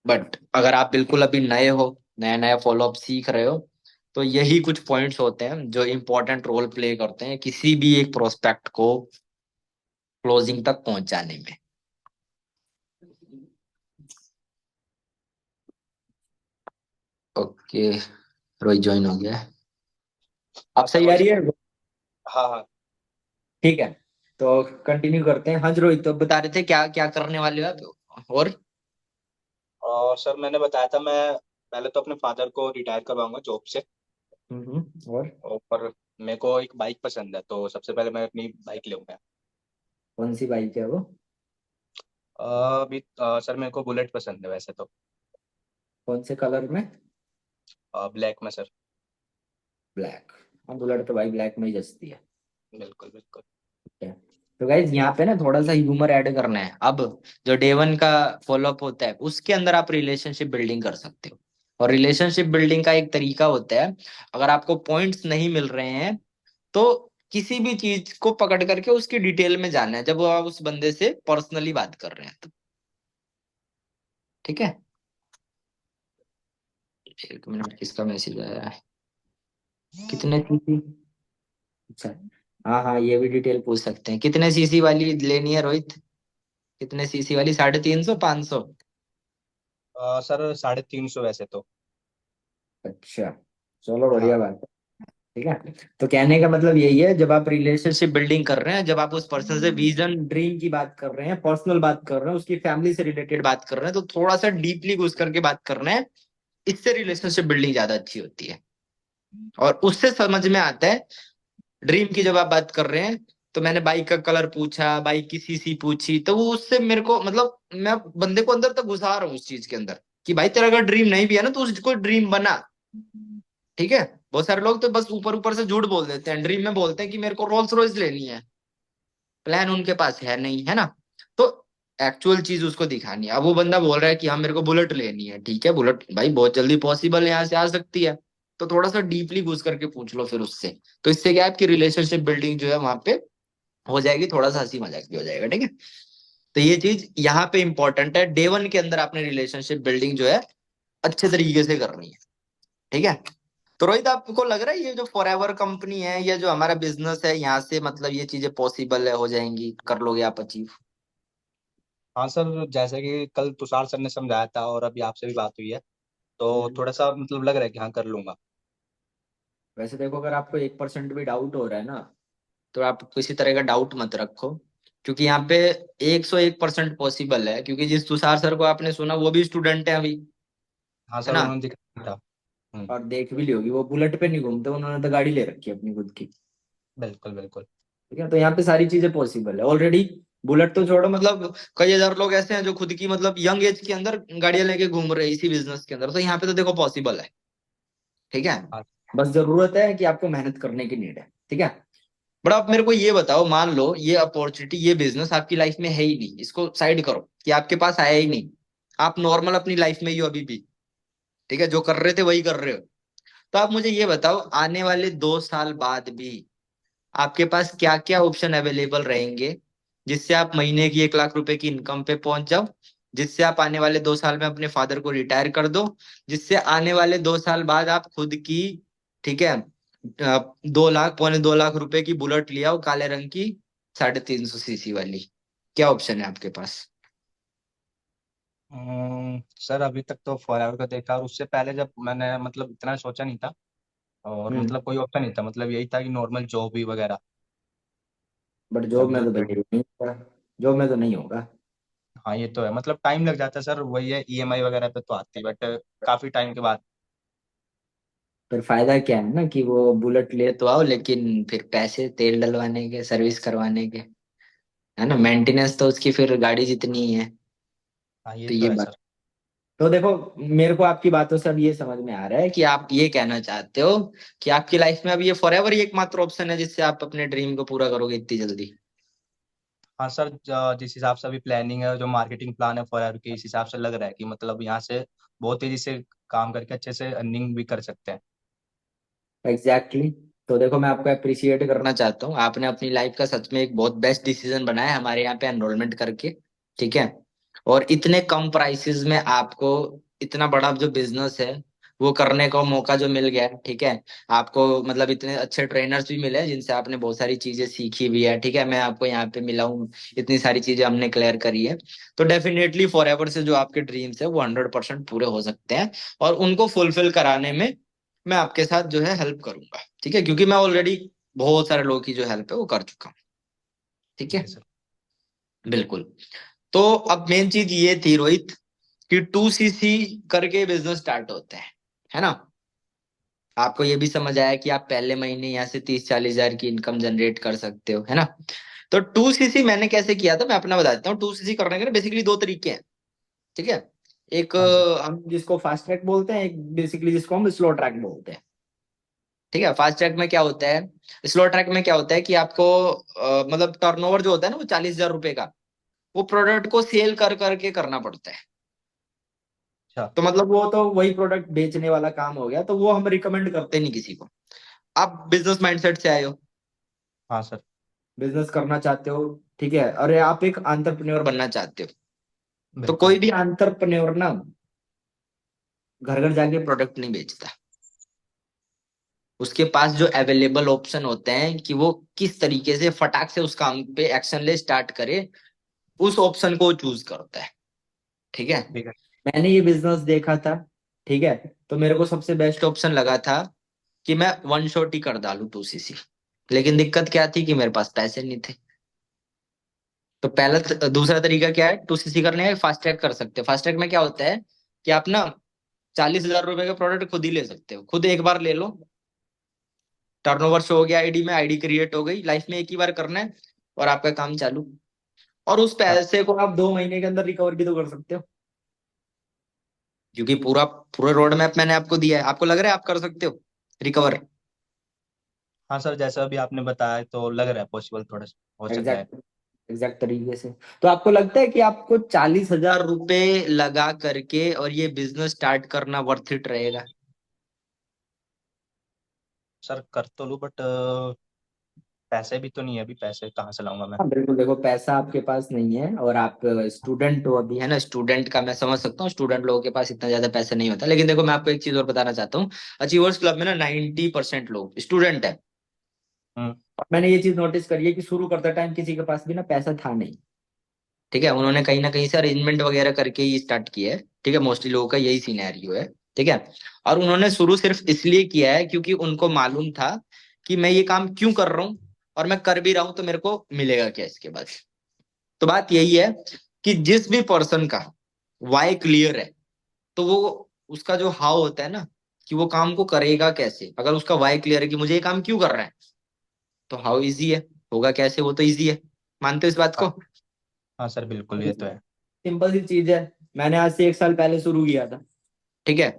बट अगर आप बिल्कुल अभी नए हो, नया नया फॉलो अप सीख रहे हो, तो यही कुछ पॉइंट्स होते हैं जो इम्पोर्टेंट रोल प्ले करते हैं किसी भी एक प्रोस्पेक्ट को क्लोजिंग तक पहुंचाने में। ओके, रोहित ज्वाइन हो गया है। हाँ अब सर, सही आ वॉइस। रही है? हाँ हाँ। ठीक है, तो कंटिन्यू करते हैं। हाँ जी रोहित, तो बता रहे थे क्या क्या करने वाले हो आप? और और सर मैंने बताया था, मैं पहले तो अपने फादर को रिटायर करवाऊंगा जॉब से। और और पर मेरे को एक बाइक पसंद है, तो सबसे पहले मैं अपनी बाइक लूंगा। कौन सी बाइक है वो? अभी सर मेरे को बुलेट पसंद है वैसे तो। कौन से कलर में? ब्लैक में सर। ब्लैक। हाँ, बुलेट तो भाई ब्लैक में ही जचती है। बिल्कुल बिल्कुल। है। तो गाइज यहाँ पे ना थोड़ा सा ह्यूमर ऐड करना है अब। जो डे वन का फॉलोअप होता है उसके अंदर आप रिलेशनशिप बिल्डिंग कर सकते हो। और रिलेशनशिप बिल्डिंग का एक तरीका होता है, अगर आपको पॉइंट्स नहीं मिल रहे हैं तो किसी भी चीज को पकड़ करके उसकी डिटेल में जानना है, जब आप उस बंदे से पर्सनली बात कर रहे हैं तो। ठीक है। 1 मिनट, किसका मैसेज आया है? कितने सीसी? अच्छा। हाँ हाँ, ये भी डिटेल पूछ सकते हैं, कितने सीसी वाली लेनी है रोहित? कितने सीसी वाली, 350, 500? सर 350 वैसे तो। अच्छा, चलो हाँ। बढ़िया बात है। ठीक है। तो कहने का मतलब यही है, जब आप रिलेशनशिप बिल्डिंग कर रहे हैं, जब आप उस पर्सन से विजन ड्रीम की बात कर रहे हैं, पर्सनल बात कर रहे हैं, उसकी फैमिली से रिलेटेड बात कर रहे हैं, तो थोड़ा सा डीपली घुस करके बात कर रहे हैं। इससे रिलेशनशिप बिल्डिंग ज्यादा अच्छी होती है। और उससे समझ में आता है, ड्रीम की जब आप बात कर रहे हैं, तो मैंने बाइक का कलर पूछा, बाइक की सीसी पूछी, तो वो उससे मेरे को मतलब मैं बंदे को अंदर तक घुसा रहा हूँ उस चीज के अंदर, कि भाई तेरा अगर ड्रीम नहीं भी है ना, तो उसको ड्रीम बना। ठीक है। बहुत सारे लोग तो बस ऊपर ऊपर से झूठ बोल देते हैं, ड्रीम में बोलते हैं कि मेरे को रोल्स रॉयस लेनी है, प्लान उनके पास है नहीं, है ना। तो एक्चुअल चीज उसको दिखानी है। अब वो बंदा बोल रहा है कि हाँ मेरे को बुलेट लेनी है, ठीक है, बुलेट भाई बहुत जल्दी पॉसिबल है, यहाँ से आ सकती है। तो थोड़ा सा डीपली घुस करके पूछ लो फिर उससे। तो इससे क्या है, आपकी रिलेशनशिप बिल्डिंग जो है वहां पे हो जाएगी, थोड़ा सा हंसी मजाक भी हो जाएगा। ठीक है। तो ये चीज यहाँ पे इंपॉर्टेंट है, डे वन के अंदर आपने रिलेशनशिप बिल्डिंग जो है अच्छे तरीके से करनी है। ठीक है। तो रोहित, आपको लग रहा है ये जो फॉरएवर कंपनी है या जो हमारा बिजनेस है, यहाँ से मतलब ये चीजें पॉसिबल है, हो जाएंगी, कर लोगे आप अचीव? हाँ सर, जैसे कि कल तुषार सर ने समझाया था और अभी आपसे भी बात हुई है, तो थोड़ा सा मतलब लग रहा है कि हाँ कर लूंगा। वैसे देखो, अगर आपको 1% भी डाउट हो रहा है ना, तो आप किसी तरह का डाउट मत रखो, क्योंकि यहाँ पे 101% पॉसिबल है। क्योंकि जिस तुषार सर को आपने सुना, वो भी स्टूडेंट है अभी, हाँ है सर, ना। उन्होंने दिखाया था। और देख भी ली होगी, वो बुलेट पे नहीं घूमते, उन्होंने तो गाड़ी ले रखी है अपनी खुद की। बिल्कुल बिल्कुल। ठीक है। तो यहाँ पे सारी चीजें पॉसिबल है ऑलरेडी। बुलेट तो छोड़ो, मतलब कई हजार लोग ऐसे हैं जो खुद की मतलब यंग एज के अंदर गाड़ियां लेके घूम रहे हैं इसी बिजनेस के अंदर। तो यहाँ पे तो देखो पॉसिबल है। ठीक है। हाँ बस जरूरत है कि आपको मेहनत करने की नीड है। ठीक है। बट आप मेरे को ये बताओ, मान लो ये अपॉर्चुनिटी, ये बिजनेस आपकी लाइफ में है ही नहीं, इसको साइड करो कि आपके पास आया ही नहीं, आप नॉर्मल अपनी लाइफ में ही हो अभी भी। ठीक है। जो कर रहे थे वही कर रहे हो। तो आप मुझे ये बताओ, आने वाले 2 साल बाद भी आपके पास क्या क्या ऑप्शन अवेलेबल रहेंगे, जिससे आप महीने की 1 लाख रुपए की इनकम पे पहुंच जाओ, जिससे आप आने वाले 2 साल में अपने फादर को रिटायर कर दो, जिससे आने वाले 2 साल बाद आप खुद की, ठीक है, 2 लाख, 2.25 लाख रुपए की बुलेट ले आओ, काले रंग की, 350 सीसी वाली। क्या ऑप्शन है आपके पास? सर, अभी तक तो फॉरएवर का देखा, और उससे पहले जब मैंने मतलब इतना सोचा नहीं था, और हम्म। मतलब कोई ऑप्शन नहीं था, मतलब यही था कि नॉर्मल जॉब ही वगैरह। बट जॉब अभी में तो तो भाई नहीं होगा। जॉब में तो नहीं होगा। हाँ, ये तो है, मतलब टाइम लग जाता है सर, वही है, ईएमआई वगैरह पे तो आती है, बट काफी टाइम के बाद। फिर फायदा क्या है ना, कि वो बुलेट ले तो आओ, लेकिन फिर पैसे तेल डलवाने के, सर्विस करवाने के, है ना, मेंटेनेंस तो उसकी फिर गाड़ी जितनी ही है। हाँ, ये तो तो ये है बात। सर। तो देखो, मेरे को आपकी बातों से अब ये समझ में आ रहा है कि आप ये कहना चाहते हो कि आपकी लाइफ में अब ये फॉरएवर ही एकमात्र ऑप्शन है जिससे आप अपने ड्रीम को पूरा करोगे इतनी जल्दी। हाँ सर, जिस हिसाब से अभी प्लानिंग है, जो मार्केटिंग प्लान है फॉरएवर के, इस हिसाब से लग रहा है कि मतलब यहाँ से बहुत तेजी से काम करके अच्छे से अर्निंग भी कर सकते हैं। Exactly exactly। तो देखो, मैं आपको अप्रिशिएट करना चाहता हूँ, आपने अपनी लाइफ का सच में एक बहुत बेस्ट डिसीजन बनाया हमारे यहाँ पे एनरोलमेंट करके। ठीक है। और इतने कम प्राइसेस में आपको इतना बड़ा जो बिजनेस है वो करने का मौका जो मिल गया है। ठीक है। आपको मतलब इतने अच्छे ट्रेनर्स भी मिले हैं जिनसे आपने बहुत सारी चीजें सीखी भी है। ठीक है। मैं आपको यहाँ पे मिला हूँ, इतनी सारी चीजें हमने क्लियर करी है। तो डेफिनेटली फॉरएवर से जो आपके ड्रीम्स है वो 100% पूरे हो सकते हैं। और उनको फुलफिल कराने में मैं आपके साथ जो है हेल्प करूंगा। ठीक है। क्योंकि मैं ऑलरेडी बहुत सारे लोगों की जो हेल्प है वो कर चुका हूँ। ठीक ठीक है। है सर। बिल्कुल। तो अब मेन चीज ये थी रोहित, कि 2 सीसी करके बिजनेस स्टार्ट होते हैं, है ना। आपको ये भी समझ आया कि आप पहले महीने यहाँ से 30-40 हजार की इनकम जनरेट कर सकते हो, है ना। तो 2 सीसी मैंने कैसे किया था, मैं अपना बता देता हूँ। 2 सीसी करने के ना बेसिकली 2 तरीके हैं। ठीक है। एक हाँ जी। हम जिसको फास्ट ट्रैक बोलते हैं, एक बेसिकली जिसको हम स्लो ट्रैक बोलते हैं। ठीक है। फास्ट ट्रैक में क्या होता है, स्लो ट्रैक में क्या होता है कि आपको मतलब टर्नओवर जो होता है ना वो 40 हजार रुपए का, वो प्रोडक्ट को सेल कर करके करना पड़ता है। अच्छा। तो मतलब वो तो वही प्रोडक्ट बेचने वाला काम हो गया, तो वो हम रिकमेंड करते नहीं किसी को। आप बिजनेस माइंडसेट से आए हो, हाँ सर। बिजनेस करना चाहते हो, ठीक है, और आप एक एंटरप्रेन्योर बनना चाहते हो। तो बिल्कुल। कोई भी एंटरप्रेन्योर ना घर घर जाके प्रोडक्ट नहीं बेचता। उसके पास जो अवेलेबल ऑप्शन होते हैं कि वो किस तरीके से फटाक से उस काम पे एक्शन ले स्टार्ट करे, उस ऑप्शन को चूज करता है। ठीक है। ठीक है। मैंने ये बिजनेस देखा था। ठीक है। तो मेरे को सबसे बेस्ट ऑप्शन लगा था कि मैं वन शॉट ही कर डालू 2cc। लेकिन दिक्कत क्या थी कि मेरे पास पैसे नहीं थे। तो पहला दूसरा तरीका क्या है 2cc करने का, फास्ट ट्रैक कर सकते हो। फास्ट ट्रैक में क्या होता है कि आप ना 40,000 रुपए का प्रोडक्ट खुद ही ले सकते हो, खुद एक बार ले लो, टर्नओवर शो हो गया आईडी में, आईडी क्रिएट हो गई, लाइफ में एक ही बार करना है और आपका काम चालू। और उस हाँ पैसे को आप 2 महीने के अंदर रिकवर भी तो कर सकते हो, क्योंकि पूरा पूरा रोड मैप मैंने आपको दिया है। आपको लग रहा है आप कर सकते हो रिकवर? हाँ सर, जैसा अभी आपने बताया तो लग रहा है पॉसिबल, थोड़ा सा हो सकता है। एग्जैक्ट एग्जैक्ट तरीके से। तो आपको लगता है कि आपको 40,000 रुपए लगा करके और ये बिजनेस स्टार्ट करना वर्थ इट रहेगा? सर कर तो लूँ, बट पैसे भी तो नहीं है, अभी पैसे कहाँ से लाऊंगा मैं। हाँ बिल्कुल, देखो पैसा आपके पास नहीं है और आप स्टूडेंट हो अभी, है ना। स्टूडेंट का मैं समझ सकता हूँ, स्टूडेंट लोगों के पास इतना ज्यादा पैसा नहीं होता। लेकिन देखो मैं आपको एक चीज और बताना चाहता हूँ, अचीवर्स क्लब में ना 90% लोग स्टूडेंट है। हम्म। और मैंने ये चीज नोटिस करी है कि शुरू करते टाइम किसी के पास भी ना पैसा था नहीं। ठीक है, उन्होंने कहीं ना कहीं से अरेंजमेंट वगैरह करके ही स्टार्ट किया है। ठीक है, मोस्टली लोगों का यही सिनेरियो है। ठीक है, और उन्होंने शुरू सिर्फ इसलिए किया है क्योंकि उनको मालूम था कि मैं ये काम क्यों कर रहा हूँ, और मैं कर भी रहा हूँ तो मेरे को मिलेगा क्या इसके बाद। तो बात यही है कि जिस भी पर्सन का वाई क्लियर है, तो वो उसका जो हाउ होता है ना, कि वो काम को करेगा कैसे, अगर उसका वाई क्लियर है कि मुझे ये काम क्यों कर रहा है, तो हाउ इजी है, होगा कैसे, वो तो इजी है। मानते हो इस बात हाँ। को? हाँ सर, बिल्कुल ये तो है। सिंपल सी चीज है। मैंने आज से 1 साल पहले शुरू किया था। ठीक है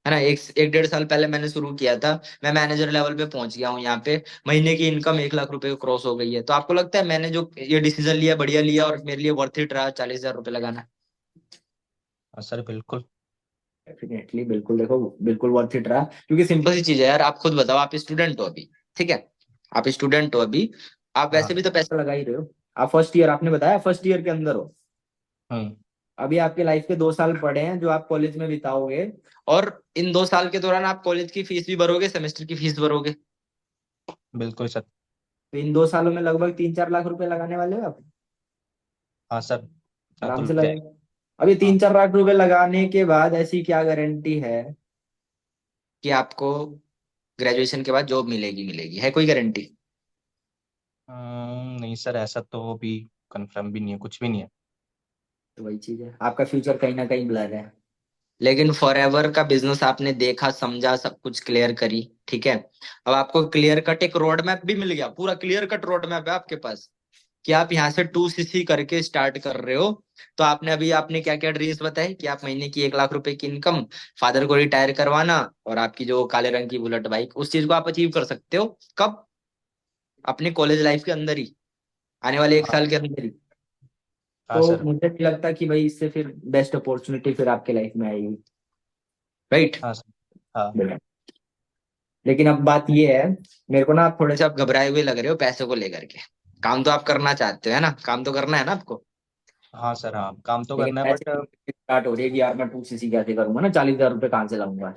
ना, एक एक 1.5 साल पहले मैंने शुरू किया था। मैं मैनेजर लेवल पे पहुंच गया हूँ यहाँ पे। महीने की इनकम 1 लाख रुपए को क्रॉस हो गई है। तो आपको लगता है मैंने जो ये डिसीजन लिया बढ़िया लिया और मेरे लिए वर्थ इट रहा 40,000 रुपए लगाना? हाँ सर, बिल्कुल। डेफिनेटली बिल्कुल, देखो बिल्कुल वर्थ इट रहा, क्योंकि सिंपल सी चीज है यार। आप खुद बताओ, आप स्टूडेंट हो अभी। ठीक है, आप स्टूडेंट हो अभी। आप वैसे हाँ। भी तो पैसा लगा ही रहे हो। आप फर्स्ट ईयर, आपने बताया फर्स्ट ईयर के अंदर हो। हम्म। अभी आपके लाइफ के 2 साल पड़े हैं जो आप कॉलेज में बिताओगे। और इन 2 साल के दौरान आप कॉलेज की फीस भी भरोगे, सेमेस्टर की फीस भरोगे। बिल्कुल सर। तो इन 2 सालों में लगभग 3-4 लाख रुपए लगाने वाले हो आप। हाँ सर, वो तो आराम से लग लगे। जाएगा। अभी हाँ। 3-4 लाख रुपए लगाने के बाद ऐसी क्या गारंटी है कि आपको ग्रेजुएशन के बाद जॉब मिलेगी? मिलेगी है कोई गारंटी? नहीं सर, ऐसा तो अभी कंफर्म भी नहीं है, कुछ भी नहीं है। तो वही चीज है, आपका फ्यूचर कहीं ना कहीं ब्लर है। लेकिन फॉर एवर का बिजनेस आपने देखा, समझा, सब कुछ क्लियर करी। ठीक है, अब आपको क्लियर कट एक रोड मैप भी मिल गया, पूरा क्लियर कट रोड मैप है आपके पास कि आप यहाँ से 2cc करके स्टार्ट कर रहे हो। तो आपने अभी आपने क्या क्या ड्रीम्स बताए कि आप महीने की 1 लाख रुपए की इनकम, फादर को रिटायर करवाना, और आपकी जो काले रंग की बुलेट बाइक, उस चीज को आप अचीव कर सकते हो कब? अपने कॉलेज लाइफ के अंदर ही, आने वाले 1 साल के अंदर ही। हाँ तो सर। मुझे नहीं लगता कि भाई इससे फिर बेस्ट अपॉर्चुनिटी फिर आपके लाइफ में आएगी। राइट। हाँ सर। हाँ। लेकिन अब बात ये है, मेरे को ना आप थोड़े से आप घबराए हुए लग रहे हो पैसे को लेकर के। काम तो आप करना चाहते हो, है ना, काम तो करना है ना आपको। हाँ सर, हाँ काम तो लेकिन करना है, बट पैसे स्टार्ट हो रही है कि यार मैं 2cc कैसे करूंगा ना, 40,000 रुपए कहाँ से लाऊंगा।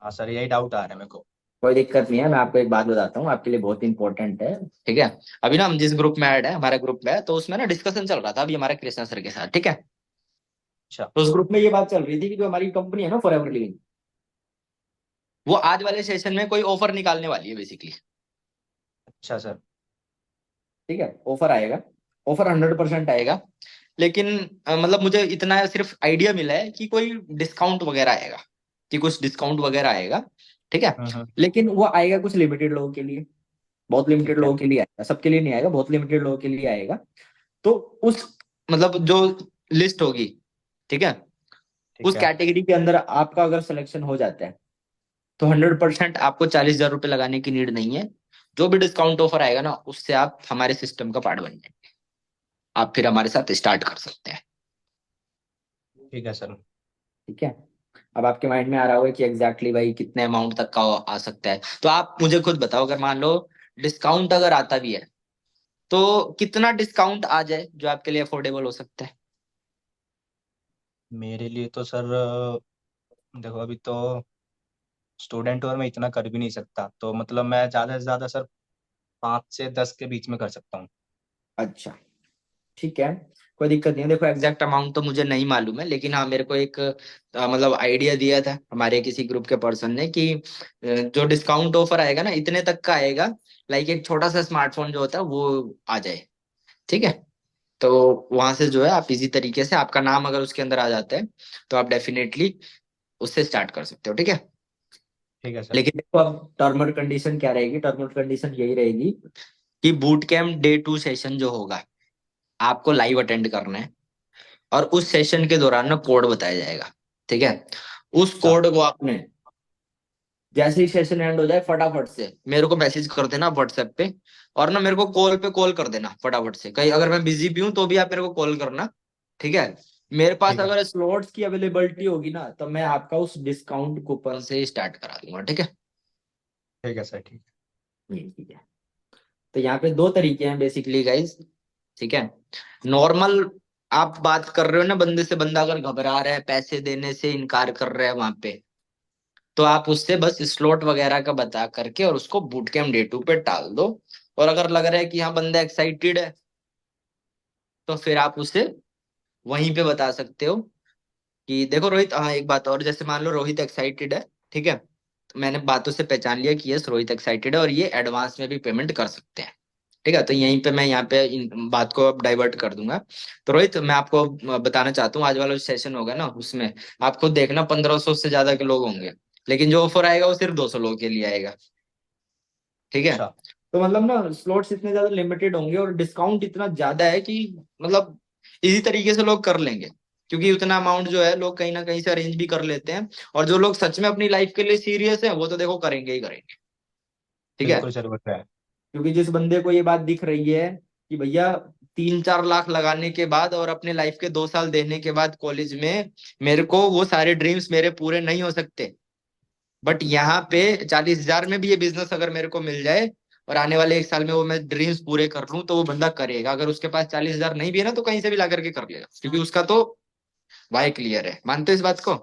हाँ सर, यही डाउट आ रहा है मेरे को। कोई दिक्कत नहीं है, मैं आपको एक बात बताता हूँ, आपके लिए बहुत इंपॉर्टेंट है। ठीक है, अभी ना हम जिस ग्रुप में ऐड है, हमारा ग्रुप में है, तो उसमें ना डिस्कशन चल रहा था अभी हमारे कृष्णा सर के साथ। ठीक है, अच्छा। तो उस ग्रुप में ये बात चल रही थी कि जो हमारी कंपनी है ना फॉरएवर लिविंग, वो आज वाले सेशन में कोई ऑफर निकालने वाली है बेसिकली। अच्छा सर। ठीक है, ऑफर आएगा, ऑफर 100% आएगा। लेकिन मतलब मुझे इतना सिर्फ आइडिया मिला है कि कोई डिस्काउंट वगैरह आएगा, कि कुछ डिस्काउंट वगैरह आएगा। ठीक है, हम्म। लेकिन वो आएगा कुछ लिमिटेड लोगों के लिए, बहुत लिमिटेड ठीक है। लोगों के लिए आएगा, सबके लिए नहीं आएगा, बहुत लिमिटेड लोगों के लिए आएगा। तो उस मतलब जो लिस्ट होगी, ठीक है, ठीक उस है। कैटेगरी के अंदर आपका अगर सिलेक्शन हो जाता है, तो 100% आपको 40,000 रुपये लगाने की नीड नहीं है। जो भी डिस्काउंट ऑफर आएगा ना, उससे आप हमारे सिस्टम का पार्ट बन जाएंगे, आप फिर हमारे साथ स्टार्ट कर सकते हैं। ठीक है सर। ठीक है, अब आपके माइंड में आ रहा होगा कि एग्जैक्टली भाई कितने अमाउंट तक का आ सकता है। तो आप मुझे खुद बताओ, अगर मान लो डिस्काउंट अगर आता भी है, तो कितना डिस्काउंट आ जाए जो आपके लिए अफोर्डेबल हो सकता है? मेरे लिए तो सर, देखो अभी तो स्टूडेंट और मैं इतना कर भी नहीं सकता, तो मतलब मैं ज़्यादा से ज़्यादा सर 5 से 10 के बीच में कर सकता हूँ। अच्छा, ठीक है। कोई दिक्कत नहीं है। देखो एग्जैक्ट अमाउंट तो मुझे नहीं मालूम है, लेकिन हाँ मेरे को एक मतलब आइडिया दिया था हमारे किसी ग्रुप के पर्सन ने कि जो डिस्काउंट ऑफर आएगा ना इतने तक का आएगा, लाइक एक छोटा सा स्मार्टफोन जो होता है वो आ जाए। ठीक है, तो वहां से जो है आप इजी तरीके से, आपका नाम अगर उसके अंदर आ जाता है तो आप डेफिनेटली उससे स्टार्ट कर सकते हो। ठीक है, ठीक है सर। लेकिन देखो अब टर्म और कंडीशन क्या रहेगी, टर्म और कंडीशन यही रहेगी कि बूट कैम्प डे 2 सेशन जो होगा आपको लाइव अटेंड करना है, और उस सेशन के दौरान ना कोड बताया जाएगा। ठीक है, उस अच्छा। कोड को आपने जैसे ही सेशन एंड हो जाए फटाफट से मेरे को मैसेज कर देना व्हाट्सएप पे, और ना मेरे को कॉल पे कॉल कर देना फटाफट से, कहीं अगर मैं बिजी भी हूँ तो भी आप मेरे को कॉल करना। ठीक है, मेरे पास ठीक है। अगर स्लॉट्स की अवेलेबिलिटी होगी ना तो मैं आपका उस डिस्काउंट कूपन से स्टार्ट करा दूंगा। ठीक है। ठीक है सर। ठीक है। ठीक है, तो यहाँ पे दो तरीके हैं बेसिकली गाइस। ठीक है, नॉर्मल आप बात कर रहे हो ना बंदे से, बंदा अगर घबरा रहा है, पैसे देने से इनकार कर रहा है वहां पे, तो आप उससे बस स्लॉट वगैरह का बता करके और उसको बूट कैम्प डे 2 पे टाल दो। और अगर लग रहा है कि हाँ बंदा एक्साइटेड है तो फिर आप उसे वहीं पे बता सकते हो कि देखो रोहित, हाँ एक बात और, जैसे मान लो रोहित एक्साइटेड है। ठीक है, तो मैंने बातों से पहचान लिया कि यस रोहित एक्साइटेड है और ये एडवांस में भी पेमेंट कर सकते हैं। ठीक है, तो यहीं पे मैं यहाँ पे इन बात को अब डाइवर्ट कर दूंगा। तो रोहित मैं आपको बताना चाहता हूँ, आज वाला जो सेशन होगा ना उसमें आप खुद देखना 1500 से ज्यादा के लोग होंगे, लेकिन जो ऑफर आएगा वो सिर्फ 200 लोगों के लिए आएगा। ठीक है, अच्छा। तो मतलब ना स्लॉट्स इतने ज्यादा लिमिटेड होंगे और डिस्काउंट इतना ज्यादा है कि मतलब इसी तरीके से लोग कर लेंगे, क्योंकि उतना अमाउंट जो है लोग कहीं ना कहीं से अरेंज भी कर लेते हैं। और जो लोग सच में अपनी लाइफ के लिए सीरियस हैं वो तो देखो करेंगे ही करेंगे। ठीक है, बिल्कुल सर, वो तो है। क्योंकि जिस बंदे को ये बात दिख रही है कि भैया 3-4 लाख लगाने के बाद और अपने लाइफ के 2 साल देने के बाद कॉलेज में मेरे को वो सारे ड्रीम्स मेरे पूरे नहीं हो सकते, बट यहाँ पे 40,000 में भी ये बिजनेस अगर मेरे को मिल जाए और आने वाले 1 साल में वो मैं ड्रीम्स पूरे कर लूं तो वो बंदा करेगा। अगर उसके पास 40,000 नहीं भी है ना तो कहीं से भी ला करके कर लेगा, क्योंकि उसका तो वाई क्लियर है। मानते हो इस बात को?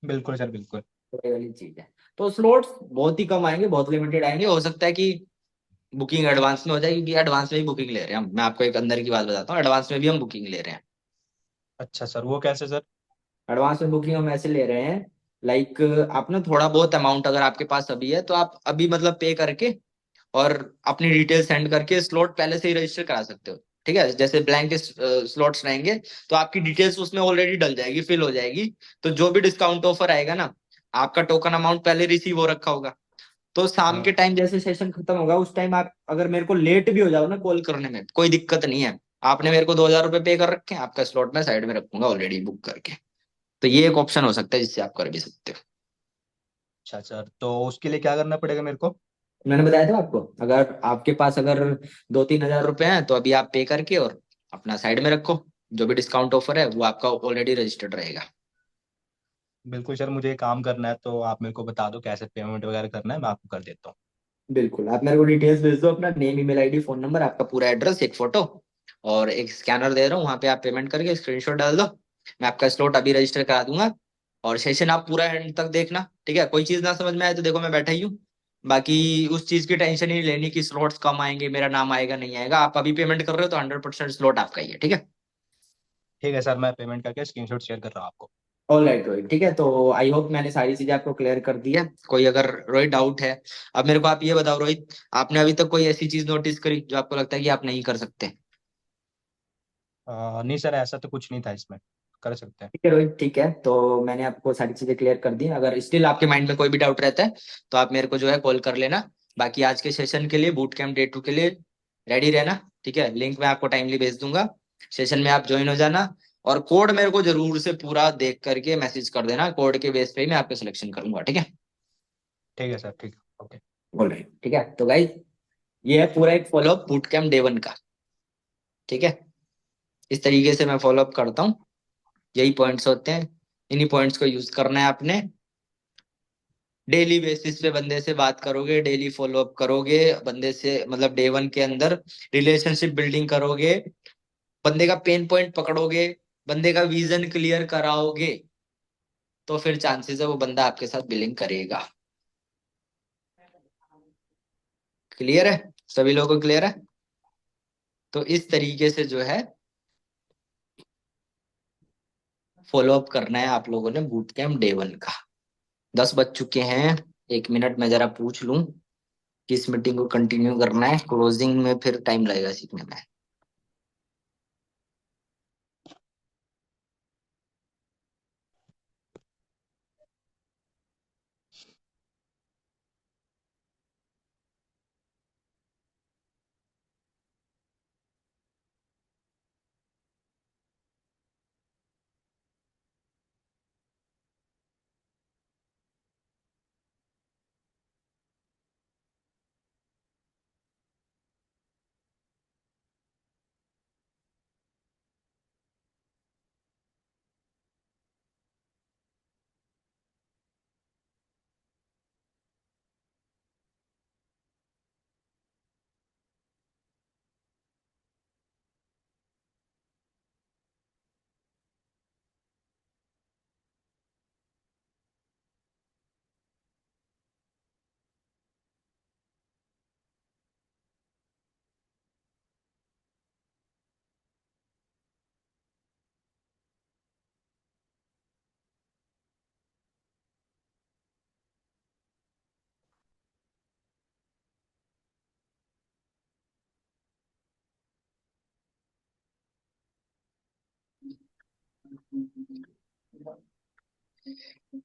बिल्कुल सर, बिल्कुल। तो ये वाली चीज है। तो स्लॉट्स बहुत ही कम आएंगे, बहुत लिमिटेड आएंगे, हो सकता है कि बुकिंग एडवांस में हो जाए, क्योंकि एडवांस में ही बुकिंग ले रहे हैं हम। मैं आपको एक अंदर की बात बताता हूँ, एडवांस में भी हम बुकिंग ले रहे हैं। अच्छा सर, वो कैसे सर? एडवांस में बुकिंग हम ऐसे ले रहे हैं, लाइक आप ना थोड़ा बहुत अमाउंट अगर आपके पास अभी है तो आप अभी मतलब पे करके और अपनी डिटेल सेंड करके स्लॉट पहले से ही रजिस्टर करा सकते हो। ठीक है, जैसे ब्लैंक स्लॉट्स रहेंगे तो आपकी डिटेल्स उसमें ऑलरेडी डल जाएगी, फिल हो जाएगी। तो जो भी डिस्काउंट ऑफर आएगा ना, आपका टोकन अमाउंट पहले रिसीव हो रखा होगा। तो शाम के हाँ। टाइम जैसे सेशन खत्म होगा उस टाइम आप अगर मेरे को लेट भी हो जाओ ना कॉल करने में, कोई दिक्कत नहीं है। आपने मेरे को 2,000 रुपये पे कर रखे हैं, आपका स्लॉट मैं साइड में रखूंगा ऑलरेडी बुक करके। तो ये एक ऑप्शन हो सकता है जिससे आप कर भी सकते हो। अच्छा सर, तो उसके लिए क्या करना पड़ेगा मेरे को? मैंने बताया था आपको, अगर आपके पास अगर 2-3 हजार रुपए हैं तो अभी आप पे करके और अपना साइड में रखो, जो भी डिस्काउंट ऑफर है वो आपका ऑलरेडी रजिस्टर्ड रहेगा। बिल्कुल सर, मुझे काम करना है तो आप मेरे को बता दो कैसे पेमेंट वगैरह करना है, मैं आपको कर देता हूँ। बिल्कुल, आप मेरे को डिटेल्स भेज दो, अपना name email ID phone number आपका पूरा एड्रेस एक फोटो और एक स्कैनर दे रहा हूँ, वहां पे आप पेमेंट करके स्क्रीनशॉट डाल दो। मैं आपका स्लॉट अभी रजिस्टर करा दूंगा। और सेशन आप पूरा एंड तक देखना। ठीक है, कोई चीज ना समझ में आए तो देखो मैं बैठा ही हूँ। बाकी उस चीज की टेंशन ही नहीं लेनी कि स्लॉट्स कम आएंगे, मेरा नाम आएगा नहीं आएगा। आप अभी पेमेंट कर रहे हो तो 100% स्लॉट आपका ही है। ठीक है। ठीक है सर, मैं पेमेंट करके स्क्रीनशॉट शेयर कर रहा हूँ आपको। ऑल राइट रोहित, ठीक है, तो आई होप मैंने सारी चीजें आपको क्लियर कर दी है। कोई अगर रोहित डाउट है, अब मेरे को आप ये बताओ रोहित, आपने अभी तक कोई ऐसी चीज नोटिस करी जो आपको लगता है कि आप नहीं कर सकते? नहीं सर, ऐसा तो कुछ नहीं था इसमें, कर सकते हैं। ठीक है रोहित, ठीक है, तो मैंने आपको सारी चीजें क्लियर कर दी। अगर स्टिल आपके माइंड में कोई भी डाउट रहता है तो आप मेरे को जो है कॉल कर लेना। बाकी आज के सेशन के लिए, बूट कैंप डे 2 के लिए रेडी रहना। ठीक है, लिंक मैं आपको टाइमली भेज दूंगा, सेशन में आप ज्वाइन हो जाना। और कोड मेरे को जरूर से पूरा देख करके मैसेज कर देना, कोड के बेस पे ही मैं आपका सिलेक्शन करूंगा। ठीक है। ठीक है सर, ठीक है, ओके। ऑल राइट, ठीक है, तो गाइज ये है पूरा एक फॉलोअप बूट कैंप डे 1 का। ठीक है, इस तरीके से मैं फॉलोअप करता हूँ। यही पॉइंट्स होते हैं, इन्हीं पॉइंट्स को यूज करना है आपने। डेली बेसिस पे बंदे से बात करोगे, डेली फॉलोअप करोगे बंदे से, मतलब डे 1 के अंदर रिलेशनशिप बिल्डिंग करोगे, बंदे का पेन पॉइंट पकड़ोगे, बंदे का विजन क्लियर कराओगे, तो फिर चांसेस है वो बंदा आपके साथ बिलिंग करेगा। क्लियर है? सभी लोगों को क्लियर है? तो इस तरीके से जो है फॉलो अप करना है आप लोगों ने बूट कैंप डे 1 का। 10 बज चुके हैं, 1 मिनट में जरा पूछ लूं किस मीटिंग को कंटिन्यू करना है, क्लोजिंग में फिर टाइम लगेगा सीखने में।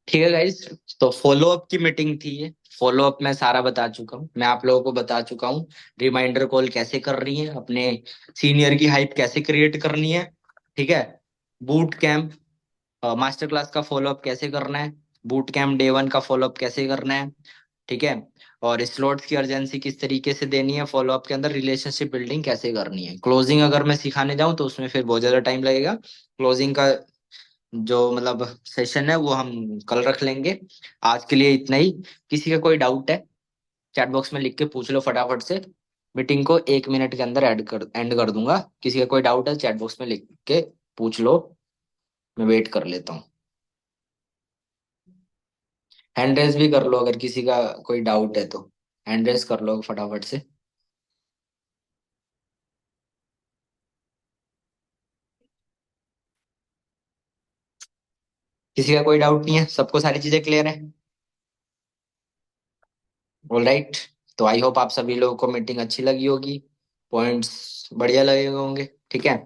ठीक है गाइस, तो फॉलो अप की मीटिंग थी ये। फॉलो अप मैं सारा बता चुका हूँ, मैं आप लोगों को बता चुका हूँ रिमाइंडर कॉल कैसे करनी है, अपने सीनियर की हाइप कैसे क्रिएट करनी है। ठीक है, बूट कैंप मास्टर क्लास का फॉलो अप कैसे करना है, बूट कैंप डे 1 का फॉलो अप कैसे करना है। ठीक है, और स्लॉट्स की अर्जेंसी किस तरीके से देनी है फॉलो अप के अंदर, रिलेशनशिप बिल्डिंग कैसे करनी है। क्लोजिंग अगर मैं सिखाने जाऊं तो उसमें फिर बहुत ज्यादा टाइम लगेगा। क्लोजिंग का जो मतलब सेशन है वो हम कल रख लेंगे। आज के लिए इतना ही। किसी का कोई डाउट है चैट बॉक्स में लिख के पूछ लो फटाफट से। मीटिंग को 1 मिनट के अंदर एंड कर दूंगा। किसी का कोई डाउट है चैट बॉक्स में लिख के पूछ लो, मैं वेट कर लेता हूँ। हैंड रेस भी कर लो अगर किसी का कोई डाउट है तो, हैंड रेस कर लो फटाफट से। किसी का कोई डाउट नहीं है, सबको सारी चीजें क्लियर है। ऑल राइट, तो आई होप आप सभी लोगों को मीटिंग अच्छी लगी होगी, पॉइंट्स बढ़िया लगे होंगे। ठीक है,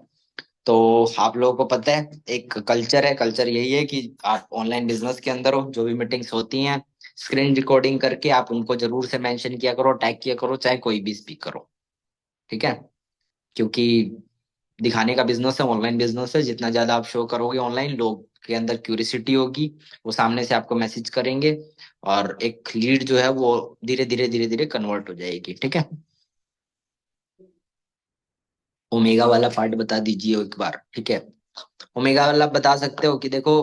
तो आप लोगों को पता है एक कल्चर है, कल्चर यही है कि आप ऑनलाइन बिजनेस के अंदर हो, जो भी मीटिंग्स होती हैं स्क्रीन रिकॉर्डिंग करके आप उनको जरूर से मेंशन किया करो, टैग किया करो, चाहे कोई भी स्पीक करो। ठीक है, क्योंकि दिखाने का बिजनेस है, ऑनलाइन बिजनेस है, जितना ज्यादा आप शो करोगे ऑनलाइन, लोग के अंदर क्यूरियोसिटी होगी, वो सामने से आपको मैसेज करेंगे, और एक लीड जो है वो धीरे धीरे कन्वर्ट हो जाएगी। ठीक है, ओमेगा वाला पार्ट बता दीजिए एक बार। ठीक है, ओमेगा वाला बता सकते हो कि देखो,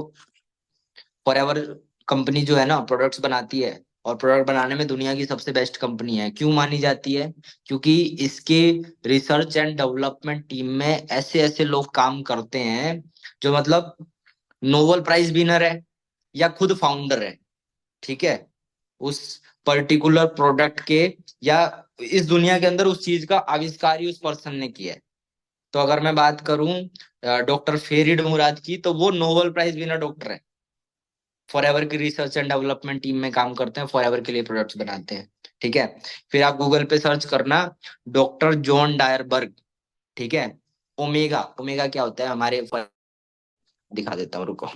फॉरएवर कंपनी जो है ना प्रोडक्ट्स बनाती है, और प्रोडक्ट बनाने में दुनिया की सबसे बेस्ट कंपनी है। क्यों मानी जाती है? क्योंकि इसके रिसर्च एंड डेवलपमेंट टीम में ऐसे ऐसे लोग काम करते हैं जो मतलब नोबेल प्राइज विनर है या खुद फाउंडर है। ठीक है, उस पर्टिकुलर प्रोडक्ट के, या इस दुनिया के अंदर उस चीज का आविष्कार ही उस पर्सन ने किया है। तो अगर मैं बात करूं डॉक्टर फेरिड मुराद की, तो वो नोबेल प्राइज विनर डॉक्टर है, फॉरएवर की रिसर्च एंड डेवलपमेंट टीम में काम करते हैं, फॉरएवर के लिए प्रोडक्ट्स बनाते हैं। ठीक है, फिर आप गूगल पे सर्च करना डॉक्टर जॉन डायरबर्ग। ठीक है, ओमेगा, ओमेगा क्या होता है हमारे दिखा देता हूँ, रुको।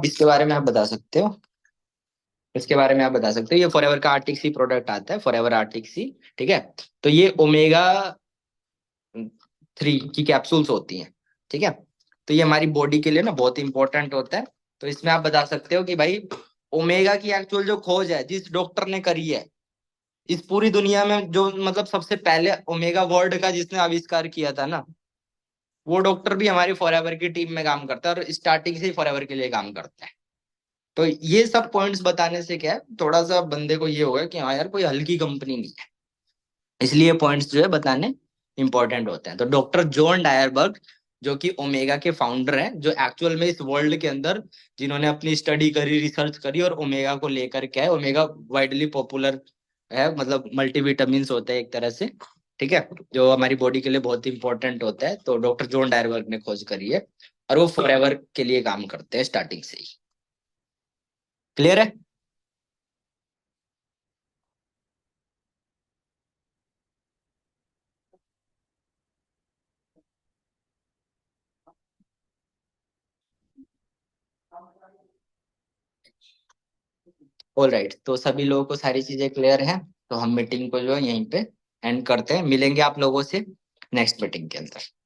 इसके बारे में आप बता सकते हो, इसके बारे में आप बता सकते हो, ये फॉरएवर का आर्टिक सी प्रोडक्ट आता है, फॉरएवर आर्टिक सी। ठीक है, तो ये ओमेगा 3 की कैप्सूल्स होती हैं। ठीक है, तो ये हमारी बॉडी के लिए ना बहुत इंपॉर्टेंट होता है। तो इसमें आप बता सकते हो कि भाई ओमेगा की एक्चुअल जो खोज है जिस डॉक्टर ने करी है, इस पूरी दुनिया में जो मतलब सबसे पहले ओमेगा वर्ड का जिसने आविष्कार किया था ना, वो डॉक्टर भी हमारी फॉरएवर की टीम में काम करता है, और स्टार्टिंग से ही फॉरएवर के लिए काम करता है। तो ये सब पॉइंट्स बताने से क्या है, थोड़ा सा बंदे को ये होगा कि हाँ यार कोई हल्की कंपनी नहीं है, इसलिए पॉइंट्स जो है बताने इंपॉर्टेंट होते हैं। तो डॉक्टर जॉन डायरबर्ग जो कि ओमेगा के फाउंडर हैं, जो एक्चुअल में इस वर्ल्ड के अंदर जिन्होंने अपनी स्टडी करी, रिसर्च करी, और ओमेगा को लेकर क्या है, ओमेगा वाइडली पॉपुलर है, मतलब मल्टीविटामिन्स होते हैं एक तरह से, ठीक है, जो हमारी बॉडी के लिए बहुत इंपॉर्टेंट होता है, तो डॉक्टर जॉन डायरवर्ग ने खोज करी है, और वो फॉरएवर के लिए काम करते हैं स्टार्टिंग से ही। क्लियर है? ऑल राइट, तो सभी लोगों को सारी चीजें क्लियर है, तो हम मीटिंग को जो है यहीं पे एंड करते हैं, मिलेंगे आप लोगों से नेक्स्ट मीटिंग के अंदर।